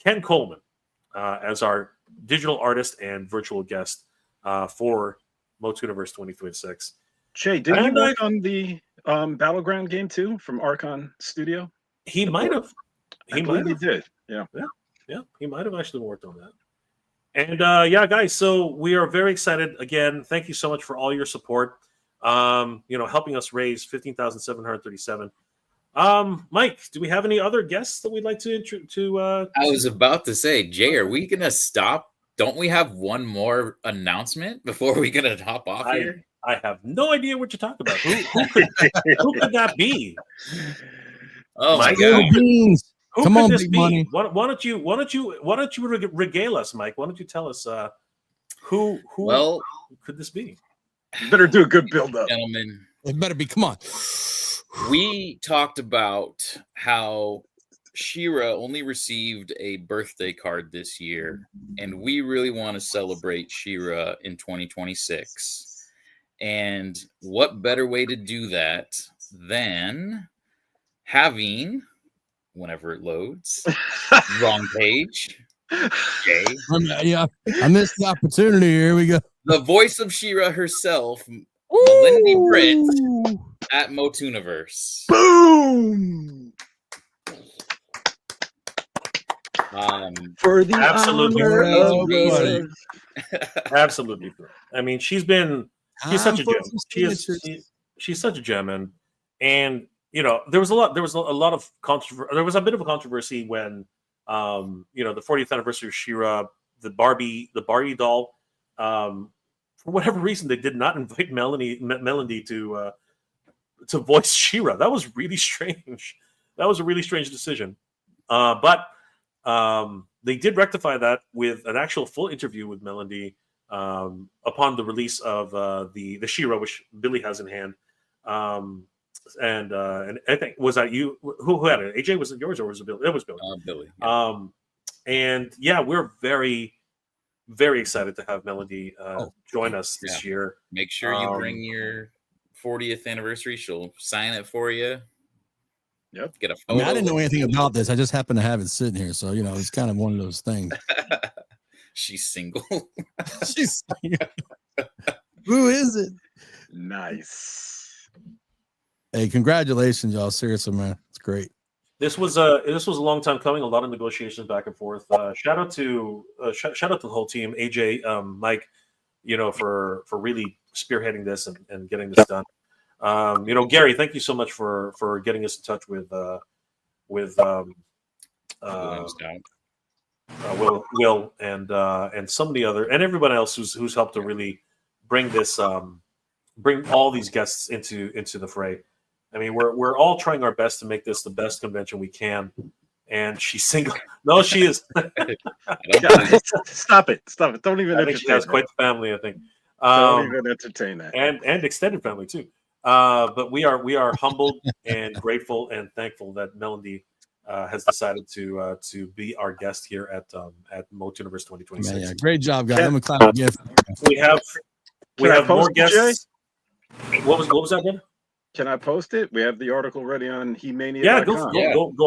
Ken Coleman as our digital artist and virtual guest for MOTUNIVERSE 2026. Jay, did he work on the Battleground game too from Archon Studio? He might have. He did. Yeah. He might have actually worked on that. And yeah, guys, so we are very excited. Again, thank you so much for all your support. Helping us raise $15,737. Mike, do we have any other guests that we'd like to I was about to say, Jay, are we gonna stop? Don't we have one more announcement before we're gonna hop off here? I have no idea what you're talking about. Who could that be? Oh Mike, my God! Who Come could on, this big be? money. Why don't you regale us, Mike? Why don't you tell us who could this be? You better do a good build up, Gentlemen. It better be. Come on. We talked about how She-Ra only received a birthday card this year, and we really want to celebrate She-Ra in 2026. And what better way to do that than having, whenever it loads, wrong page. Okay. Yeah, I missed the opportunity. Here we go. The voice of She-Ra herself, Melindy Britt at MOTUNIVERSE. Boom! For the Absolutely honor of absolutely. I mean, she's such a gem. She's such a gem, and you know, there was a lot of controversy. There was a bit of a controversy when, you know, the 40th anniversary of She-Ra, the Barbie doll, for whatever reason, they did not invite Melody to voice She-Ra. That was really strange. That was a really strange decision. But they did rectify that with an actual full interview with Melody upon the release of the She-Ra, which Billy has in hand. And I think, was that you who had it? AJ, was it yours or was it Billy? It was Billy. Billy. Yeah. And yeah, we're very, very excited to have Melody join us this year. Make sure you bring your 40th anniversary. She'll sign it for you. Yep. Get a photo. I didn't know anything about this. I just happened to have it sitting here, so you know it's kind of one of those things. She's single. She's single. Who is it? Nice. Hey, congratulations, y'all! Seriously, man, it's great. This was a long time coming. A lot of negotiations back and forth. Shout out to the whole team, AJ, Mike, you know, for really spearheading this and getting this done. You know, Gary, thank you so much for getting us in touch with Will and some of the other and everyone else who's helped to really bring this bring all these guests into the fray. I mean, we're all trying our best to make this the best convention we can. And she's single. No, she is. Stop it! Don't even. I think she has quite the family. I think. Don't even entertain that. And extended family too. But we are humbled and grateful and thankful that Melody has decided to be our guest here at MOTUNIVERSE 2026. Man, yeah, great job, guys. I'm clap again. We have more guests. What was that, Ben? Can I post it? We have the article ready on He-Mania. Yeah, go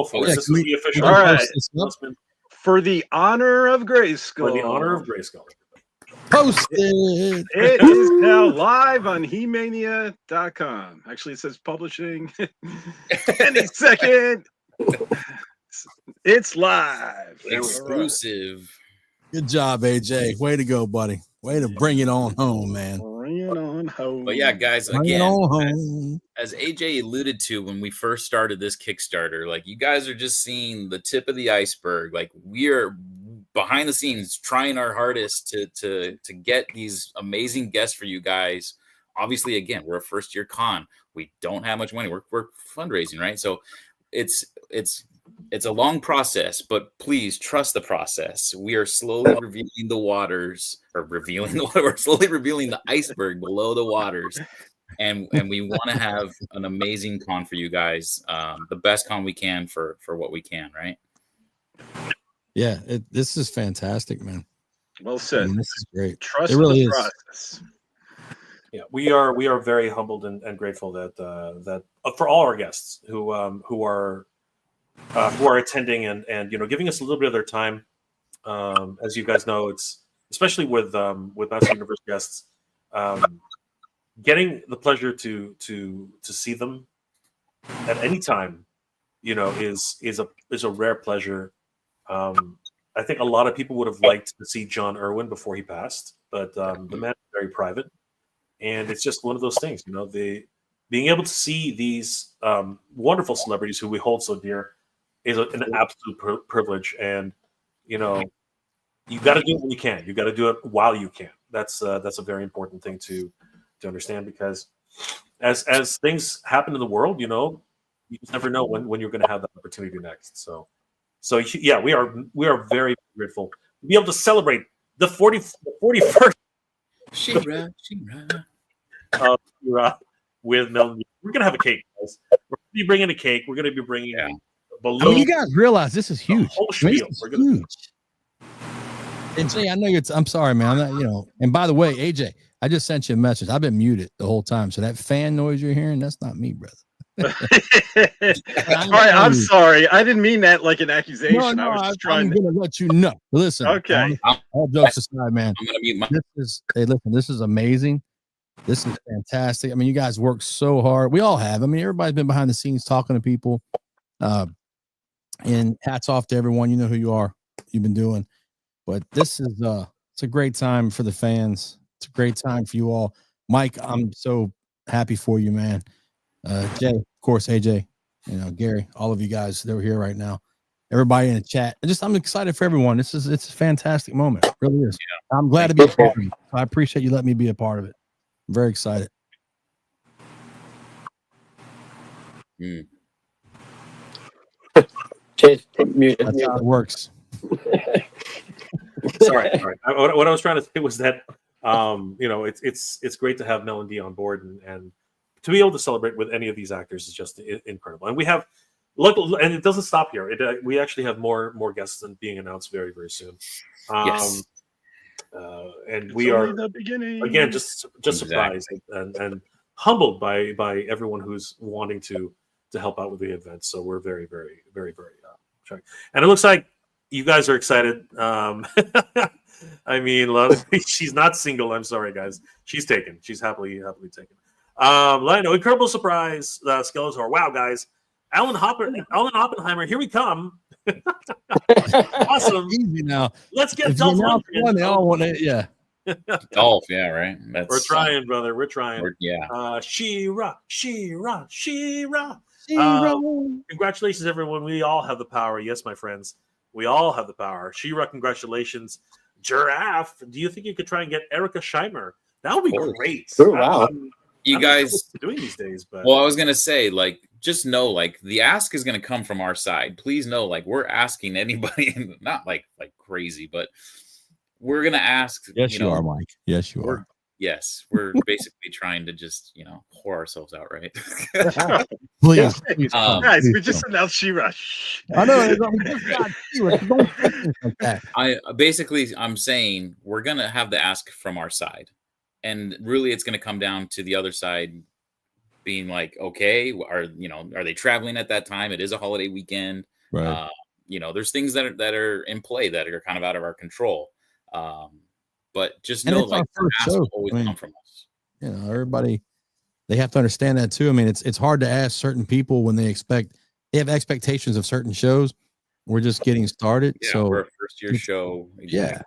for it. This is the official. All right. Announcement. For the honor of Grayskull. For the honor of Grayskull. Post it. It is now live on He-Mania.com. Actually, it says publishing any second. It's live. Exclusive. Good job, AJ. Way to go, buddy. Way to bring it on home, man. Bring it on home. But yeah, guys, Bring it again, on home. as AJ alluded to when we first started this Kickstarter, like you guys are just seeing the tip of the iceberg. Like we are behind the scenes trying our hardest to get these amazing guests for you guys. Obviously, again, we're a first-year con. We don't have much money. We're fundraising, right? So it's a long process, but please trust the process. We are slowly revealing the waters, we're slowly revealing the iceberg below the waters. And we want to have an amazing con for you guys, the best con we can for what we can, right? Yeah, this is fantastic, man. Well said. I mean, this is great. Trust it really the is. process. Yeah, we are very humbled and grateful that for all our guests who are attending and you know giving us a little bit of their time. As you guys know, it's especially with Master Universe guests, getting the pleasure to see them at any time, you know, is a rare pleasure. I think a lot of people would have liked to see John Irwin before he passed, but the man is very private, and it's just one of those things, you know. Being able to see these wonderful celebrities who we hold so dear is an absolute privilege, and you know, you got to do it when you can. You got to do it while you can. That's a very important thing to understand, because as things happen in the world, you know, you just never know when you're going to have that opportunity next. So yeah, we are very grateful to be able to celebrate the 41st She-Ra. with Melody. We're gonna have a cake, guys. We're gonna be bringing a cake. We're gonna be bringing I mean, you guys realize this is huge. whole I mean, spiel. this is We're gonna- huge. And Jay, I know I'm sorry, man. I'm not, you know. And by the way, AJ, I just sent you a message. I've been muted the whole time, so that fan noise you're hearing, that's not me, brother. All right, I'm sorry. I didn't mean that like an accusation. No, I was just trying I'm to. gonna let you know. Listen, Okay. all jokes aside, man. I'm gonna mute my. This is amazing. This is fantastic. I mean, you guys work so hard. We all have. I mean, everybody's been behind the scenes talking to people. And hats off to everyone. You know who you are. You've been doing. But this is it's a great time for the fans. It's a great time for you all. Mike, I'm so happy for you, man. Jay, of course, AJ, You know, Gary, all of you guys that are here right now, everybody in the chat. I'm excited for everyone. It's a fantastic moment. It really is. Yeah. I'm glad to be a part of it. I appreciate you letting me be a part of it. I'm very excited. That's how it works. Sorry. What I was trying to say was that you know, it's great to have Mel and D on board, and to be able to celebrate with any of these actors is just incredible. And we have and it doesn't stop here. We actually have more guests being announced very, very soon. Yes. And It's we are only the beginning. Again just surprised and humbled by everyone who's wanting to help out with the event. So we're very, very, very, very trying. And it looks like you guys are excited. I mean, she's not single. I'm sorry, guys. She's taken. She's happily taken. Lino, incredible surprise. Skeletor. Wow, guys. Alan Oppenheimer. Here we come. Awesome. Easy now. Let's get Dolph Lundgren. They all want it. Yeah. Dolph. Yeah. Right. We're trying, brother. We're trying. Yeah. She-Ra. Congratulations, everyone. We all have the power. Yes, my friends. We all have the power. She-Ra, congratulations. Giraffe, do you think you could try and get Erica Scheimer? That would be great. Oh, wow. You guys doing these days, but well, I was gonna say, like, just know, like, the ask is gonna come from our side. Please know, like, we're asking anybody, not like crazy, but we're gonna ask. Yes, you are, Mike. Yes, you are. Yes, we're basically trying to just, whore ourselves out, right? Please, guys, we just announced She-Ra. I know. I'm saying we're gonna have the ask from our side, and really, it's gonna come down to the other side being like, okay, are they traveling at that time? It is a holiday weekend, right? There's things that are in play that are kind of out of our control. But just know, like, the ask will always come from us. Everybody, they have to understand that too. I mean, it's hard to ask certain people when they have expectations of certain shows. We're just getting started. Yeah, so we're a first year show. Exactly. Yeah.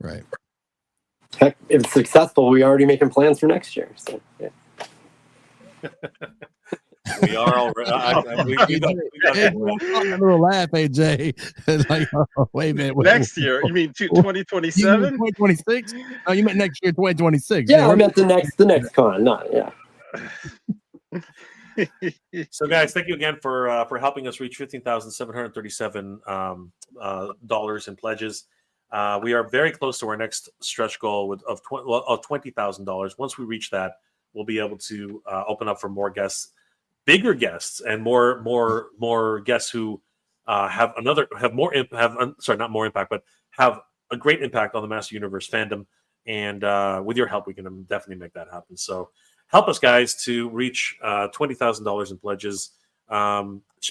Right. Heck, if it's successful, we're already making plans for next year. So yeah. We are already. We got a little laugh, AJ. Like, oh, wait a minute. Next year? You mean 2027? 2026? Oh, you meant next year, 2026. Yeah, I meant the next con. Not So, guys, thank you again for helping us reach $15,737 dollars in pledges. We are very close to our next stretch goal of $20,000. Once we reach that, we'll be able to open up for more guests. Bigger guests and more guests who have a great impact on the Master Universe fandom, and with your help, we can definitely make that happen. So help us, guys, to reach $20,000 in pledges.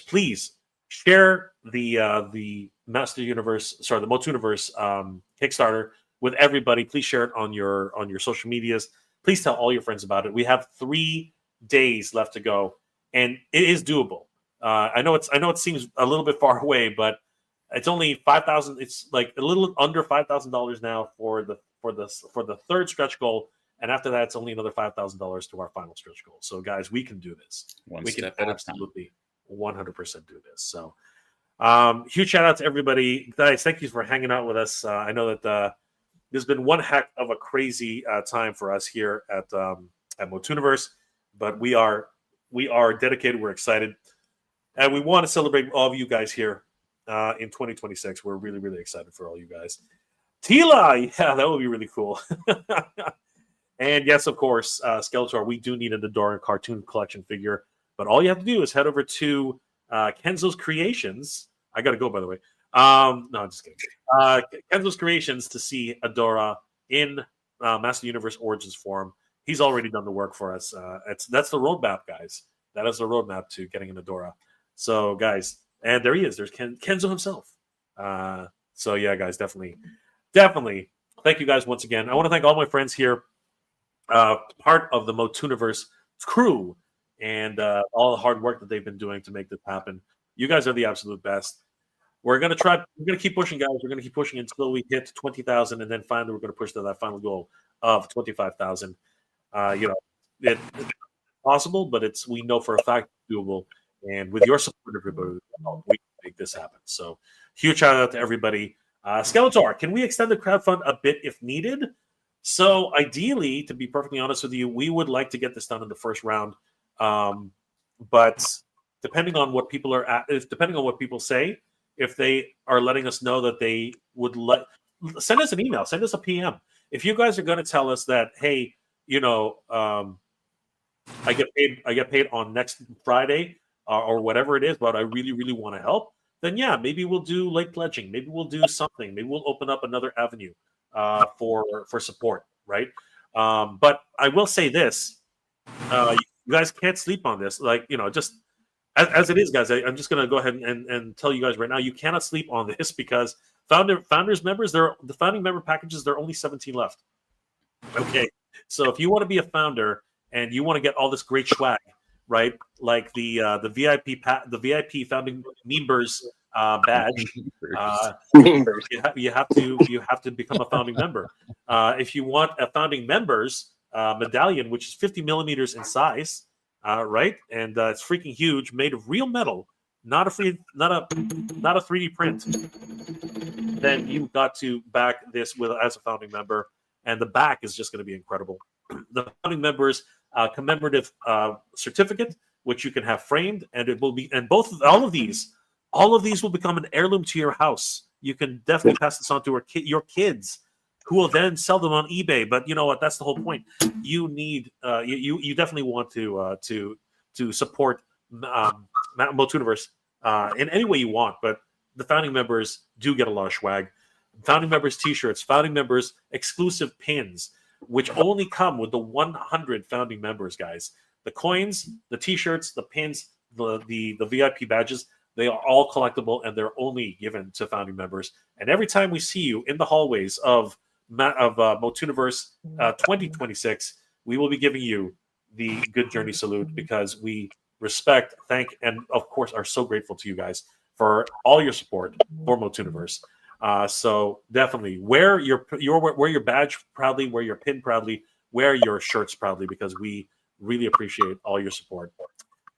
Please share the Master Universe, the MOTUNIVERSE Kickstarter with everybody. Please share it on your social medias. Please tell all your friends about it. We have 3 days left to go. And it is doable. I know it seems a little bit far away, but it's only $5,000. It's like a little under $5,000 now for the third stretch goal, and after that, it's only another $5,000 to our final stretch goal. So, guys, we can do this. We can absolutely 100% do this. So, huge shout out to everybody, guys. Thank you for hanging out with us. I know that there's been one heck of a crazy time for us here at MOTUNIVERSE, but we are dedicated. We're excited, and we want to celebrate all of you guys here in 2026. We're really, really excited for all you guys. Tila, yeah, that would be really cool. And yes, of course, Skeletor. We do need an Adoran cartoon collection figure, but all you have to do is head over to Kenzo's Creations. I got to go, by the way. No, I'm just kidding. Kenzo's Creations to see Adora in Master Universe Origins form. He's already done the work for us. That's the roadmap, guys. That is the roadmap to getting an Adora. So, guys, and there he is. There's Kenzo himself. So, yeah, guys, definitely. Thank you, guys, once again. I want to thank all my friends here, part of the MOTUNIVERSE crew, and all the hard work that they've been doing to make this happen. You guys are the absolute best. We're gonna keep pushing, guys. We're gonna keep pushing until we hit 20,000, and then finally we're gonna push to that final goal of 25,000. It's possible, but we know for a fact it's doable, And with your support, everybody, we can make this happen. So huge shout out to everybody. Skeletor, can we extend the crowdfund a bit if needed? So ideally, to be perfectly honest with you, we would like to get this done in the first round. But depending on what people depending on what people say, if they are letting us know that they would send us an email, send us a PM. If you guys are going to tell us that, hey, I get paid on next Friday or whatever it is, but I really, really want to help, then yeah, maybe we'll do late pledging. Maybe we'll do something. Maybe we'll open up another avenue for support, right? But I will say this: you guys can't sleep on this. Just as it is, guys. I'm just gonna go ahead and tell you guys right now, you cannot sleep on this because founders members, the founding member packages, there are only 17 left. Okay, so if you want to be a founder and you want to get all this great swag, right? Like the VIP founding members badge. You have to become a founding member. If you want a founding members medallion, which is 50 millimeters in size, right, and it's freaking huge, made of real metal, not a 3D print, then you've got to back this as a founding member, and the back is just going to be incredible. The founding members commemorative certificate, which you can have framed, and it will be, and all of these will become an heirloom to your house. You can definitely pass this on to your kids, who will then sell them on eBay. But you know what? That's the whole point. You need you definitely want to support MOTUNIVERSE in any way you want. But the founding members do get a lot of swag. Founding members T-shirts, founding members exclusive pins, which only come with the 100 founding members, guys. The coins, the T-shirts, the pins, the VIP badges, they are all collectible, and they're only given to founding members. And every time we see you in the hallways of MOTUNIVERSE 2026, we will be giving you the Good Journey salute, because we respect, thank, and of course are so grateful to you guys for all your support for MOTUNIVERSE. So definitely wear your badge proudly, wear your pin proudly, wear your shirts proudly, because we really appreciate all your support.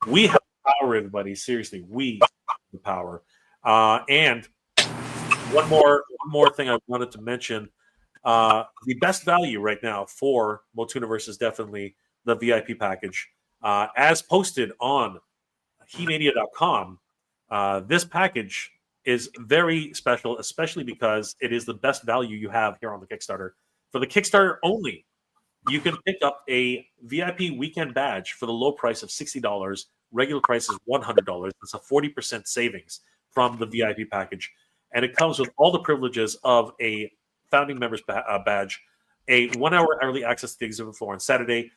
We have power, everybody. Seriously, we have the power. And one more thing I wanted to mention: the best value right now for MOTUNIVERSE is definitely the VIP package, as posted on HeMania.com. This package is very special, especially because it is the best value you have here on the Kickstarter. For the Kickstarter only, you can pick up a VIP weekend badge for the low price of $60. Regular price is $100. It's a 40% savings from the VIP package. And it comes with all the privileges of a founding member's badge, a 1 hour early access to the exhibit floor on Saturday,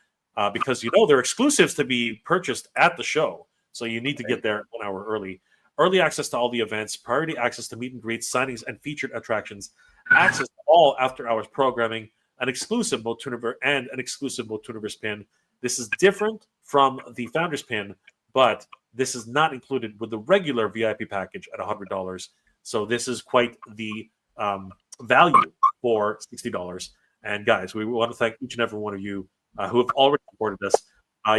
because they're exclusives to be purchased at the show. So you need to get there 1 hour early. Early access to all the events, priority access to meet and greets, signings, and featured attractions, access to all after-hours programming, an exclusive MOTUNIVERSE pin. This is different from the Founders pin, but this is not included with the regular VIP package at $100. So this is quite the value for $60. And guys, we want to thank each and every one of you who have already supported us.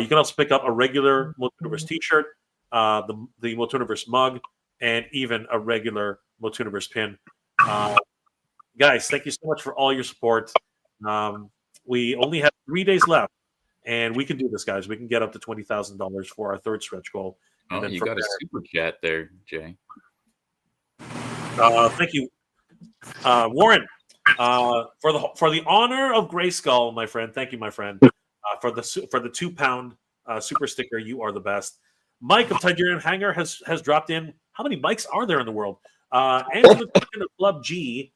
You can also pick up a regular MOTUNIVERSE T-shirt, the MOTUNIVERSE mug, and even a regular MOTUNIVERSE pin. Guys, thank you so much for all your support. We only have 3 days left, and we can do this, guys. We can get up to $20,000 for our third stretch goal. Oh, you got a super chat there, Jay. Thank you, Warren, for the honor of Grayskull, my friend. Thank you, my friend, for the £2 super sticker. You are the best. Mike of Tiberian Hangar has dropped in. How many Mikes are there in the world? Angela of Club G.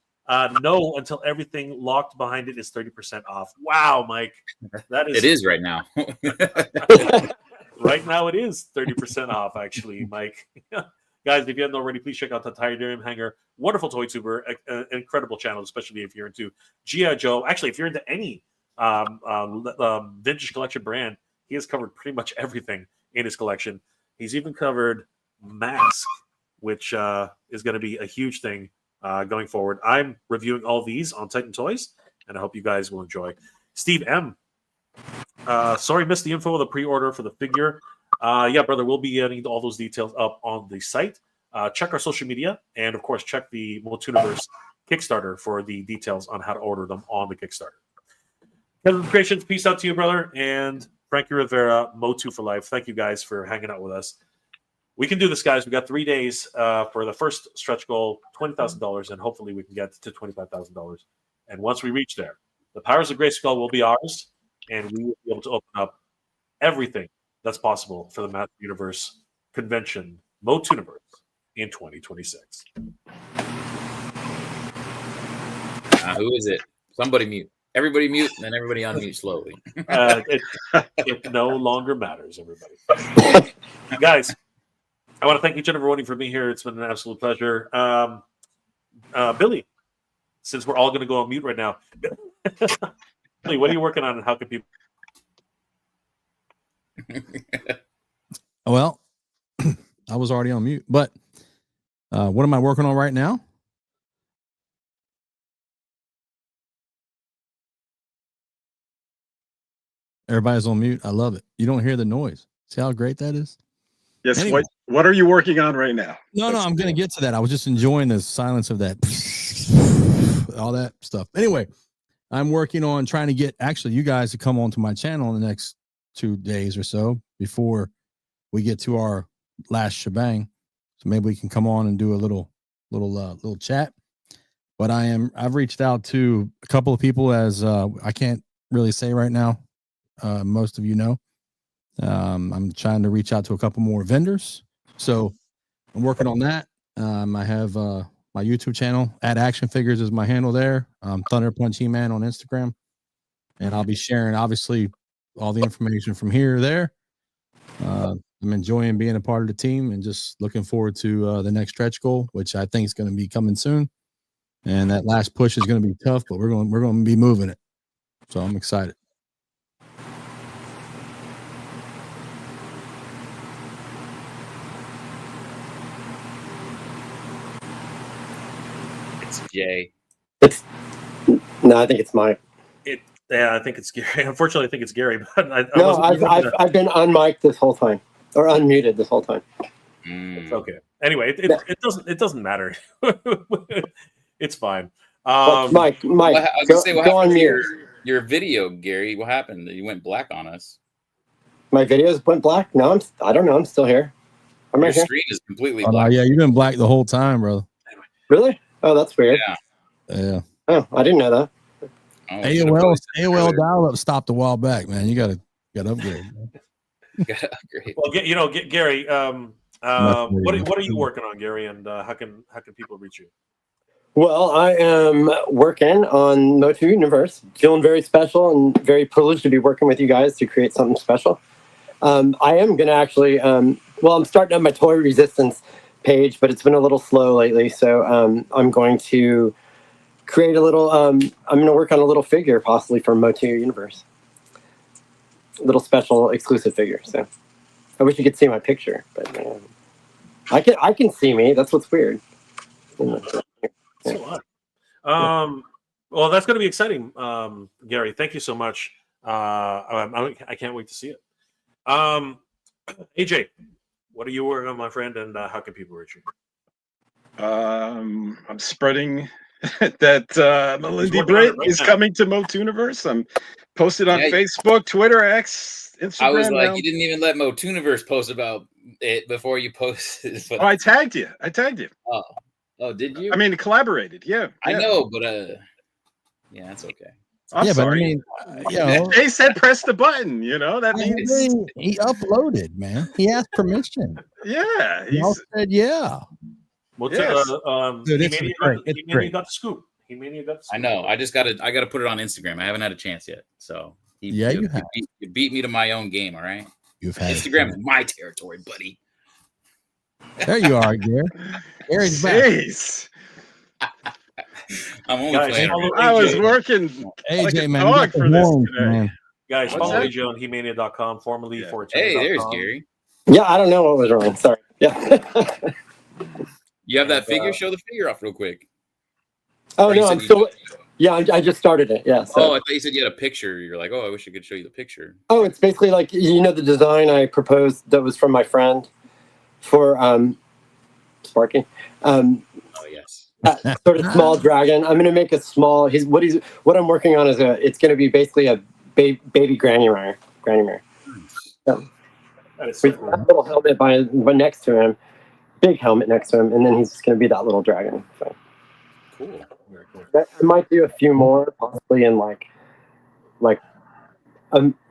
No, until everything locked behind it is 30% off. Wow, Mike, that is. It is right now. Right now, it is 30% off. Actually, Mike. Guys, if you haven't already, please check out the Tiberian Hangar. Wonderful toy tuber, an incredible channel, especially if you're into G.I. Joe. Actually, if you're into any vintage collection brand, he has covered pretty much everything in his collection. He's even covered Mask, which is going to be a huge thing going forward. I'm reviewing all these on Titan Toys, and I hope you guys will enjoy. Steve M. Sorry, missed the info of the pre-order for the figure. Yeah, brother, we'll be getting all those details up on the site. Check our social media, and of course, check the MOTUNIVERSE Kickstarter for the details on how to order them on the Kickstarter. Kevin Creations, peace out to you, brother, and Frankie Rivera, Motu for life. Thank you guys for hanging out with us. We can do this, guys. We got 3 days for the first stretch goal, $20,000, and hopefully we can get to $25,000. And once we reach there, the powers of Grayskull will be ours, and we will be able to open up everything that's possible for the Math Universe convention, MOTUNIVERSE, in 2026. Who is it? Somebody mute. Everybody mute, and then everybody unmute slowly. It no longer matters, everybody. Guys, I want to thank each and every one of you for being here. It's been an absolute pleasure. Billy, since we're all going to go on mute right now, Billy, what are you working on, and how can people? Well, I was already on mute, but what am I working on right now? Everybody's on mute. I love it. You don't hear the noise. See how great that is? Yes. Anyway. What are you working on right now? No, I'm going to get to that. I was just enjoying the silence of that, all that stuff. Anyway, I'm working on trying to get actually you guys to come onto my channel in the next 2 days or so before we get to our last shebang. So maybe we can come on and do a little chat. But I've reached out to a couple of people, as I can't really say right now. Most of you know, I'm trying to reach out to a couple more vendors. So I'm working on that. I have my YouTube channel, @Action Figures is my handle there. Thunder Punch He-Man on Instagram. And I'll be sharing, obviously, all the information from here to there. I'm enjoying being a part of the team and just looking forward to the next stretch goal, which I think is going to be coming soon. And that last push is going to be tough, but we're going to be moving it. So I'm excited. It's Jay. No, I think it's Mike. Yeah, I think it's Gary. Unfortunately, I think it's Gary. But I've been unmiked this whole time, or unmuted this whole time. It's okay. Anyway, it doesn't matter. It's fine. Mike, Well, I was gonna say, what go on happened to mute. your video, Gary? What happened? You went black on us. My videos went black. No, I don't know. I'm still here. I'm Your right here. screen is completely Oh, black. yeah, you've been black the whole time, brother. Really? Oh, that's weird. Yeah. Oh, I didn't know that. Oh, AOL dial-up stopped a while back, man. You gotta upgrade. Man. Gotta upgrade. Well, Gary, what are you working on, Gary, and how can people reach you? Well, I am working on MOTUNIVERSE, feeling very special and very privileged to be working with you guys to create something special. I am going to actually, I'm starting on my toy resistance page, but it's been a little slow lately. So I'm going to create a little, I'm going to work on a little figure possibly for MOTUNIVERSE. A little special exclusive figure. So I wish you could see my picture, but I can see me. That's what's weird. So well, that's going to be exciting, Gary. Thank you so much. I can't wait to see it. AJ, what are you working on, my friend, and how can people reach you? I'm spreading that Melindy Britt is coming to MOTUNIVERSE. I'm posted on Facebook, Twitter, X, Instagram. I was like, now. you didn't even let MOTUNIVERSE post about it before you posted. Oh, I tagged you. Oh, did you? I mean, collaborated. Yeah. I know, but yeah, that's okay. I'm sorry. But I mean, they said press the button. That means he uploaded, man. He asked permission. Yeah. He said, yeah. Well, Yes. Dude, it's he got the scoop. I know. I gotta put it on Instagram. I haven't had a chance yet. So you beat me to my own game. All right. You've had Instagram is my territory, buddy. There you are, Gary. Gary's back. Jeez. I'm only Guys, playing. I was working AJ, like a man, dog for this horns, today. man. Guys, What's follow that? AJ on He-Mania.com, formerly for Hey, there's Gary. Yeah, I don't know what was wrong. Sorry. Yeah. You have that figure? Show the figure off real quick. Oh Or you no, said I'm you still. Yeah, I just started it. Yeah. So. Oh, I thought you said you had a picture. You're like, oh, I wish I could show you the picture. Oh, it's basically like, you know, the design I proposed that was from my friend for Sparky. Oh yes. Sort of small dragon. I'm going to make a small. What I'm working on is it's going to be basically a baby granny mare. So, That is so with cool. a little helmet by next to him, big helmet next to him, and then he's just going to be that little dragon. So. Cool. Very cool. I might do a few more, possibly in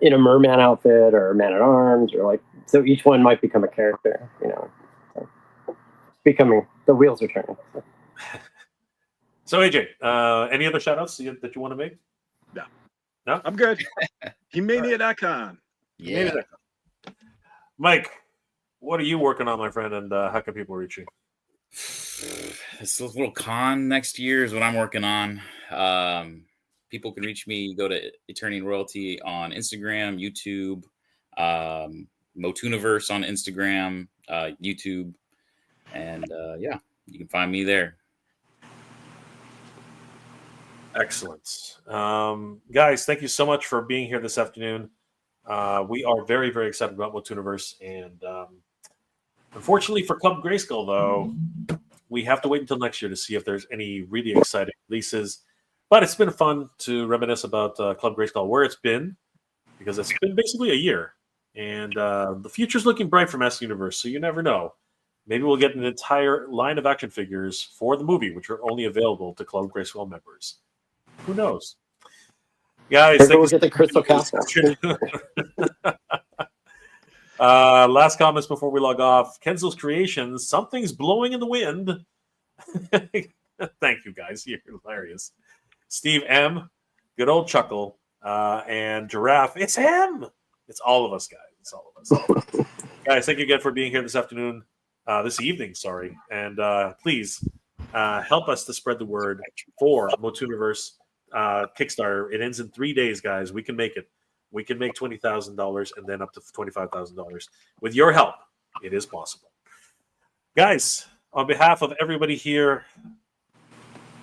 in a merman outfit or a man at arms, or so each one might become a character. You know, so the wheels are turning. So AJ, any other shout outs that you want to make? No? I'm good. Hemania.com. Yeah. Mike, what are you working on, my friend, and how can people reach you? This little con next year is what I'm working on. People can reach me. Go to Eternian Royalty on Instagram, YouTube, MOTUNIVERSE on Instagram, YouTube, and yeah, you can find me there. Excellent. Guys, thank you so much for being here this afternoon. We are very, very excited about MOTUNIVERSE, and unfortunately for Club Grayskull, though, we have to wait until next year to see if there's any really exciting releases. But it's been fun to reminisce about Club Grayskull, where it's been, because it's been basically a year. And the future's looking bright for Master Universe, so you never know. Maybe we'll get an entire line of action figures for the movie, which are only available to Club Grayskull members. Who knows? Guys, Maybe we'll get the Crystal Castle. Last comments before we log off. Kenzo's Creations, something's blowing in the wind. Thank you, guys. You're hilarious. Steve M, good old chuckle. And Giraffe, it's him. It's all of us, guys. It's all of us. Guys, thank you again for being here this evening, sorry. And please help us to spread the word for MOTUNIVERSE Kickstarter. It ends in 3 days, guys. We can make it. We can make $20,000 and then up to $25,000. With your help, it is possible. Guys, on behalf of everybody here,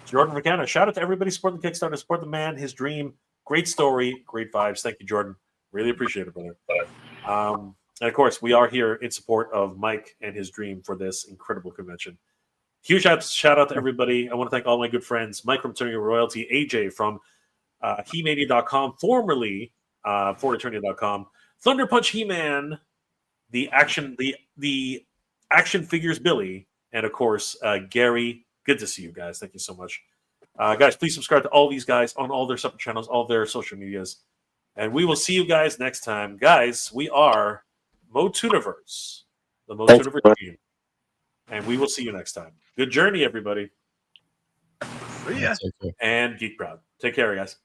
Jordan Vergana, shout out to everybody supporting the Kickstarter, support the man, his dream. Great story, great vibes. Thank you, Jordan. Really appreciate it, brother. And of course, we are here in support of Mike and his dream for this incredible convention. Huge shout out to everybody. I want to thank all my good friends, Mike from Eternian Royalty, AJ from Hemania.com, formerly for Eternian.com, Thunder Punch He-Man, the action figures Billy, and of course Gary. Good to see you guys. Thank you so much. Guys, please subscribe to all these guys on all their separate channels, all their social medias. And we will see you guys next time. Guys, we are MOTUNIVERSE, the MOTUNIVERSE team. And we will see you next time. Good journey, everybody. See ya. And Geek Proud. Take care, guys.